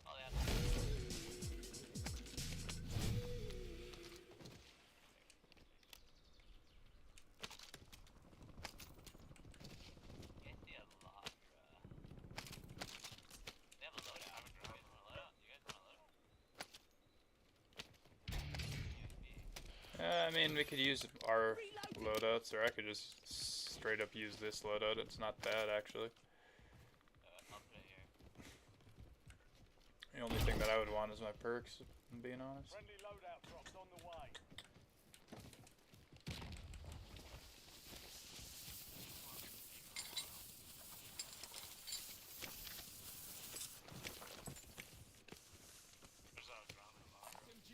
Oh, they have. Can't see a lot, bruh. They have a loadout. You guys want a loadout? You guys want a loadout? I mean, we could use our loadouts, or I could just straight up use this loadout. It's not bad, actually. I'll put it here. The only thing that I would want is my perks, if I'm being honest. Friendly loadout drops on the way. There's a ground in the locker. SMG.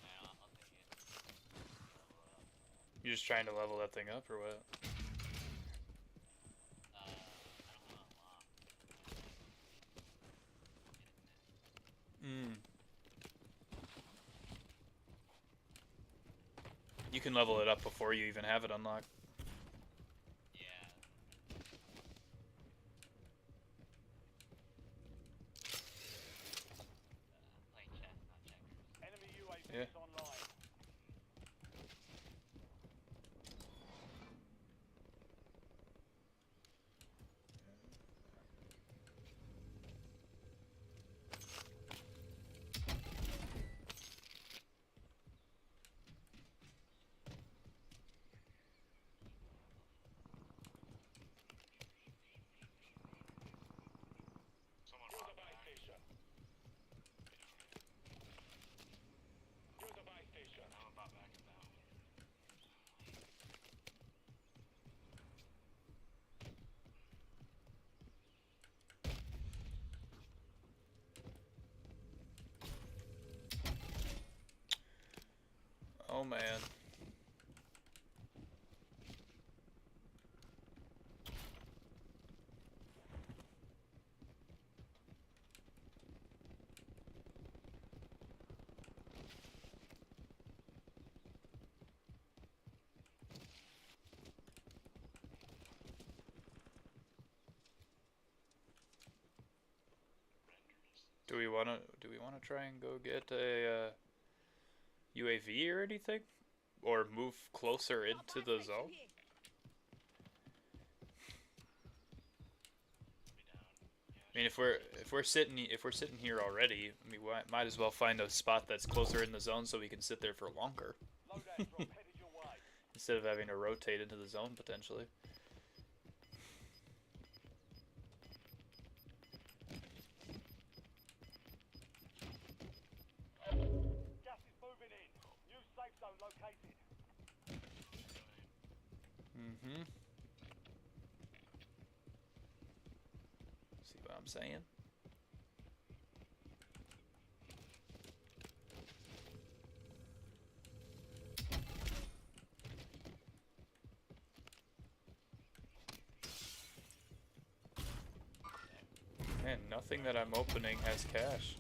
Yeah, I'll take it. You're just trying to level that thing up, or what? I don't want to unlock. You can level it up before you even have it unlocked. Yeah. Playing chess, not checkers. Enemy UAV Yeah. is online. oh man. Do we wanna try and go get a UAV or anything, or move closer into the zone? I mean, if we're sitting here already, I mean, we might as well find a spot that's closer in the zone so we can sit there for longer Loadout drop headed your way. instead of having to rotate into the zone potentially. Gas is moving in. New safe zone located. Mm-hmm. See what I'm saying? Man, nothing that I'm opening has cash.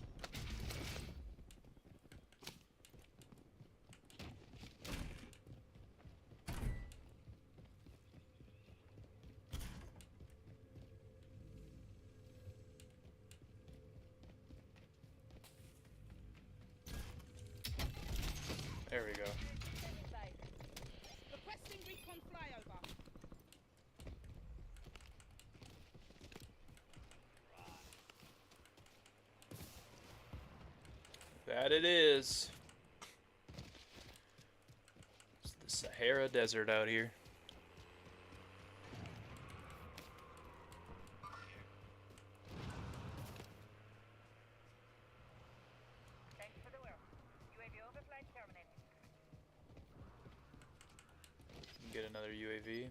There we go. Requesting recon flyover. That it is. It's the Sahara Desert out here. Thanks for the work. UAV overflight terminated. Get another UAV.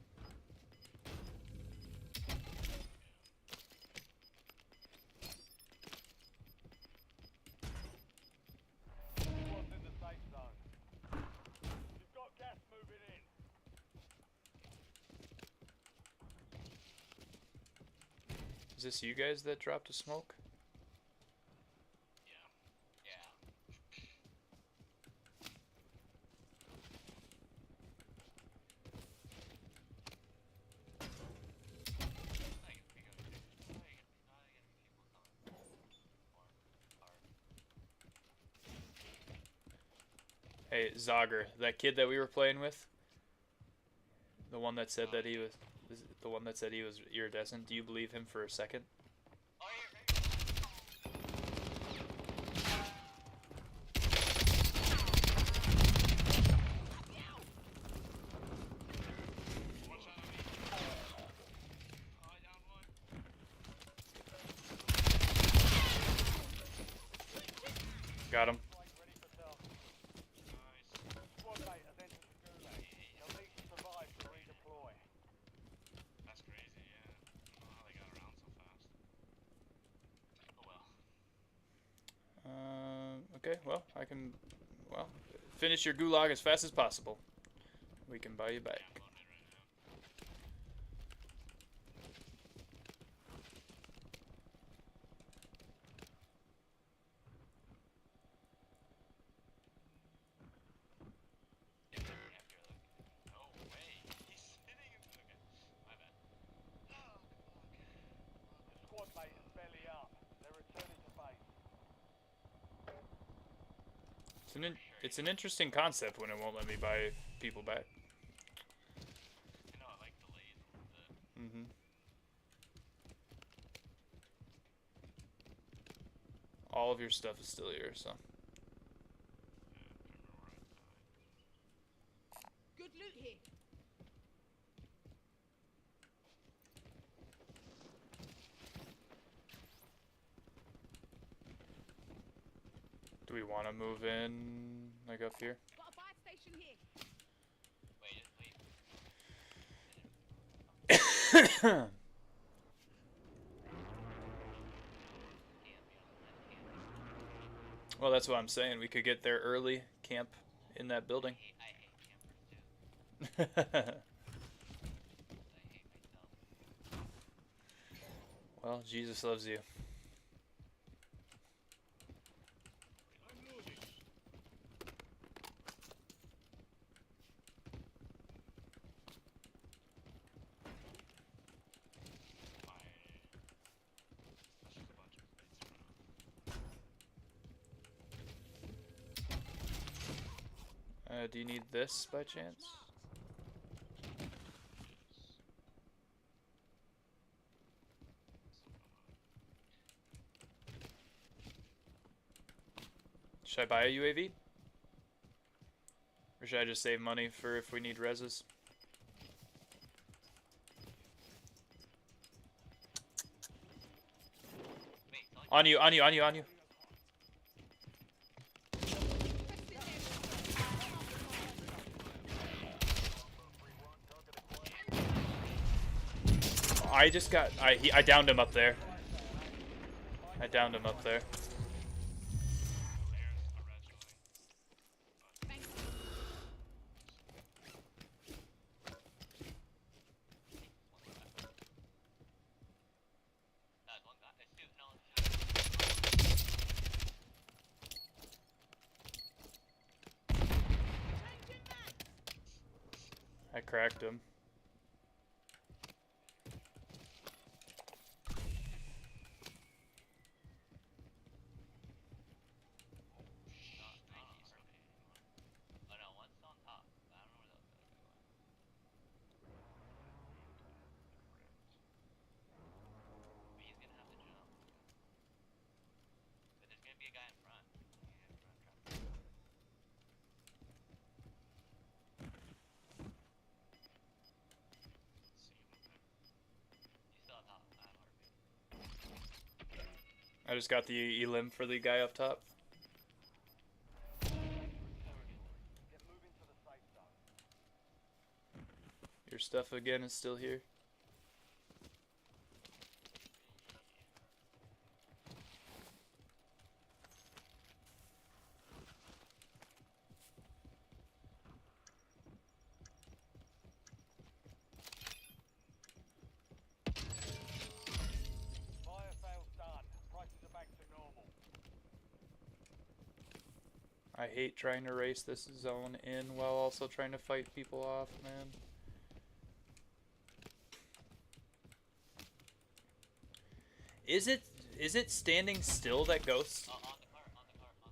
Squad's in the safe zone. You've got gas moving in. Is this you guys that dropped a smoke? Yeah. Hey, Zogger, that kid that we were playing with, the one that said that he was, the one that said he was iridescent. Do you believe him for a second? Oh, yeah, one shot on me. Oh, I downed one. Got him. Flight ready for task. Nice. Squad mate has entered the gulag. You'll need to survive to redeploy. That's crazy, yeah. I don't know how they got around so fast. Oh well. Okay, well, I can, well, finish your gulag as fast as possible. We can buy you back. Yeah, I'm loading it right now. Yeah, you're like, no way. He's sitting in. Okay, my bad. Oh, good Squad mate is belly up. They're returning to base. It's an interesting concept when it won't let me buy people back. You know, I like delays a little bit. Mm-hmm. All of your stuff is still here, so. Yeah, I remember where I died. Good loot here. Do we want to move in, like up here? Got a buy station here. Wait. Well, that's what I'm saying. We could get there early, camp in that building. I hate campers too. I hate myself. Well, Jesus loves you. I'm loading. That's just a bunch of plates around. Do you need this by chance? Should I buy a UAV? Or should I just save money for if we need reses? Wait, it's only On you, on you, on you, on you. I just got, I downed him up there. I downed him up there. one guy. It's two. No. I cracked him. Oh no, one's still on top. I don't know where the other guy went. But he's gonna have to jump. But there's gonna be a guy in front. He's still on top. I have heartbeat. I just got the elim for the guy up top. Get moving to the safe zone. Your stuff again is still here. Fire sales done. Prices are back to normal. I hate trying to race this zone in while also trying to fight people off, man. Is it standing still that ghosts? Oh, on the car, on the car, on the car, on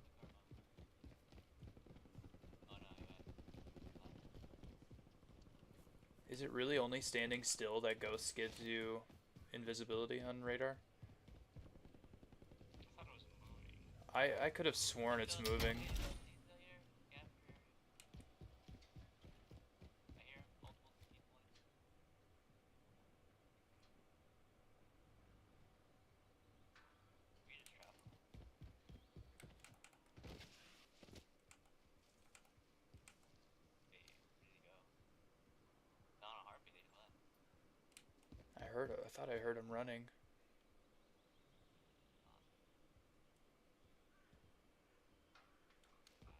the car. Oh no, you Is it really only standing still that ghosts gives you invisibility on radar? I thought it was moving. I could have sworn it's moving. He's still here. Gap here. I hear multiple people. We just trap him. Hey, where did he go? Not a heartbeat, he left. I thought I heard him running.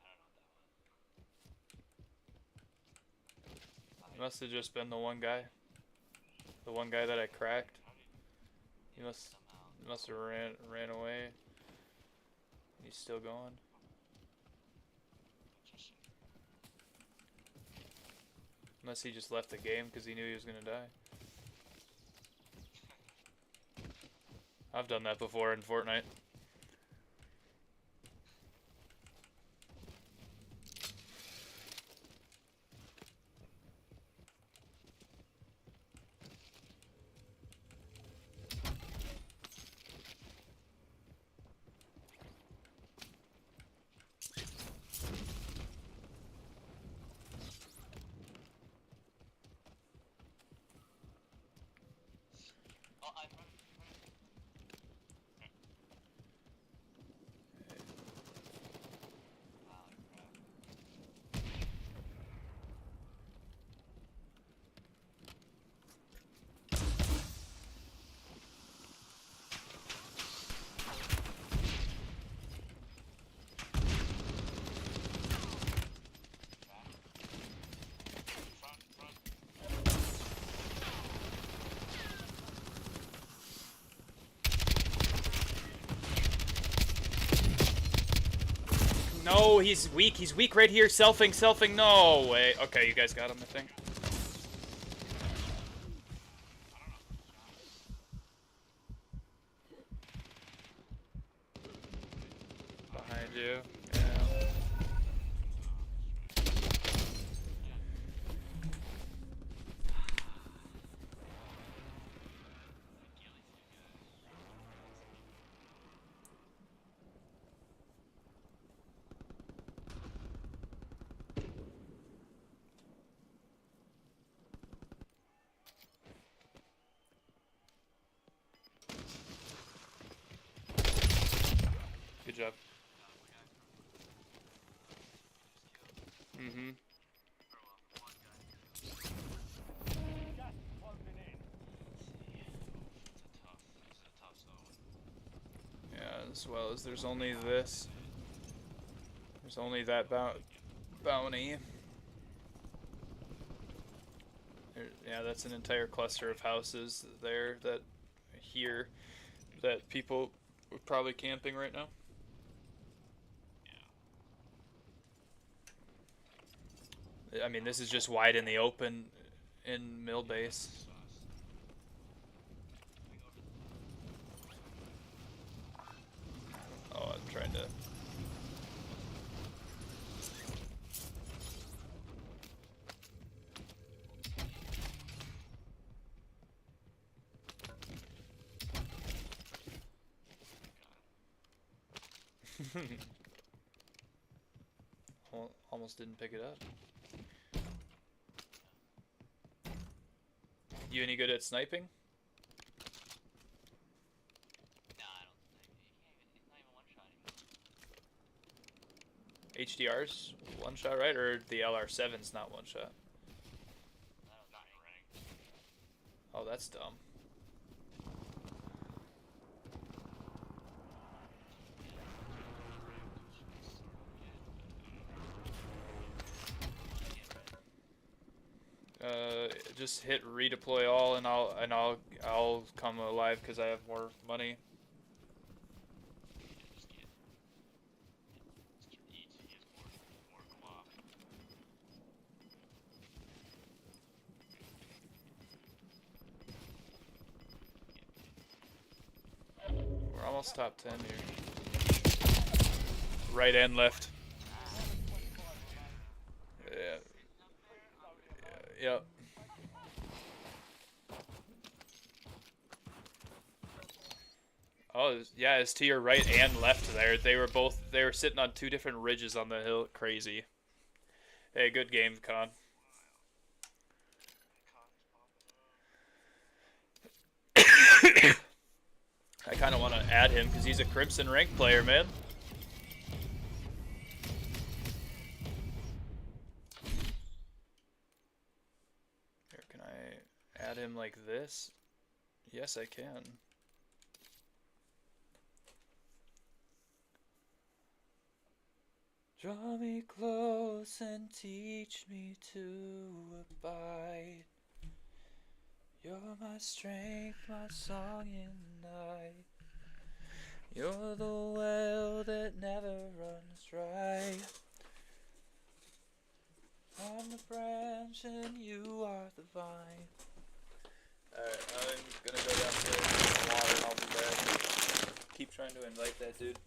I don't know what that was. It must have just been the one guy. The one guy that I cracked. How did He must somehow? have ran away. He's still going. Magician. Unless he just left the game because he knew he was gonna die. I've done that before in Fortnite. Oh, I'm running. No, he's weak. He's weak right here. Selfing. No way. Okay, you guys got him, I think. Behind you. Yeah. Good job. Mm-hmm. Gas is closing in. This is a tough zone. Yeah, as well as there's only this. There's only that bounty. Yeah, that's an entire cluster of houses there that people are probably camping right now. I mean, this is just wide in the open in mill base. Oh, I'm trying to. Almost didn't pick it up. You any good at sniping? Nah, I don't think he's not even one shot HDR's one shot, right? Or the LR7's not one shot? not running. Oh, that's dumb. Just hit redeploy all, and I'll come alive because I have more money. We're almost top 10 here. Right and left. Yeah. Yep. Oh, yeah, it's to your right and left there. They were sitting on two different ridges on the hill. Crazy. Hey, good game, Con. I kind of want to add him because he's a Crimson rank player, man. Here, can I add him like this? Yes, I can. Draw me close and teach me to abide. You're my strength, my song in the night. You're the well that never runs dry. I'm the branch and you are the vine. Alright, I'm gonna go down to the water and I'll be back. Keep trying to invite that dude.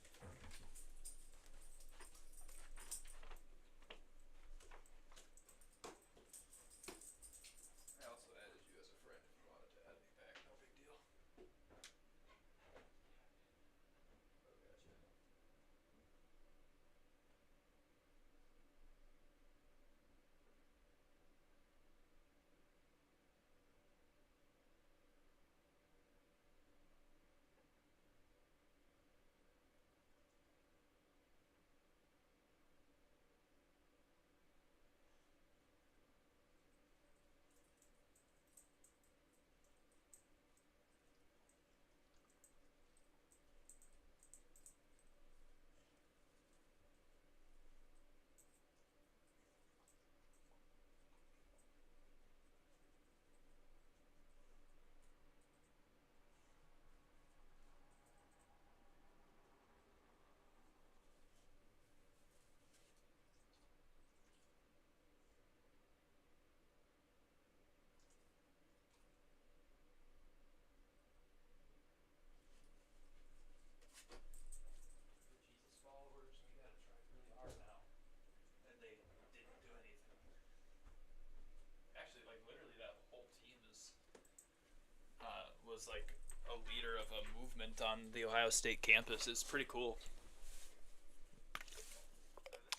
was like a leader of a movement on the Ohio State campus. It's pretty cool.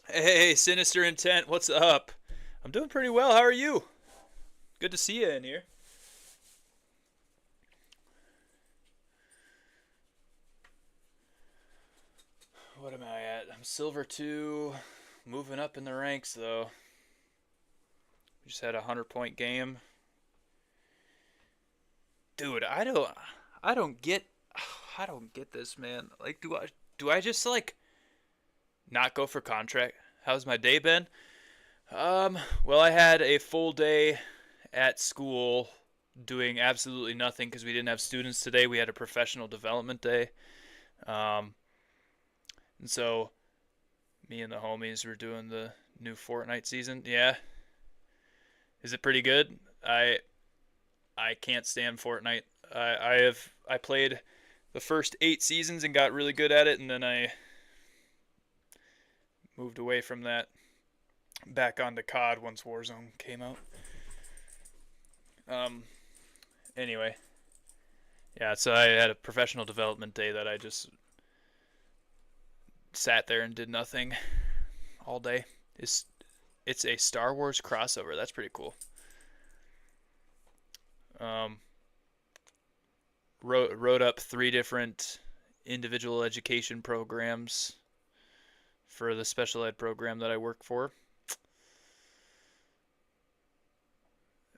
Hey, Sinister Intent, what's up? I'm doing pretty well. How are you? Good to see you in here. What am I at? I'm Silver 2. Moving up in the ranks, though. We just had a 100-point game. Dude, I don't get this, man. Like, do I just like not go for contract? How's my day been? Well, I had a full day at school doing absolutely nothing because we didn't have students today. We had a professional development day. And so me and the homies were doing the new Fortnite season. Yeah. Is it pretty good? I can't stand Fortnite. I played the first 8 seasons and got really good at it, and then I moved away from that back onto COD once Warzone came out. Anyway. Yeah, so I had a professional development day that I just sat there and did nothing all day. It's a Star Wars crossover. That's pretty cool. Wrote up 3 different individual education programs for the special ed program that I work for.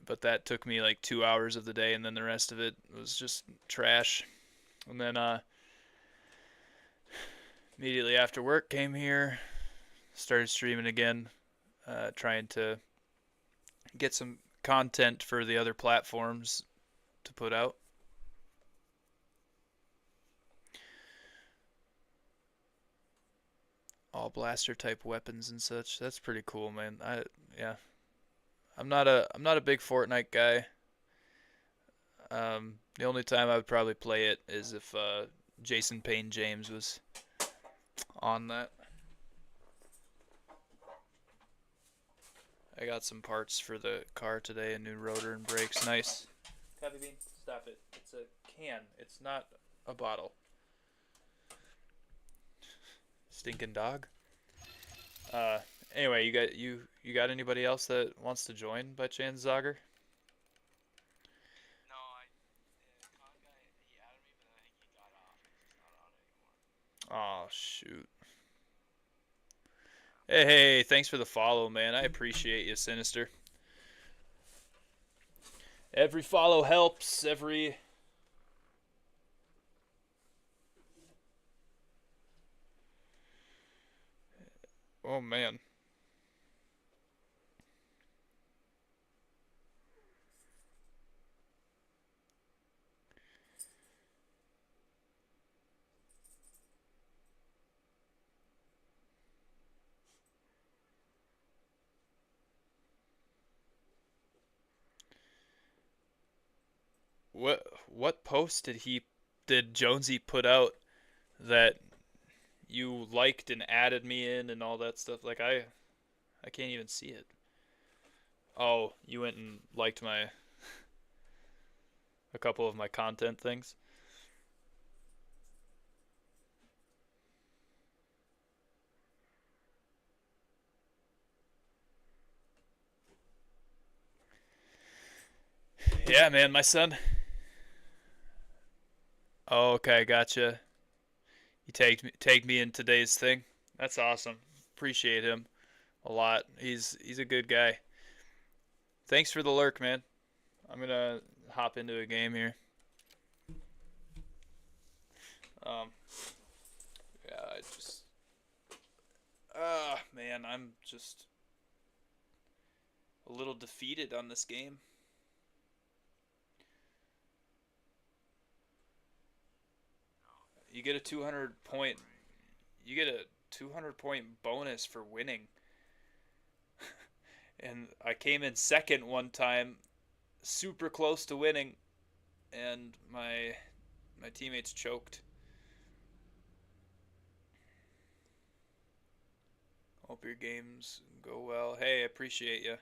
But that took me like 2 hours of the day, and then the rest of it was just trash. And then immediately after work, came here, started streaming again, trying to get some content for the other platforms to put out. All blaster type weapons and such. That's pretty cool, man. Yeah. I'm not a big Fortnite guy. The only time I would probably play it is if Jason Payne James was on that. I got some parts for the car today, a new rotor and brakes. Nice. Coffee Bean, stop it. It's a can. It's not a bottle. Stinking dog. Anyway, you got anybody else that wants to join by chance, Zogger? No, the con guy, he added me, but I think he got off. He's not on it anymore. Oh shoot. Hey, thanks for the follow, man. I appreciate you, Sinister. Every follow helps. Oh man. What post did Jonesy put out that you liked and added me in and all that stuff? Like I can't even see it. Oh, you went and liked a couple of my content things. Yeah, man, my son. Oh, okay, gotcha. He tagged me in today's thing. That's awesome. Appreciate him a lot. He's a good guy. Thanks for the lurk, man. I'm gonna hop into a game here. Yeah, man, I'm just a little defeated on this game. You get a 200 point bonus for winning. And I came in second one time, super close to winning, and my teammates choked. Hope your games go well. Hey, I appreciate you.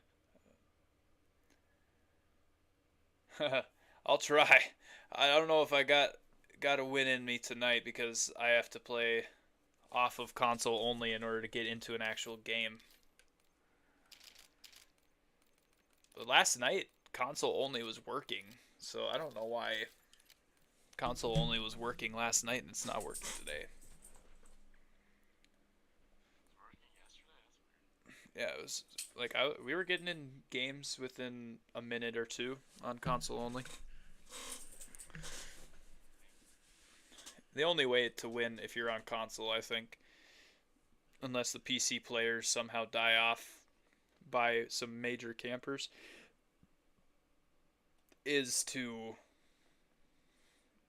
I'll try. I don't know if I got a win in me tonight because I have to play off of console only in order to get into an actual game. But last night, console only was working, so I don't know why console only was working last night and it's not working today. Yeah, it was like we were getting in games within a minute or two on console only. The only way to win if you're on console, I think, unless the PC players somehow die off by some major campers, is to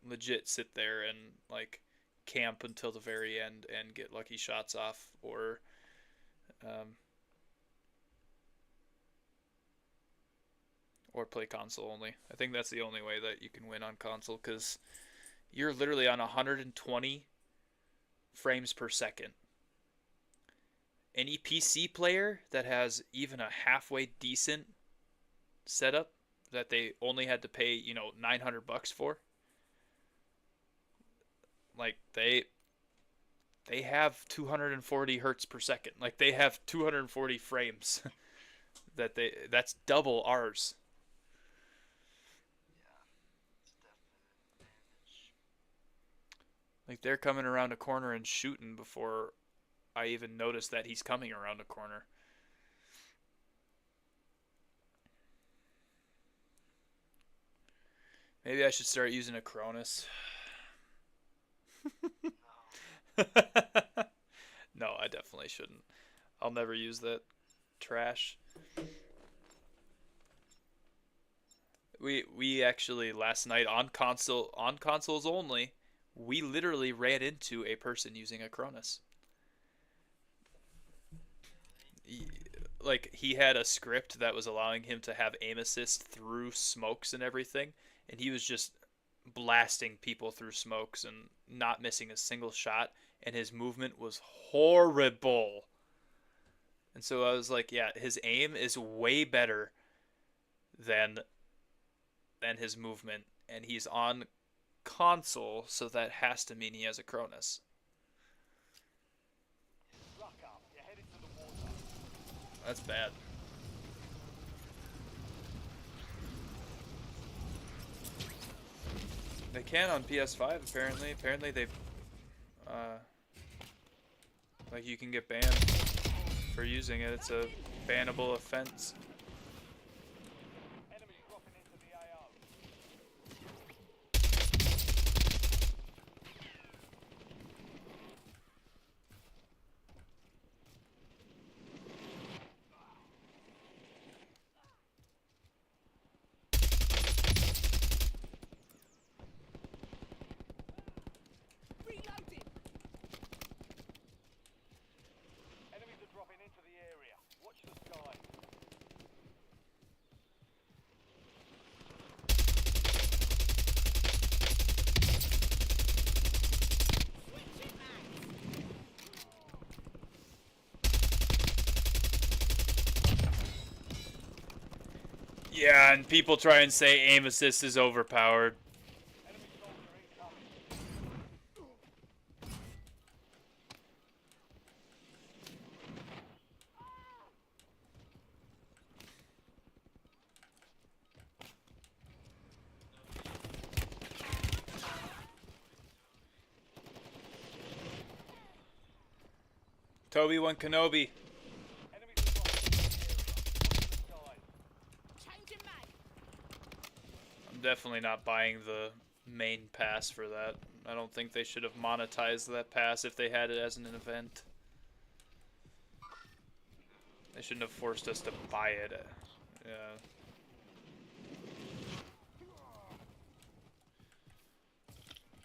legit sit there and like camp until the very end and get lucky shots off, or play console only. I think that's the only way that you can win on console, because you're literally on 120 frames per second. Any PC player that has even a halfway decent setup that they only had to pay, $900 for, like they have 240 hertz per second. Like they have 240 frames. That's double ours. Like they're coming around a corner and shooting before I even notice that he's coming around a corner. Maybe I should start using a Cronus. No, I definitely shouldn't. I'll never use that trash. We actually last night on consoles only, we literally ran into a person using a Cronus. Like he had a script that was allowing him to have aim assist through smokes and everything, and he was just blasting people through smokes and not missing a single shot, and his movement was horrible. And so I was like, yeah, his aim is way better than his movement, and he's on console, so that has to mean he has a Cronus. Ruck up. You're headed to the war zone. That's bad. They can on PS5 apparently. Apparently they like you can get banned for using it. It's a bannable offense. Enemy dropping into the AO. Reloading. Enemies are dropping into the area. Watch the sky. Yeah, and people try and say aim assist is overpowered. Enemy soldier incoming. Toby won Kenobi. Enemies are dropping into the area. Watch the sky. Changing mag. I'm definitely not buying the main pass for that. I don't think they should have monetized that pass if they had it as an event. They shouldn't have forced us to buy it. Yeah.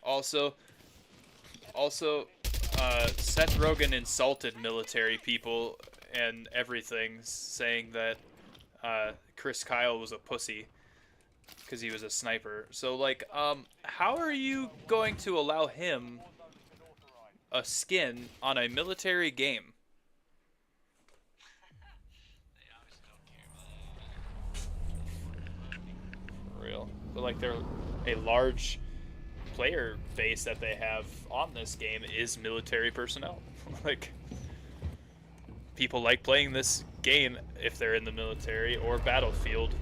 Also, Seth Rogen insulted military people and everything, saying that Chris Kyle was a pussy because he was a sniper. So, like, how are you going to allow him War zone's been authorized. a skin on a military game? They obviously don't care about it. For real. like they're a large player base that they have on this game is military personnel. Like, people like playing this game if they're in the military or Battlefield.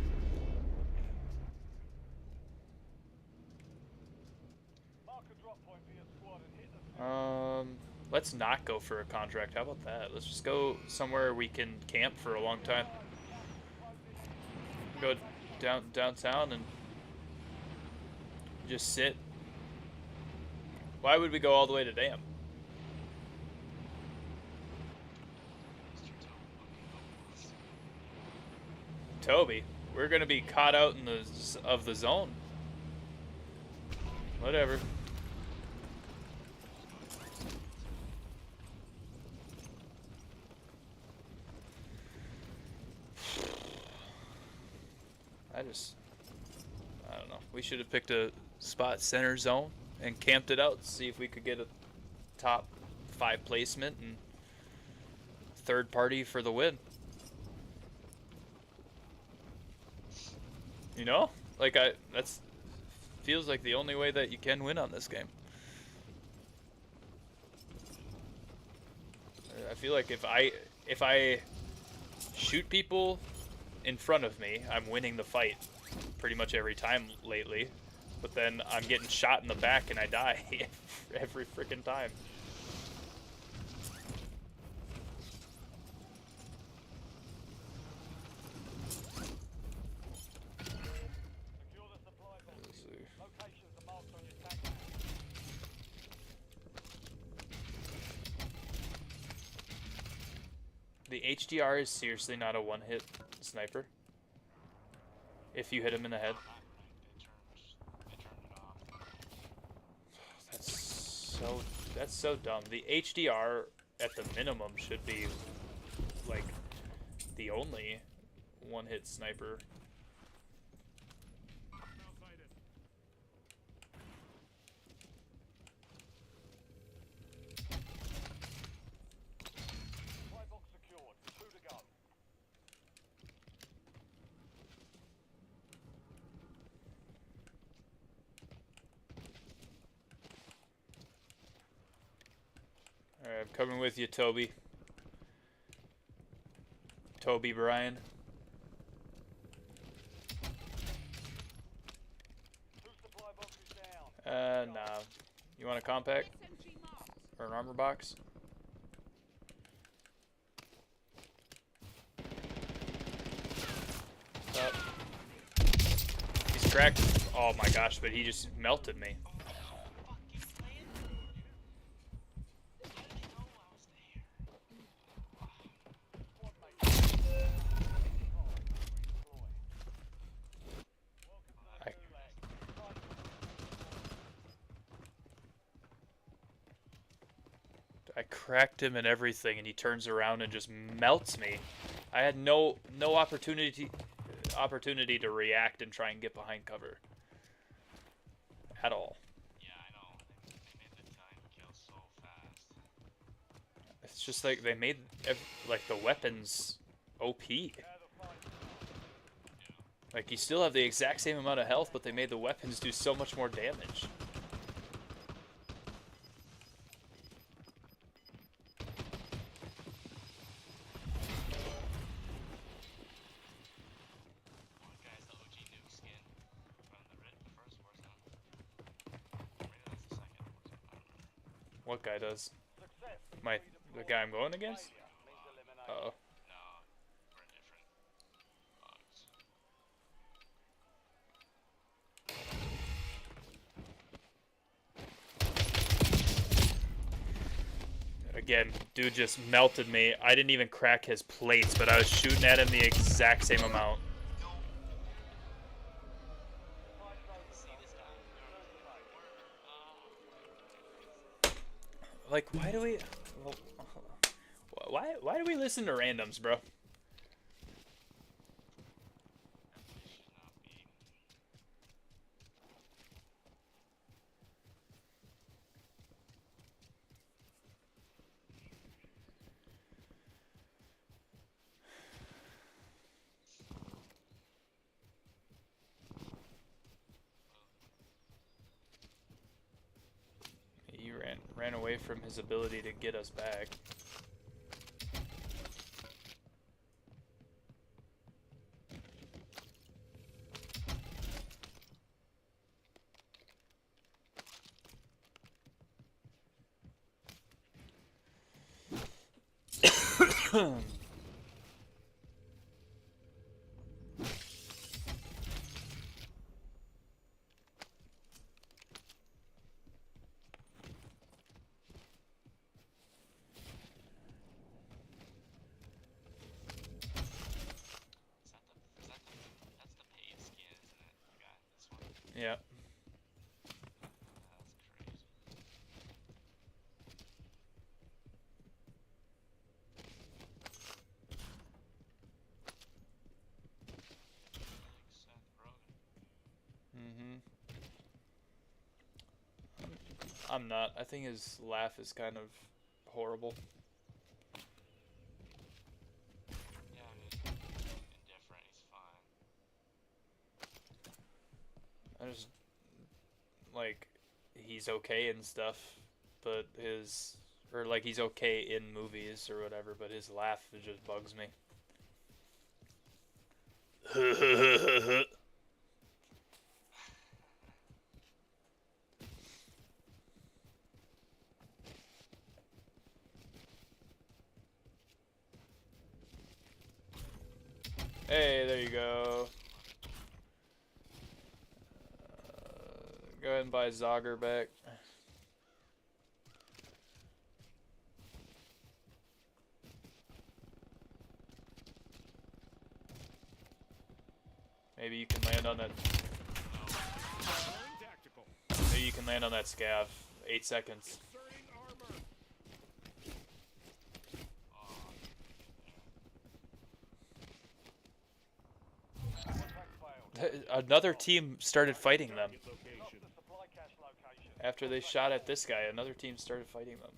Mark a drop point for your squad and hit the Let's not go for a contract. How about that? Let's just go somewhere we can camp for a long time. Go downtown and just sit. Why would we go all the way to Dam? Toby, we're gonna be caught out in the zone. Whatever. I don't know. We should have picked a spot center zone and camped it out. See if we could get a top 5 placement and third party for the win. You know, like that's feels like the only way that you can win on this game. I feel like if I shoot people in front of me, I'm winning the fight pretty much every time lately. But then I'm getting shot in the back and I die every freaking time. secure the supply box. Let's see. Locations are marked on your tag map. The HDR is seriously not a one-hit sniper. If you hit him in the head. That's so dumb. The HDR at the minimum should be like the only one-hit sniper. Supply box secured. 2 to go. Alright, I'm coming with you, Toby. Toby Bryan. 2 supply boxes down. Nah. You want a compact? SMG marked. Or an armor box? Up. He's cracked. Oh my gosh, but he just melted me. I, I cracked him and everything, and he turns around and just melts me. I had no opportunity to react and try and get behind cover at all. Yeah, I know. They made the time kill so fast. It's just like they made like the weapons OP. Like you still have the exact same amount of health, but they made the weapons do so much more damage. One guy's the OG nuke skin from the first Warzone. Maybe that's the second Warzone. I don't remember. What guy does? Success. The guy I'm going against? Failure means elimination. Uh-oh. No, we're different bugs. Again, dude just melted me. I didn't even crack his plates, but I was shooting at him the exact same amount. Like, why do we... Well, why do we listen to randoms, bro? Should not be. ran away from his ability to get us back. That's the paid skin, isn't it? I got this one. Yeah. That's crazy. Like Seth Rogen. I'm not. I think his laugh is kind of horrible. Yeah, I mean, indifferent. He's fine. I just like he's okay and stuff, but like he's okay in movies or whatever, but his laugh it just bugs me. Hey, there you go. Go ahead and buy Zogger back. Maybe you can land on that. Tactical. Maybe you can land on that scav. 8 seconds. Inserting armor. Contract failed. Another team started fighting them. Target location. The supply cache location. After they shot at this guy, another team started fighting them.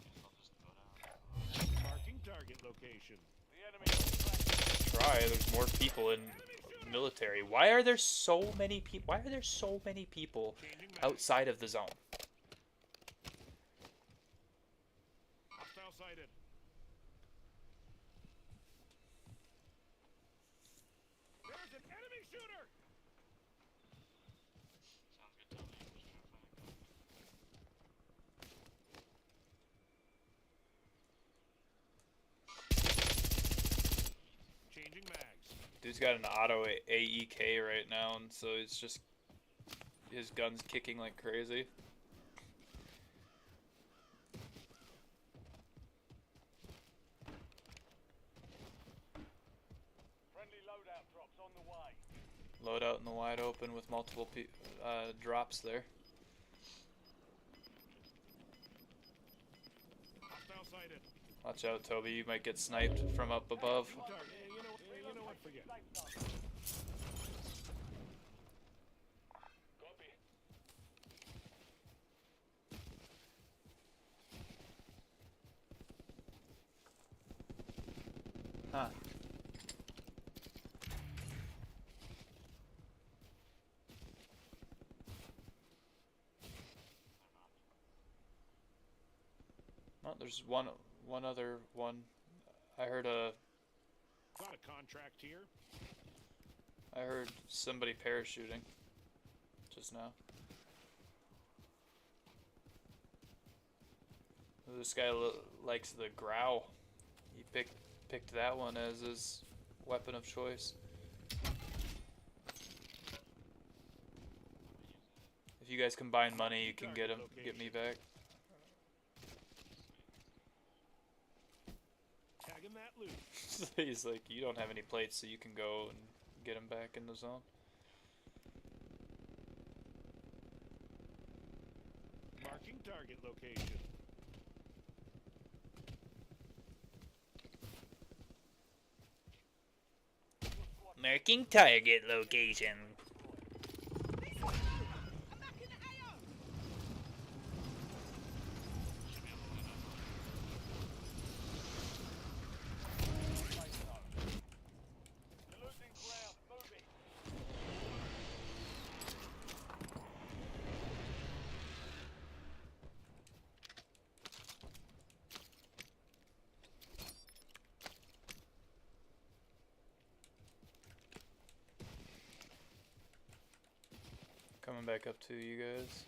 Guess I'll just go down. Marking target location. The enemy is tracked. Try. There's more people in military. Why are there so many people? Why are there so many people Changing mag. outside of the zone? Hostile sighted. There's an enemy shooter. Sounds good, Tony. Just trying to find a gun. Changing mags. Dude's got an auto AEK right now, and so it's just his gun's kicking like crazy. Friendly loadout drops on the way. Loadout in the wide open with multiple drops there. Hostile sighted. Watch out, Toby. You might get sniped from up above. Target. You know what? Forget. Safe zone. Copy. Huh. Oh, there's one other one. I heard Got a contract here. I heard somebody parachuting just now. This guy likes the Grau. He picked that one as his weapon of choice. If you guys combine money, you can get me back. Tagging that loot. He's like, you don't have any plates, so you can go and get him back in the zone. Marking target location. Marking target location. I'm back in the AO. You're losing ground. Move it. Coming back up to you guys.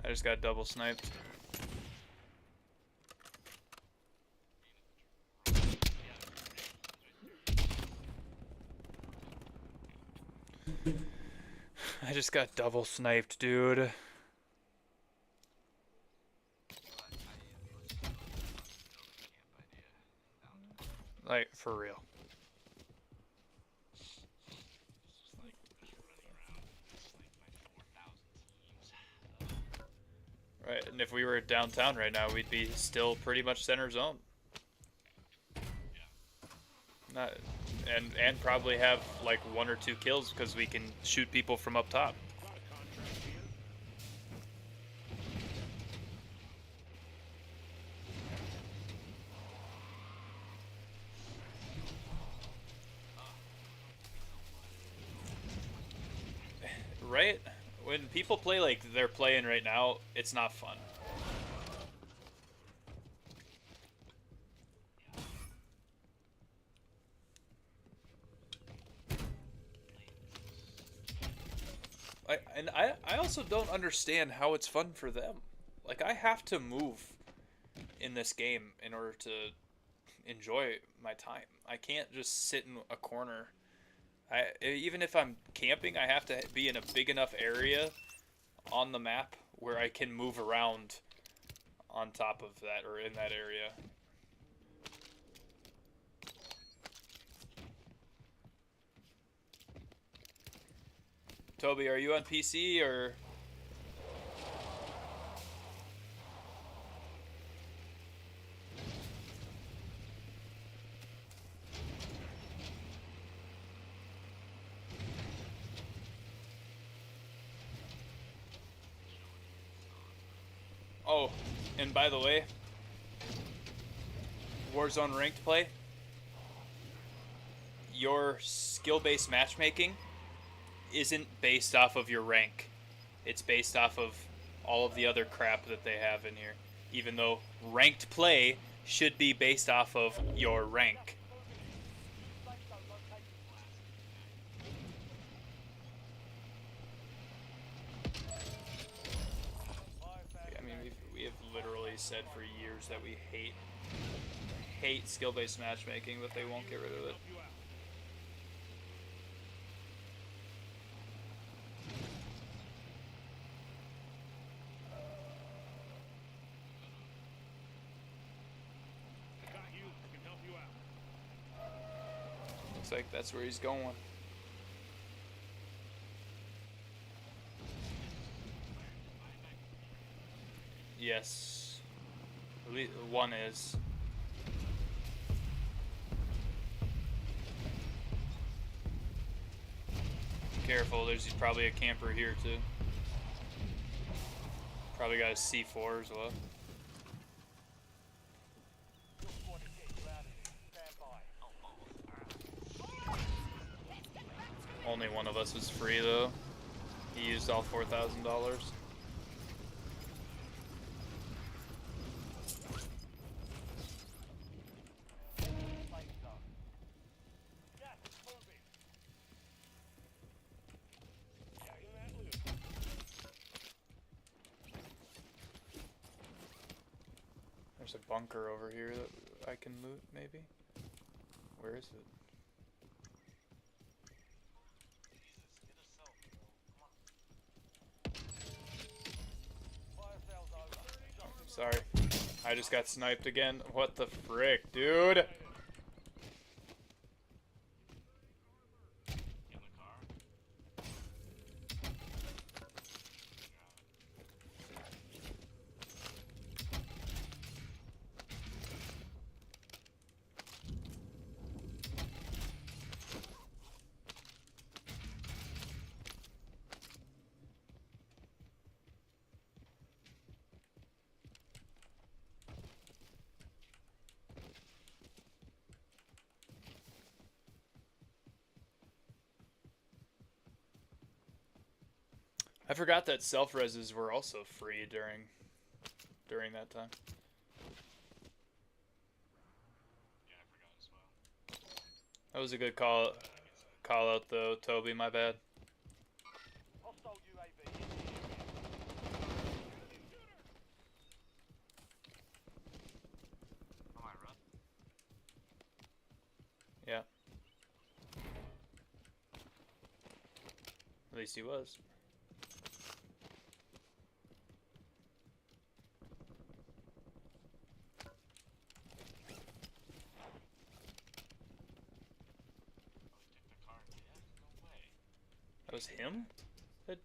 I just got double sniped. I just got double sniped, dude. Like, for real. Right, and if we were downtown right now, we'd be still pretty much center zone. Not, and probably have like 1 or 2 kills because we can shoot people from up top. Got a contract here. Right? When people play like they're playing right now, it's not fun. I also don't understand how it's fun for them. Like, I have to move in this game in order to enjoy my time. I can't just sit in a corner. Even if I'm camping, I have to be in a big enough area on the map where I can move around on top of that or in that area. Toby, are you on PC or? Oh, and by the way, Warzone ranked play, your skill-based matchmaking isn't based off of your rank. It's based off of all of the other crap that they have in here. Even though ranked play should be based off of your rank. I mean, we have literally said for years that we hate skill-based matchmaking, but they won't get rid of it. Help you out. Got you. Can help you out. Looks like that's where he's going. Yes. At least one is. Careful, there's probably a camper here too. Probably got a C4 as well. Your squad is getting routed. Stand by. Only one of us is free though. He used all $4,000. Safe zone. Gas is moving. Tagging that loot. There's a bunker over here that I can loot maybe. Where is it? Fire sales over. Sorry. I just got sniped again. What the frick, dude? Get in the car. I forgot that self-reses were also free during that time. Yeah, I forgot as well. That was a good call out though, Toby, my bad. Hostile UAV in the area. On my run. Yeah. At least he was. Oh, he took the car. Yeah, no way. That was him? That,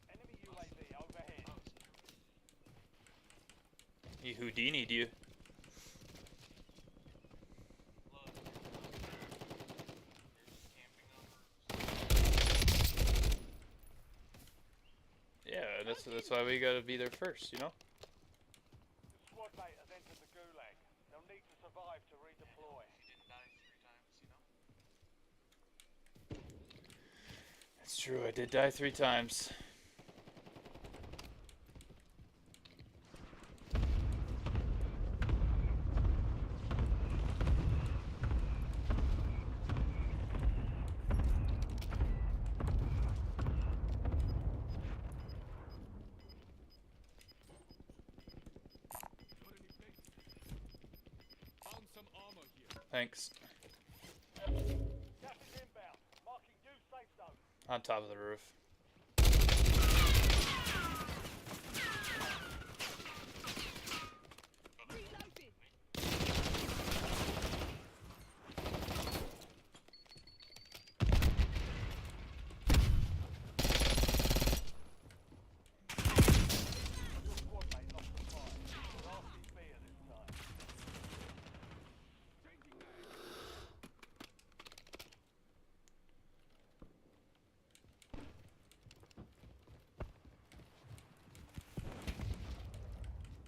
Enemy UAV overhead. Oh, it's he Houdini'd you. look. They're just camping on roofs. Yeah, that's why we gotta be there first, you know? The squad mate has entered the gulag. They'll need to survive to redeploy. He didn't die 3 times, you know? It's true, I did die 3 times. Found some armor here. Thanks. Gas is inbound. Marking new safe zone. On top of the roof. Reloading. Your squad mate lost the fire. Last is beer this time.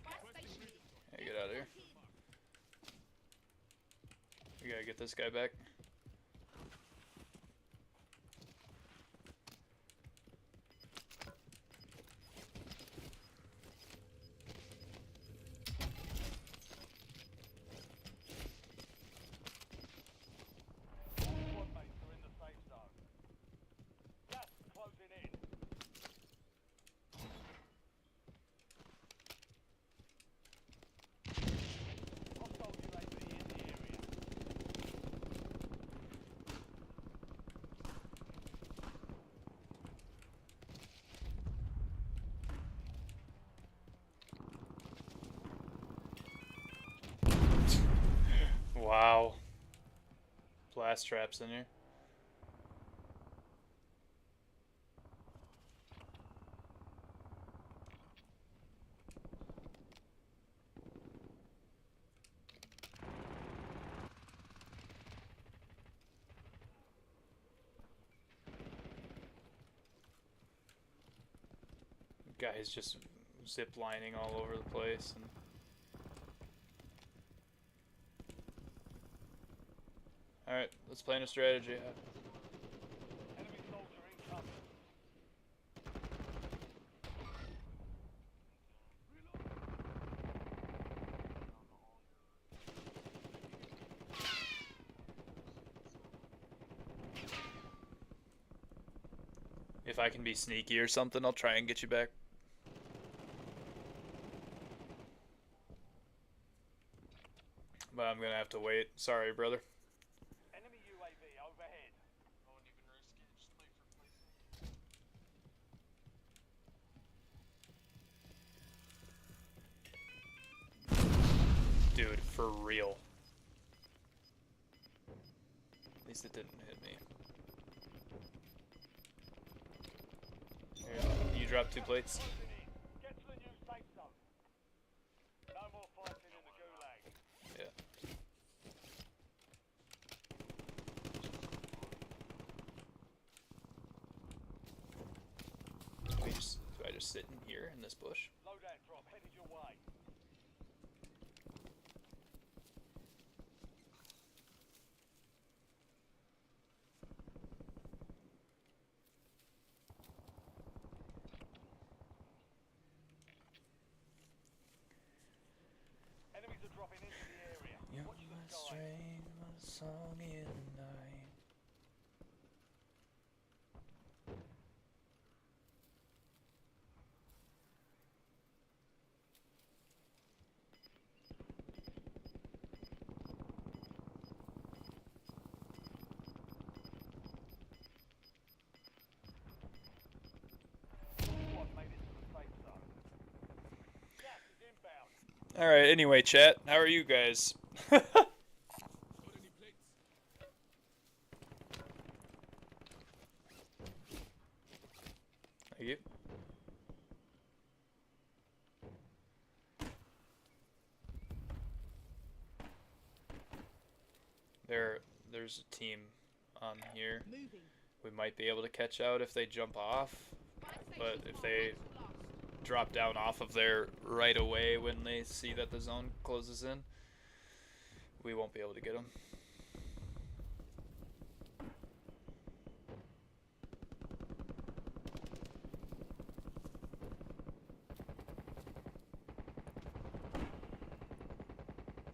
Gas station here. Hey, get out of here. We gotta get this guy back. All squad mates are in the safe zone. Gas closing in. Hostile UAV in the area. Wow. Blast traps in here. Guys just zip lining all over the place and alright, let's plan a strategy. Enemy soldier incoming. If I can be sneaky or something, I'll try and get you back. But I'm gonna have to wait. Sorry, brother. Enemy UAV overhead. I wouldn't even risk it. Just play for play's sake. Dude, for real. At least it didn't hit me. Here, you drop 2 plates. Closing in. Get to the new safe zone. No more fighting in the gulag. Yeah. Do I just sit in here in this bush? Loadout drop headed your way. dropping into the area. You're Watch the my sky. strain, my song in the night. Squad made it to the safe zone. Gas is inbound. All right. Anyway, chat. How are you guys? Thank you. There's a team on here. Moving. We might be able to catch out if they jump off, but if they Lost. drop down off of there right away when they see that the zone closes in, we won't be able to get them.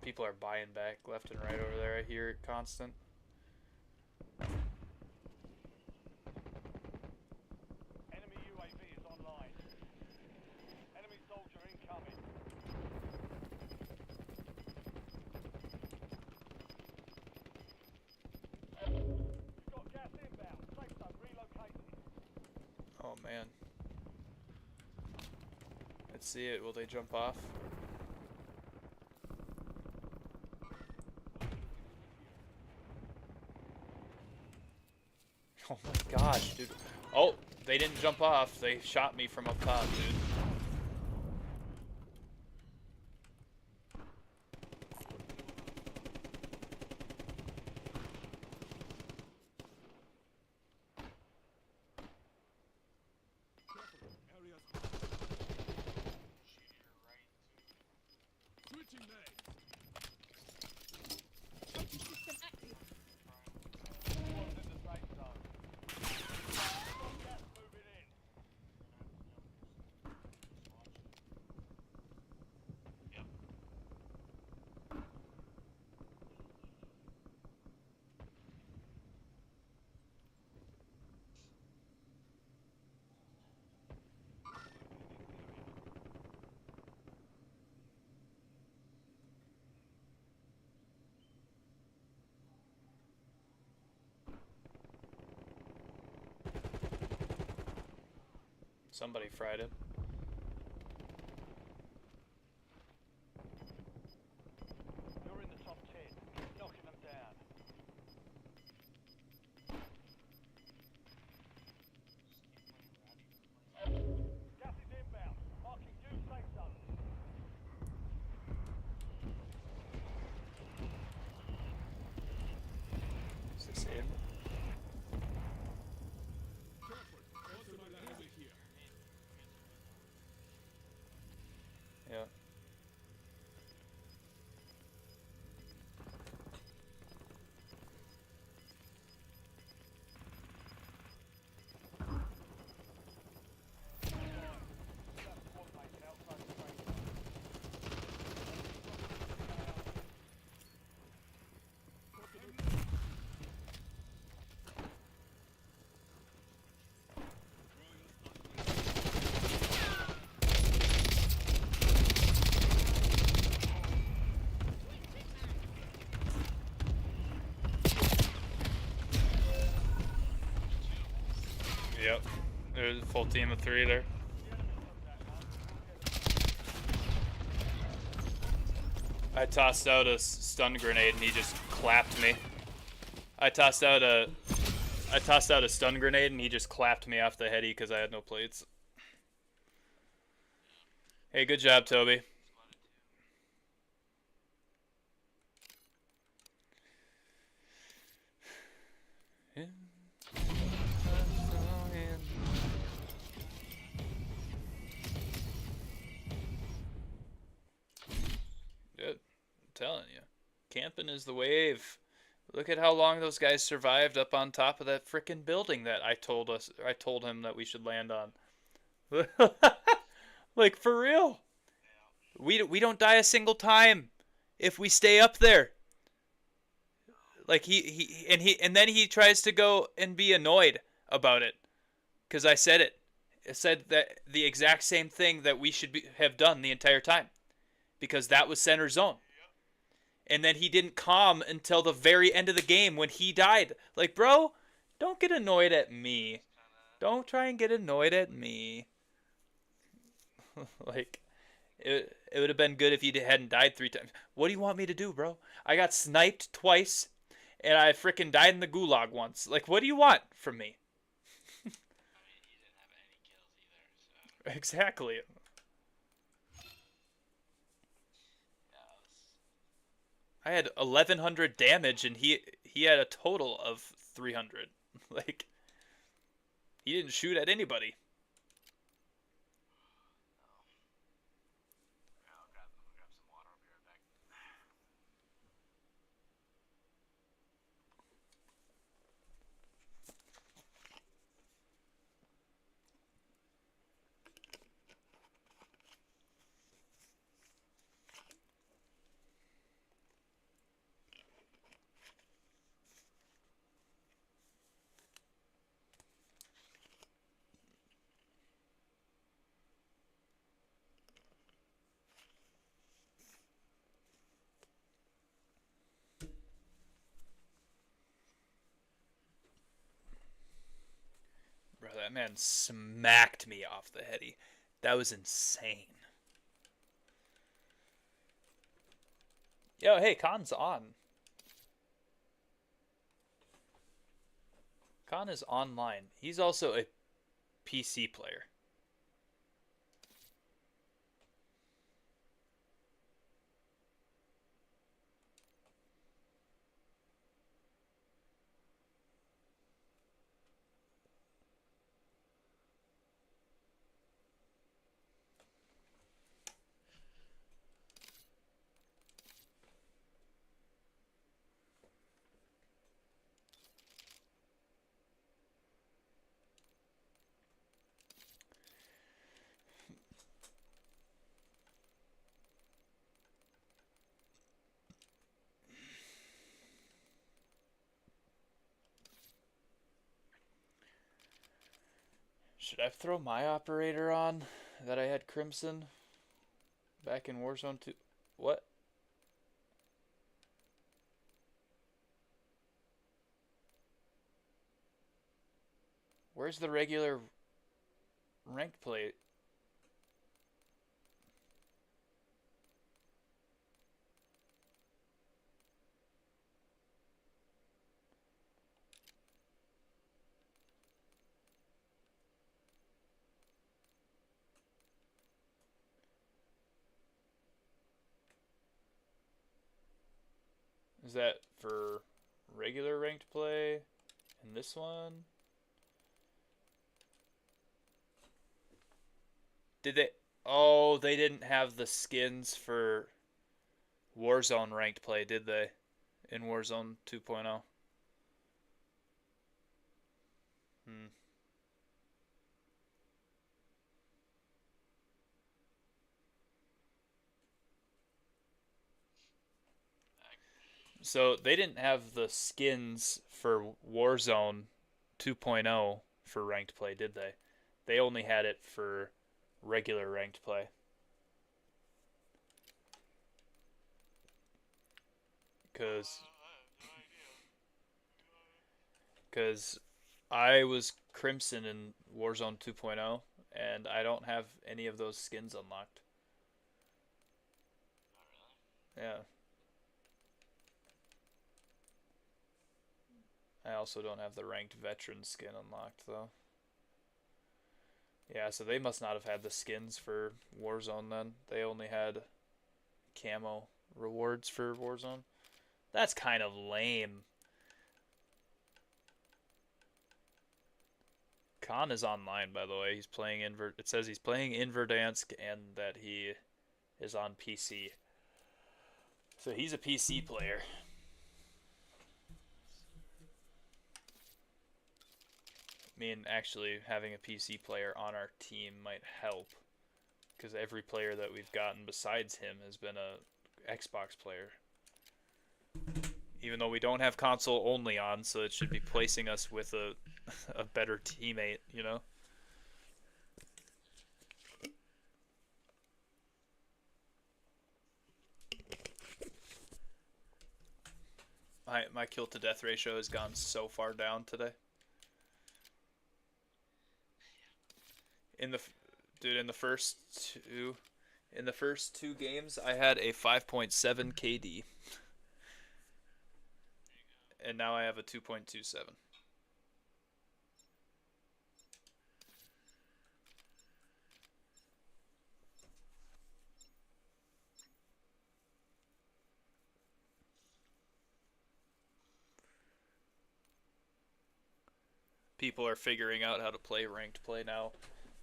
People are buying back left and right over there. I hear it constant. Enemy UAV is online. Enemy soldier incoming. You've got gas inbound. Safe zone relocated. Oh man. Let's see it. Will they jump off? Oh my gosh, dude. Oh, they didn't jump off. They shot me from up top, dude. Safety system active. Squad's in the safe zone. Gas moving in. Somebody fried it. You're in the top 10. Keep knocking them down. Gas is inbound. Marking new safe zone. Is this in? Yeah. That squad mate outside the safe zone. Yep. There's a full team of 3 there. I tossed out a stun grenade and he just clapped me. I tossed out a stun grenade and he just clapped me off the heady because I had no plates. Hey, good job, Toby. Good. I'm telling you. Camping is the wave. Look at how long those guys survived up on top of that frickin' building that I told him that we should land on. Like, for real. We don't die a single time. if we stay up there. Like and then he tries to go and be annoyed about it because I said it. I said that the exact same thing that we should have done the entire time because that was center zone. And then he didn't calm until the very end of the game when he died. Like, bro, don't get annoyed at me. Don't try and get annoyed at me. Like, it would have been good if you hadn't died 3 times. What do you want me to do, bro? I got sniped twice, and I freaking died in the gulag once. Like, what do you want from me? I mean, he didn't have any kills either, so Exactly. yeah, it was, I had 1100 damage, and he had a total of 300. Like, he didn't shoot at anybody. yeah, I'll grab some water. I'll be right back. Bro, that man smacked me off the heady. That was insane. Yo, hey, Khan's on. Khan is online. He's also a PC player. Should I throw my operator on that I had Crimson back in Warzone 2? What? Where's the regular ranked play? Is that for regular ranked play? And this one? Did they? Oh, they didn't have the skins for Warzone ranked play, did they? In Warzone 2.0. Hmm. So they didn't have the skins for Warzone 2.0 for ranked play, did they? They only had it for regular ranked play. Cause, cause I was Crimson in Warzone 2.0, and I don't have any of those skins unlocked. Yeah. I also don't have the ranked veteran skin unlocked though. Yeah, so they must not have had the skins for Warzone then. They only had camo rewards for Warzone. That's kind of lame. Khan is online, by the way. He's playing It says he's playing in Verdansk and that he is on PC. So he's a PC player. I mean, actually, having a PC player on our team might help, because every player that we've gotten besides him has been Xbox player. Even though we don't have console only on, so it should be placing us with a better teammate, you know? My kill to death ratio has gone so far down today. In the first two games, I had a 5.7 KD, and now I have a 2.27. People are figuring out how to play ranked play now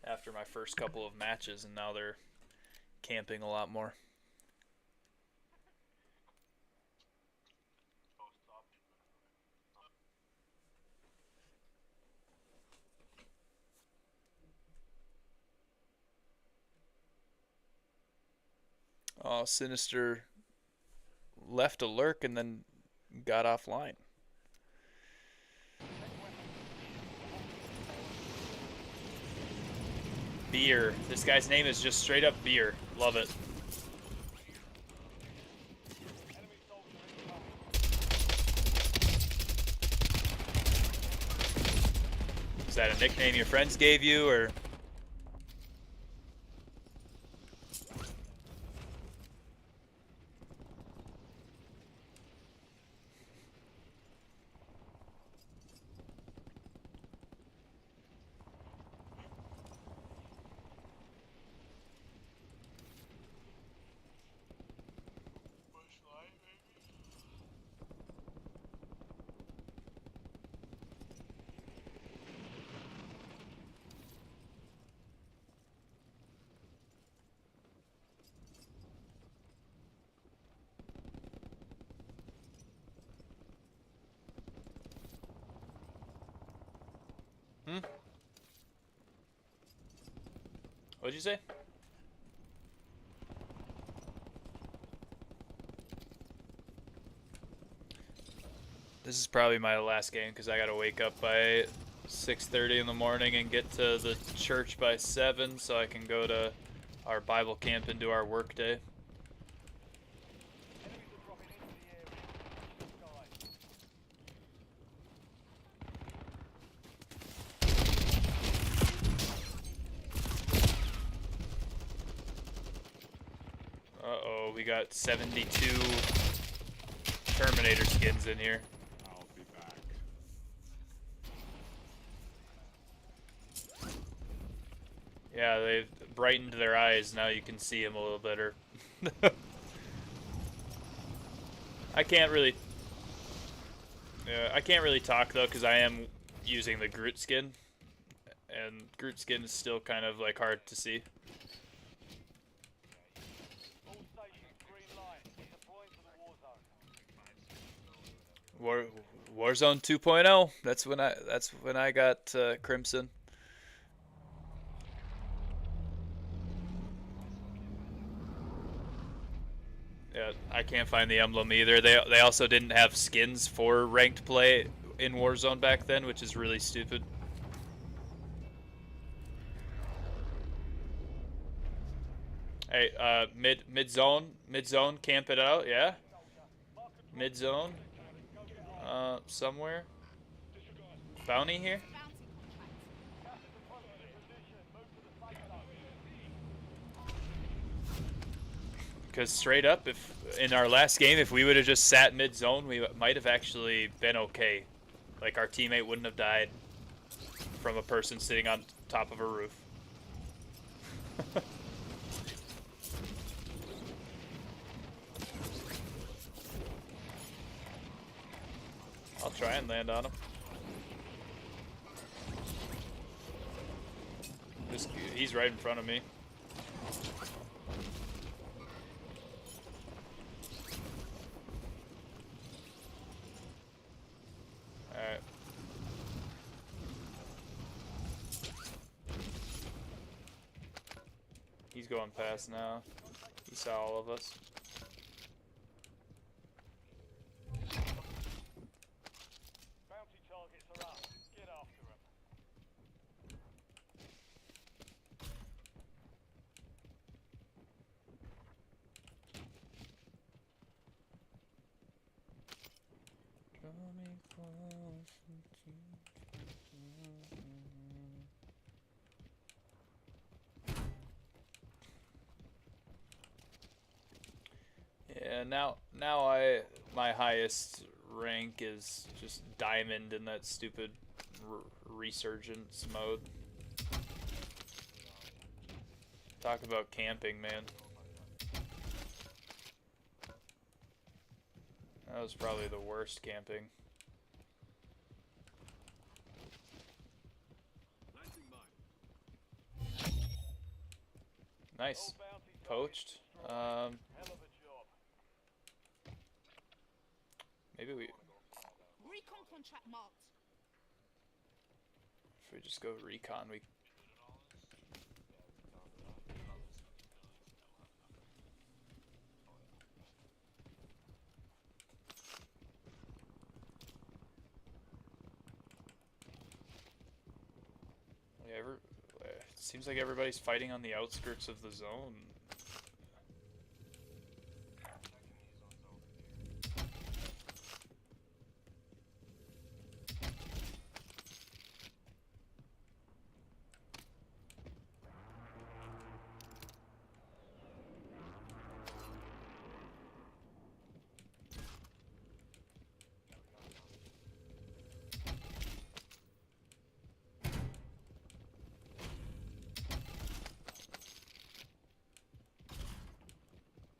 after my first couple of matches, and now they're camping a lot more. Oh, Sinister left a lurk and then got offline. Beer. This guy's name is just straight up Beer. Love it. Is that a nickname your friends gave you, or? What'd you say? This is probably my last game because I gotta wake up by 6:30 in the morning and get to the church by 7 so I can go to our Bible camp and do our work day. Uh-oh, we got 72 Terminator skins in here. I'll be back. Yeah, they've brightened their eyes. Now you can see them a little better. I can't really talk though because I am using the Groot skin, and Groot skin is still kind of like hard to see. All stations, green light. Deploying to the war zone. Warzone 2.0. That's when I got Crimson. Yeah, I can't find the emblem either. They also didn't have skins for ranked play in Warzone back then, which is really stupid. Hey, mid zone, camp it out, yeah. Mid zone, somewhere. Bounty here. Because straight up, if in our last game, if we would have just sat mid zone, we might have actually been okay. Like our teammate wouldn't have died from a person sitting on top of a roof. I'll try and land on him. He's right in front of me. Alright. He's going past now. He saw all of us. Yeah, now my highest rank is just diamond in that stupid resurgence mode. Talk about camping, man. That was probably the worst camping. Nice. Poached. Hell of a job. Maybe we Recon contract marked. if we just go recon, we it seems like everybody's fighting on the outskirts of the zone.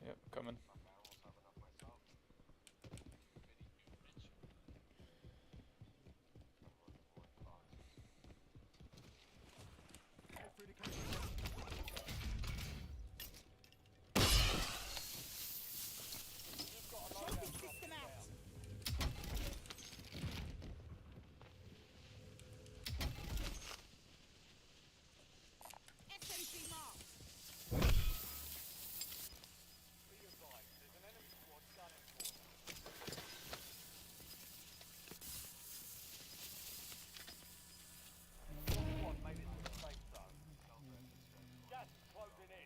Yep, coming. Trophy system out. SMG marked. Be advised, there's an enemy squad gunning for you. Your squad made it to the safe zone. Gas is closing in.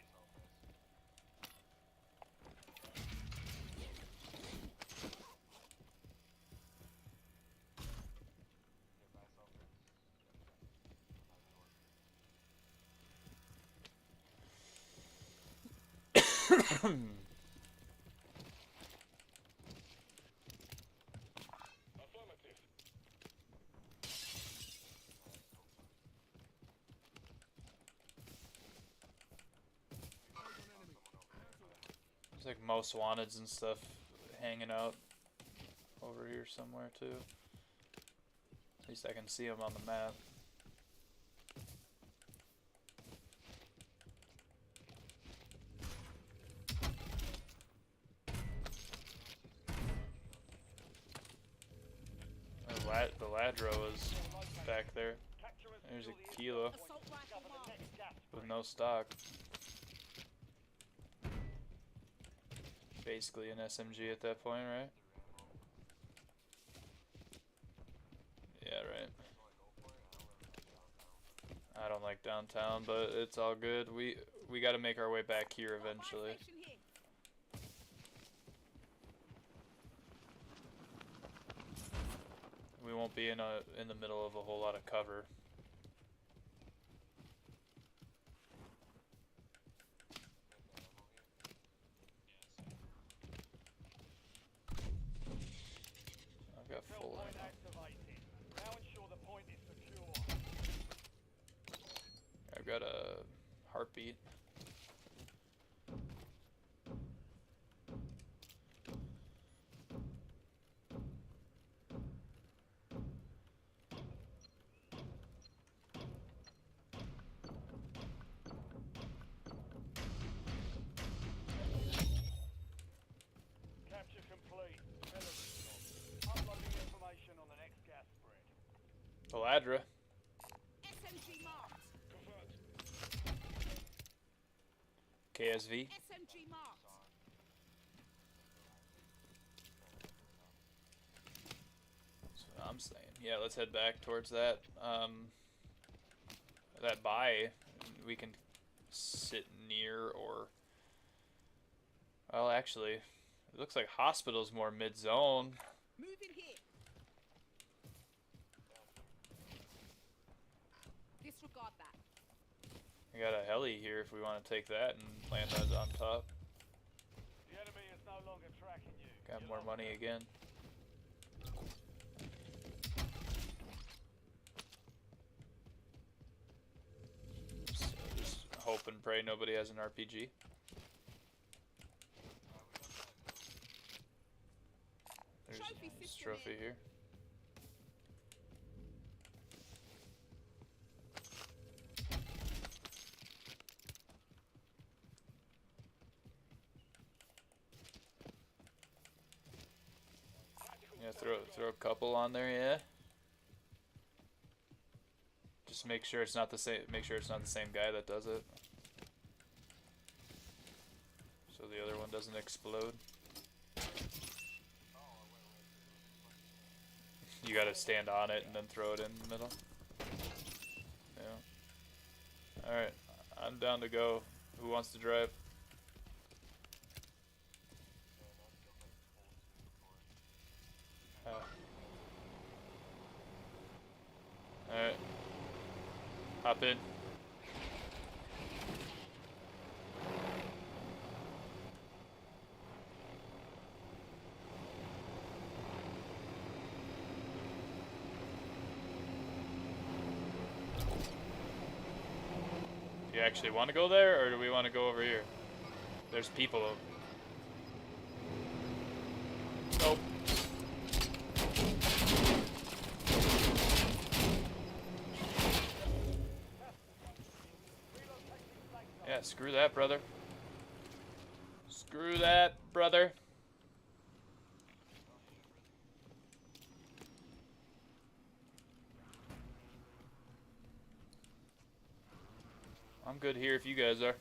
Affirmative. There's like most wanteds and stuff hanging out over here somewhere too. At least I can see them on the map. The Ladro is back there. Capture and There's secure a the kilo Assault rifle Discover the marked. next gas with spread. no stock. Basically an SMG at that point, right? Yeah, right. I don't like downtown, but it's all good. We got to make our way back here eventually. Fire station here. We won't be in the middle of a whole lot of cover. I've got Kill full point ammo. activated. Now ensure the point is secure. I've got a heartbeat. Capture complete. Hell of a job. Uploading information on the next gas spread. Paladra. SMG marked. KSV. SMG marked. That's what I'm saying. Yeah, let's head back towards that. That buy we can sit near or. Well, actually, it looks like hospital's more mid-zone. Moving here. Disregard that. We got a heli here if we want to take that and land that on top. The enemy is no longer We're tracking you. Got You're more on money again. So just hope and pray nobody has an RPG. There's Trophy this system trophy in. here. Yeah, throw a couple on there, yeah. Just make sure it's not the same. Make sure it's not the same guy that does it, so the other one doesn't explode. You gotta stand on it and then throw it in the middle. Yeah. All right, I'm down to go. Who wants to drive? Alright. Hop in. Do you actually want to go there, or do we want to go over here? There's people. Nope. Yeah, screw that, brother. Screw that, brother. I'm good here if you guys are.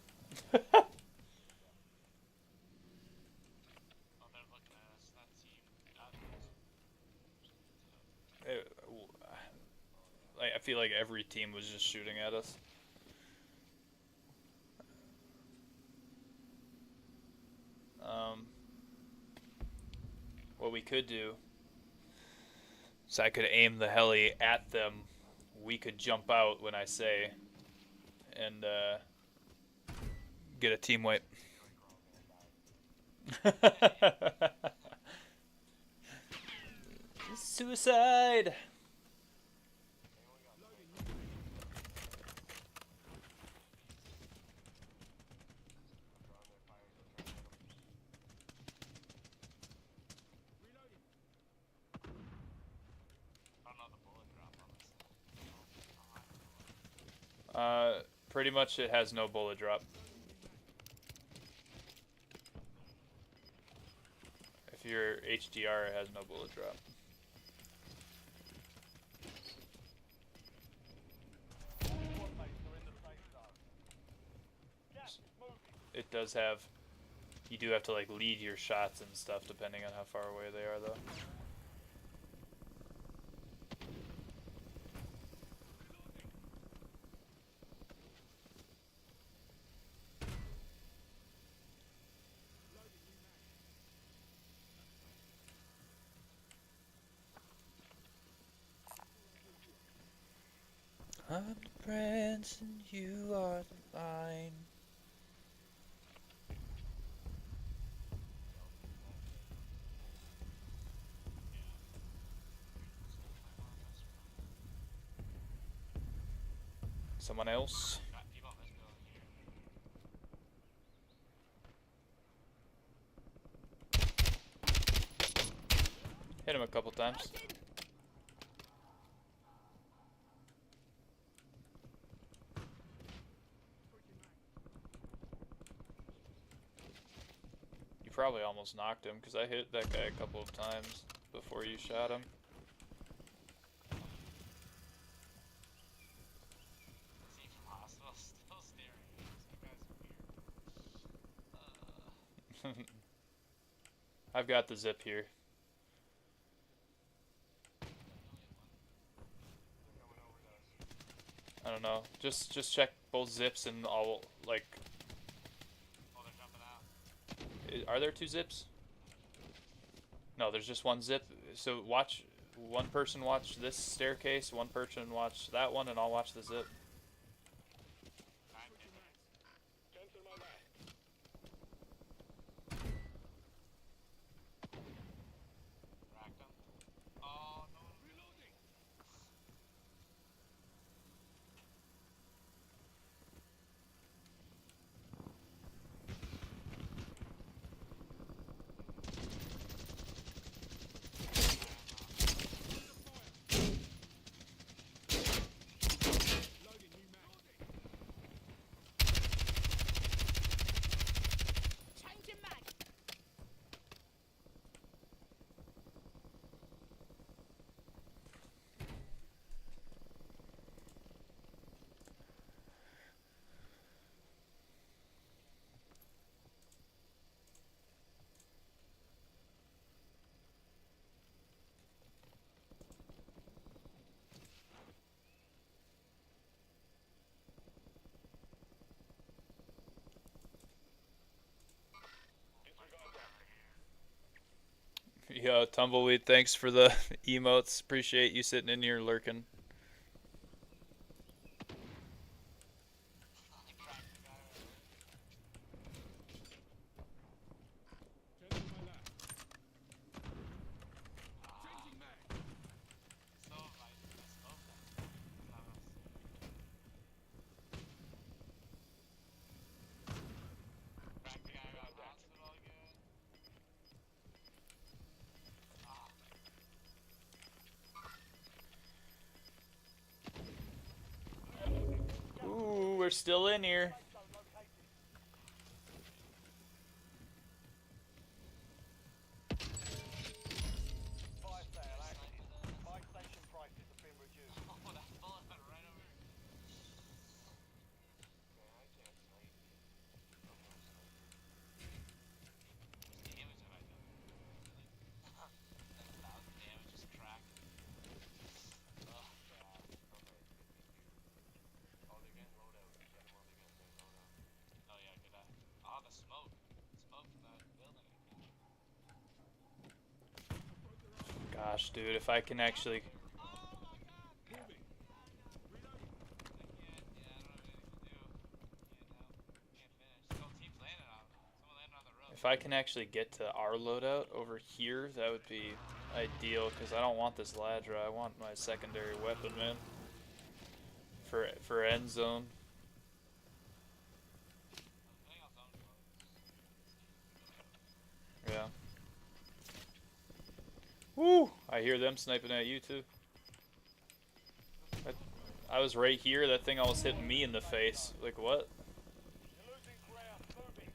I feel like every team was just shooting at us. What we could do is I could aim the heli at them. We could jump out when I say, and get a team wipe. Suicide. Pretty much it has no bullet drop. If you're HDR, it has no bullet drop. It does have, you do have to like lead your shots and stuff depending on how far away they are though. I'm the prince and you are the vine. Someone else? Hit him a couple times. You probably almost knocked him because I hit that guy a couple of times before you shot him. I've got the zip here. I don't know. Just check both zips and I'll like. Oh, they're jumping out. Are there two zips? No, there's just one zip. So watch. One person watch this staircase. One person watch that one, and I'll watch the zip. Cancel my back. Yo, Tumbleweed, thanks for the emotes. Appreciate you sitting in here lurking. Turn to my left. Changing mag. So I smoke them. Crack the guy around hospital again. Ooh, we're still in here. Fire sale active. Buy station prices have been reduced. Oh, that bullet went right over. Man, I can't snipe. I'm not sniping. Damage have I done? Like 7,000 damage just cracked. Oh, God. Okay, 52. Oh, they're getting loadout. Yeah, well, they're getting their loadout. Oh, yeah, good eye. Oh, the smoke. Smoke from that building again. Gosh, dude, if I can actually... Oh, my God. Moving. Reloading. I don't have anything to do. Can't finish. Oh, team's landing on him. Someone landed on the road. If I can actually get to our loadout over here, that would be ideal, because I don't want this Ladra. I want my secondary weapon, man. For end zone. Putting on zone close. Yeah. Woo! I hear them sniping at you, too. I was right here, that thing almost hit me in the face. Like, what? You're losing ground. Moving.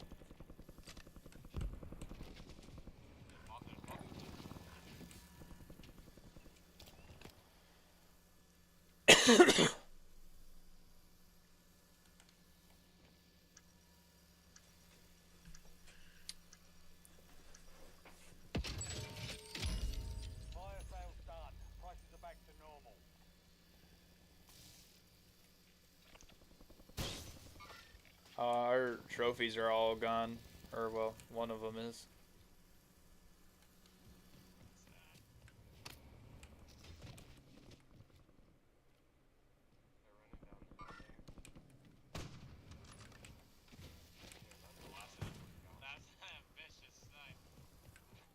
Fire sale's done. Prices are back to normal. Our trophies are all gone. Or, well, one of them is. That's an ambitious snipe. I respect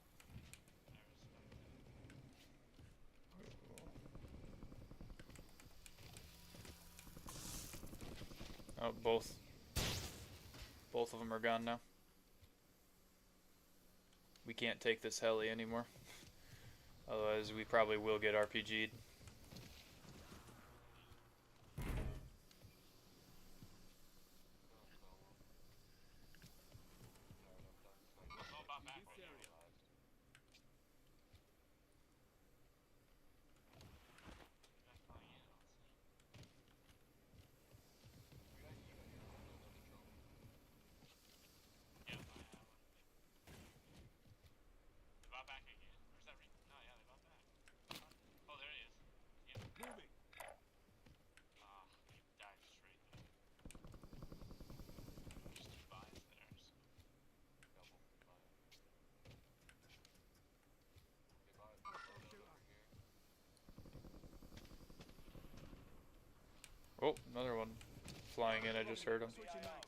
it. Oh, both of them are gone now. We can't take this heli anymore. Otherwise, we probably will get RPG'd. Go about back This right area. now. Guys flying in, let's see. Yep, I have one. They bought back again? Or is that no, yeah, they bought back. Oh, there he is. Yep. Moving. Ah, he died straight there. There's two buys there, so. Double buy. They bought Shooter. Oh, another one flying in. I just heard him. Switching mags.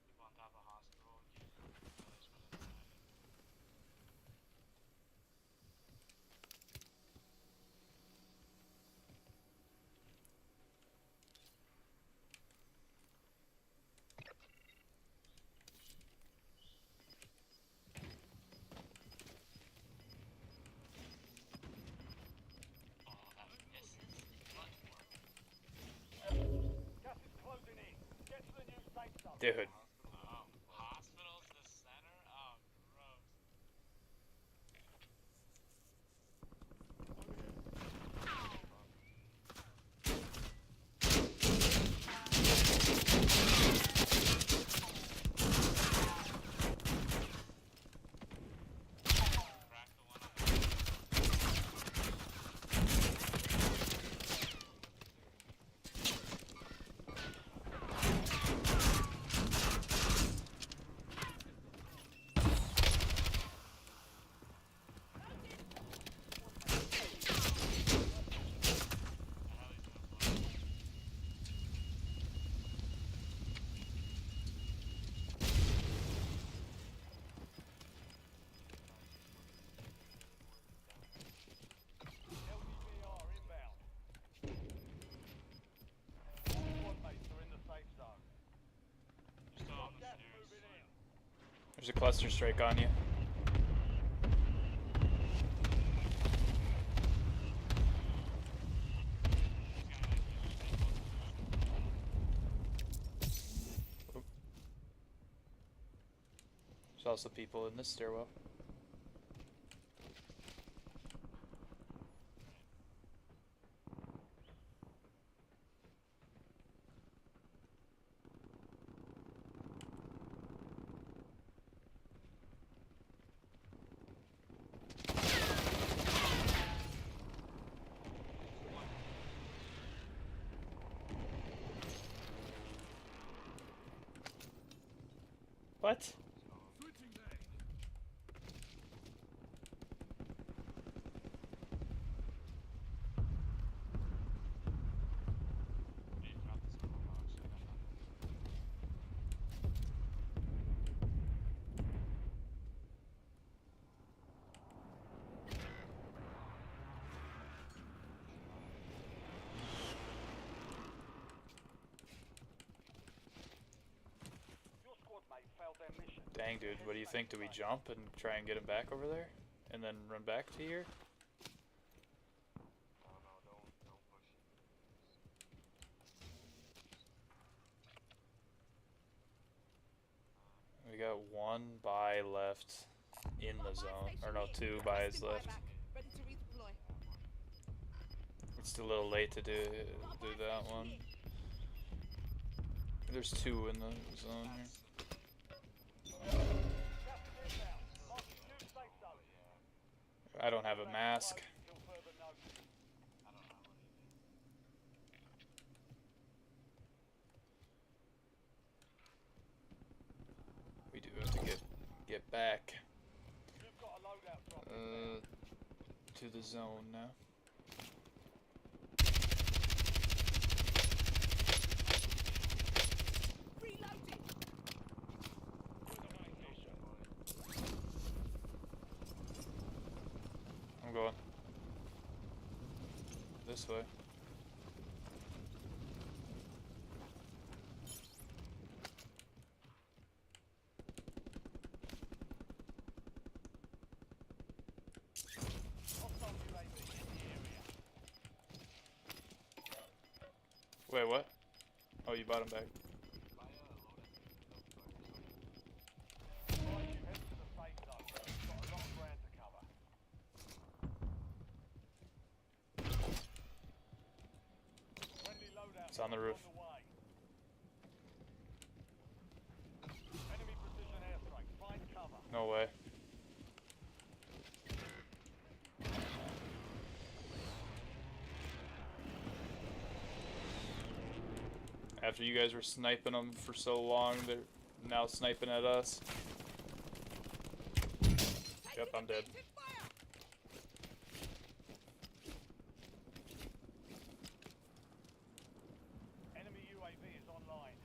People on top of hospital again. There's one inside it. Oh, that misses. Clutch work. Gas is closing in. Get to the new safe zone. Dude. Oh, hospital's the center? Oh, gross. There's a cluster strike on you. Oop. There's also people in this stairwell. What? Switching mag. Hey, drop this ammo box. I got nothing. Your squad mate failed their mission. Dang, dude, what do you think? Do we jump and try and get him back over there? And then run back to here? No, no, don't push it. We got one buy left in the zone. Or no, two buys left. Ready to redeploy. It's a little late to do that one. There's two in the zone here. Gas is inbound. Marking new safe zone. I don't have a mask. Till further notice. I don't know what We do have to get back You've got a loadout drop inbound. to the zone now. Reloading. I'm going this way. Hostile UAV in the area. Wait, what? Oh, you bought him back. Right, you head to the safe zone. You've got a lot of ground to cover. Friendly loadout It's on the drop roof. the way. Enemy precision airstrike. Find cover. No way. After you guys were sniping them for so long, they're now sniping at us. Yep, I'm dead. Effective fire. Enemy UAV is online.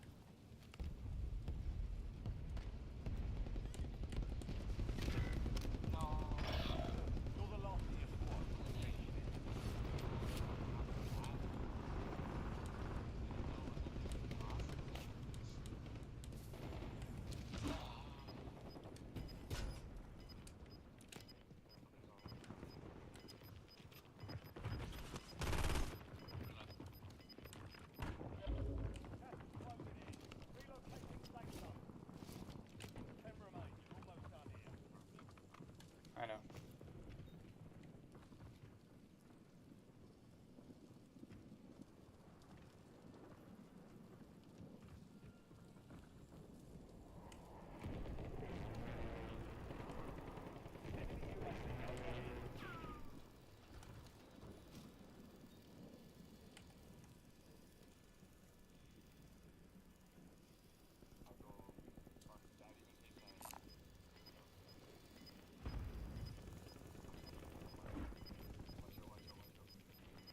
You're the last of your squad. Finish it. Relocating safe zone. 10 remain. You're almost done here. I know.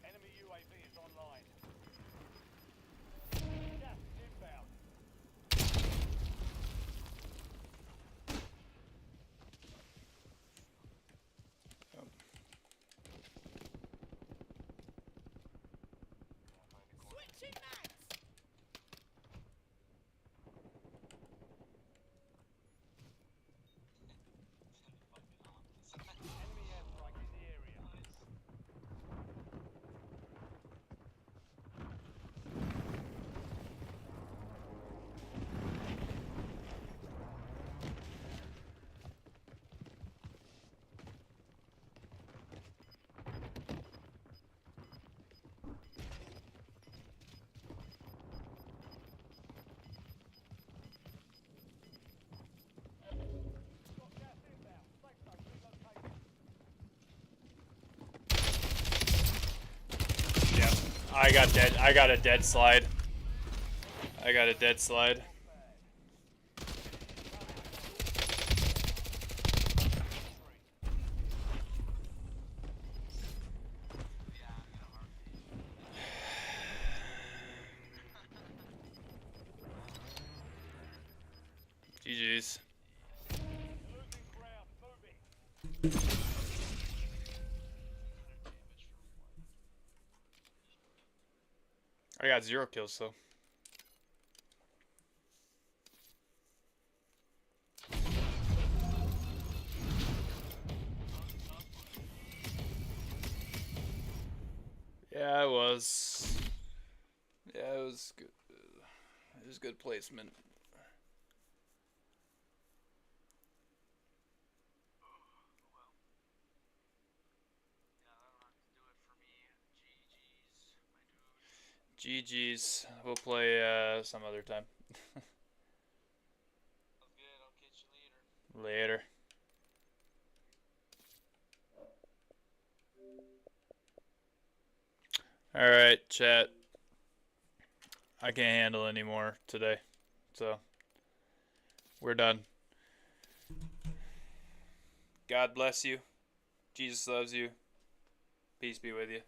Enemy UAV is online. Gas is inbound. Yep. Switching mags. I got dead. I got a dead slide. I got a dead slide. GG's. Losing ground. Moving. I got 0 kills though. Yeah, it was. Yeah, it was good. It was good placement. GG's. We'll play some other time. Later. Alright, chat. I can't handle anymore today. So, we're done. God bless you. Jesus loves you. Peace be with you.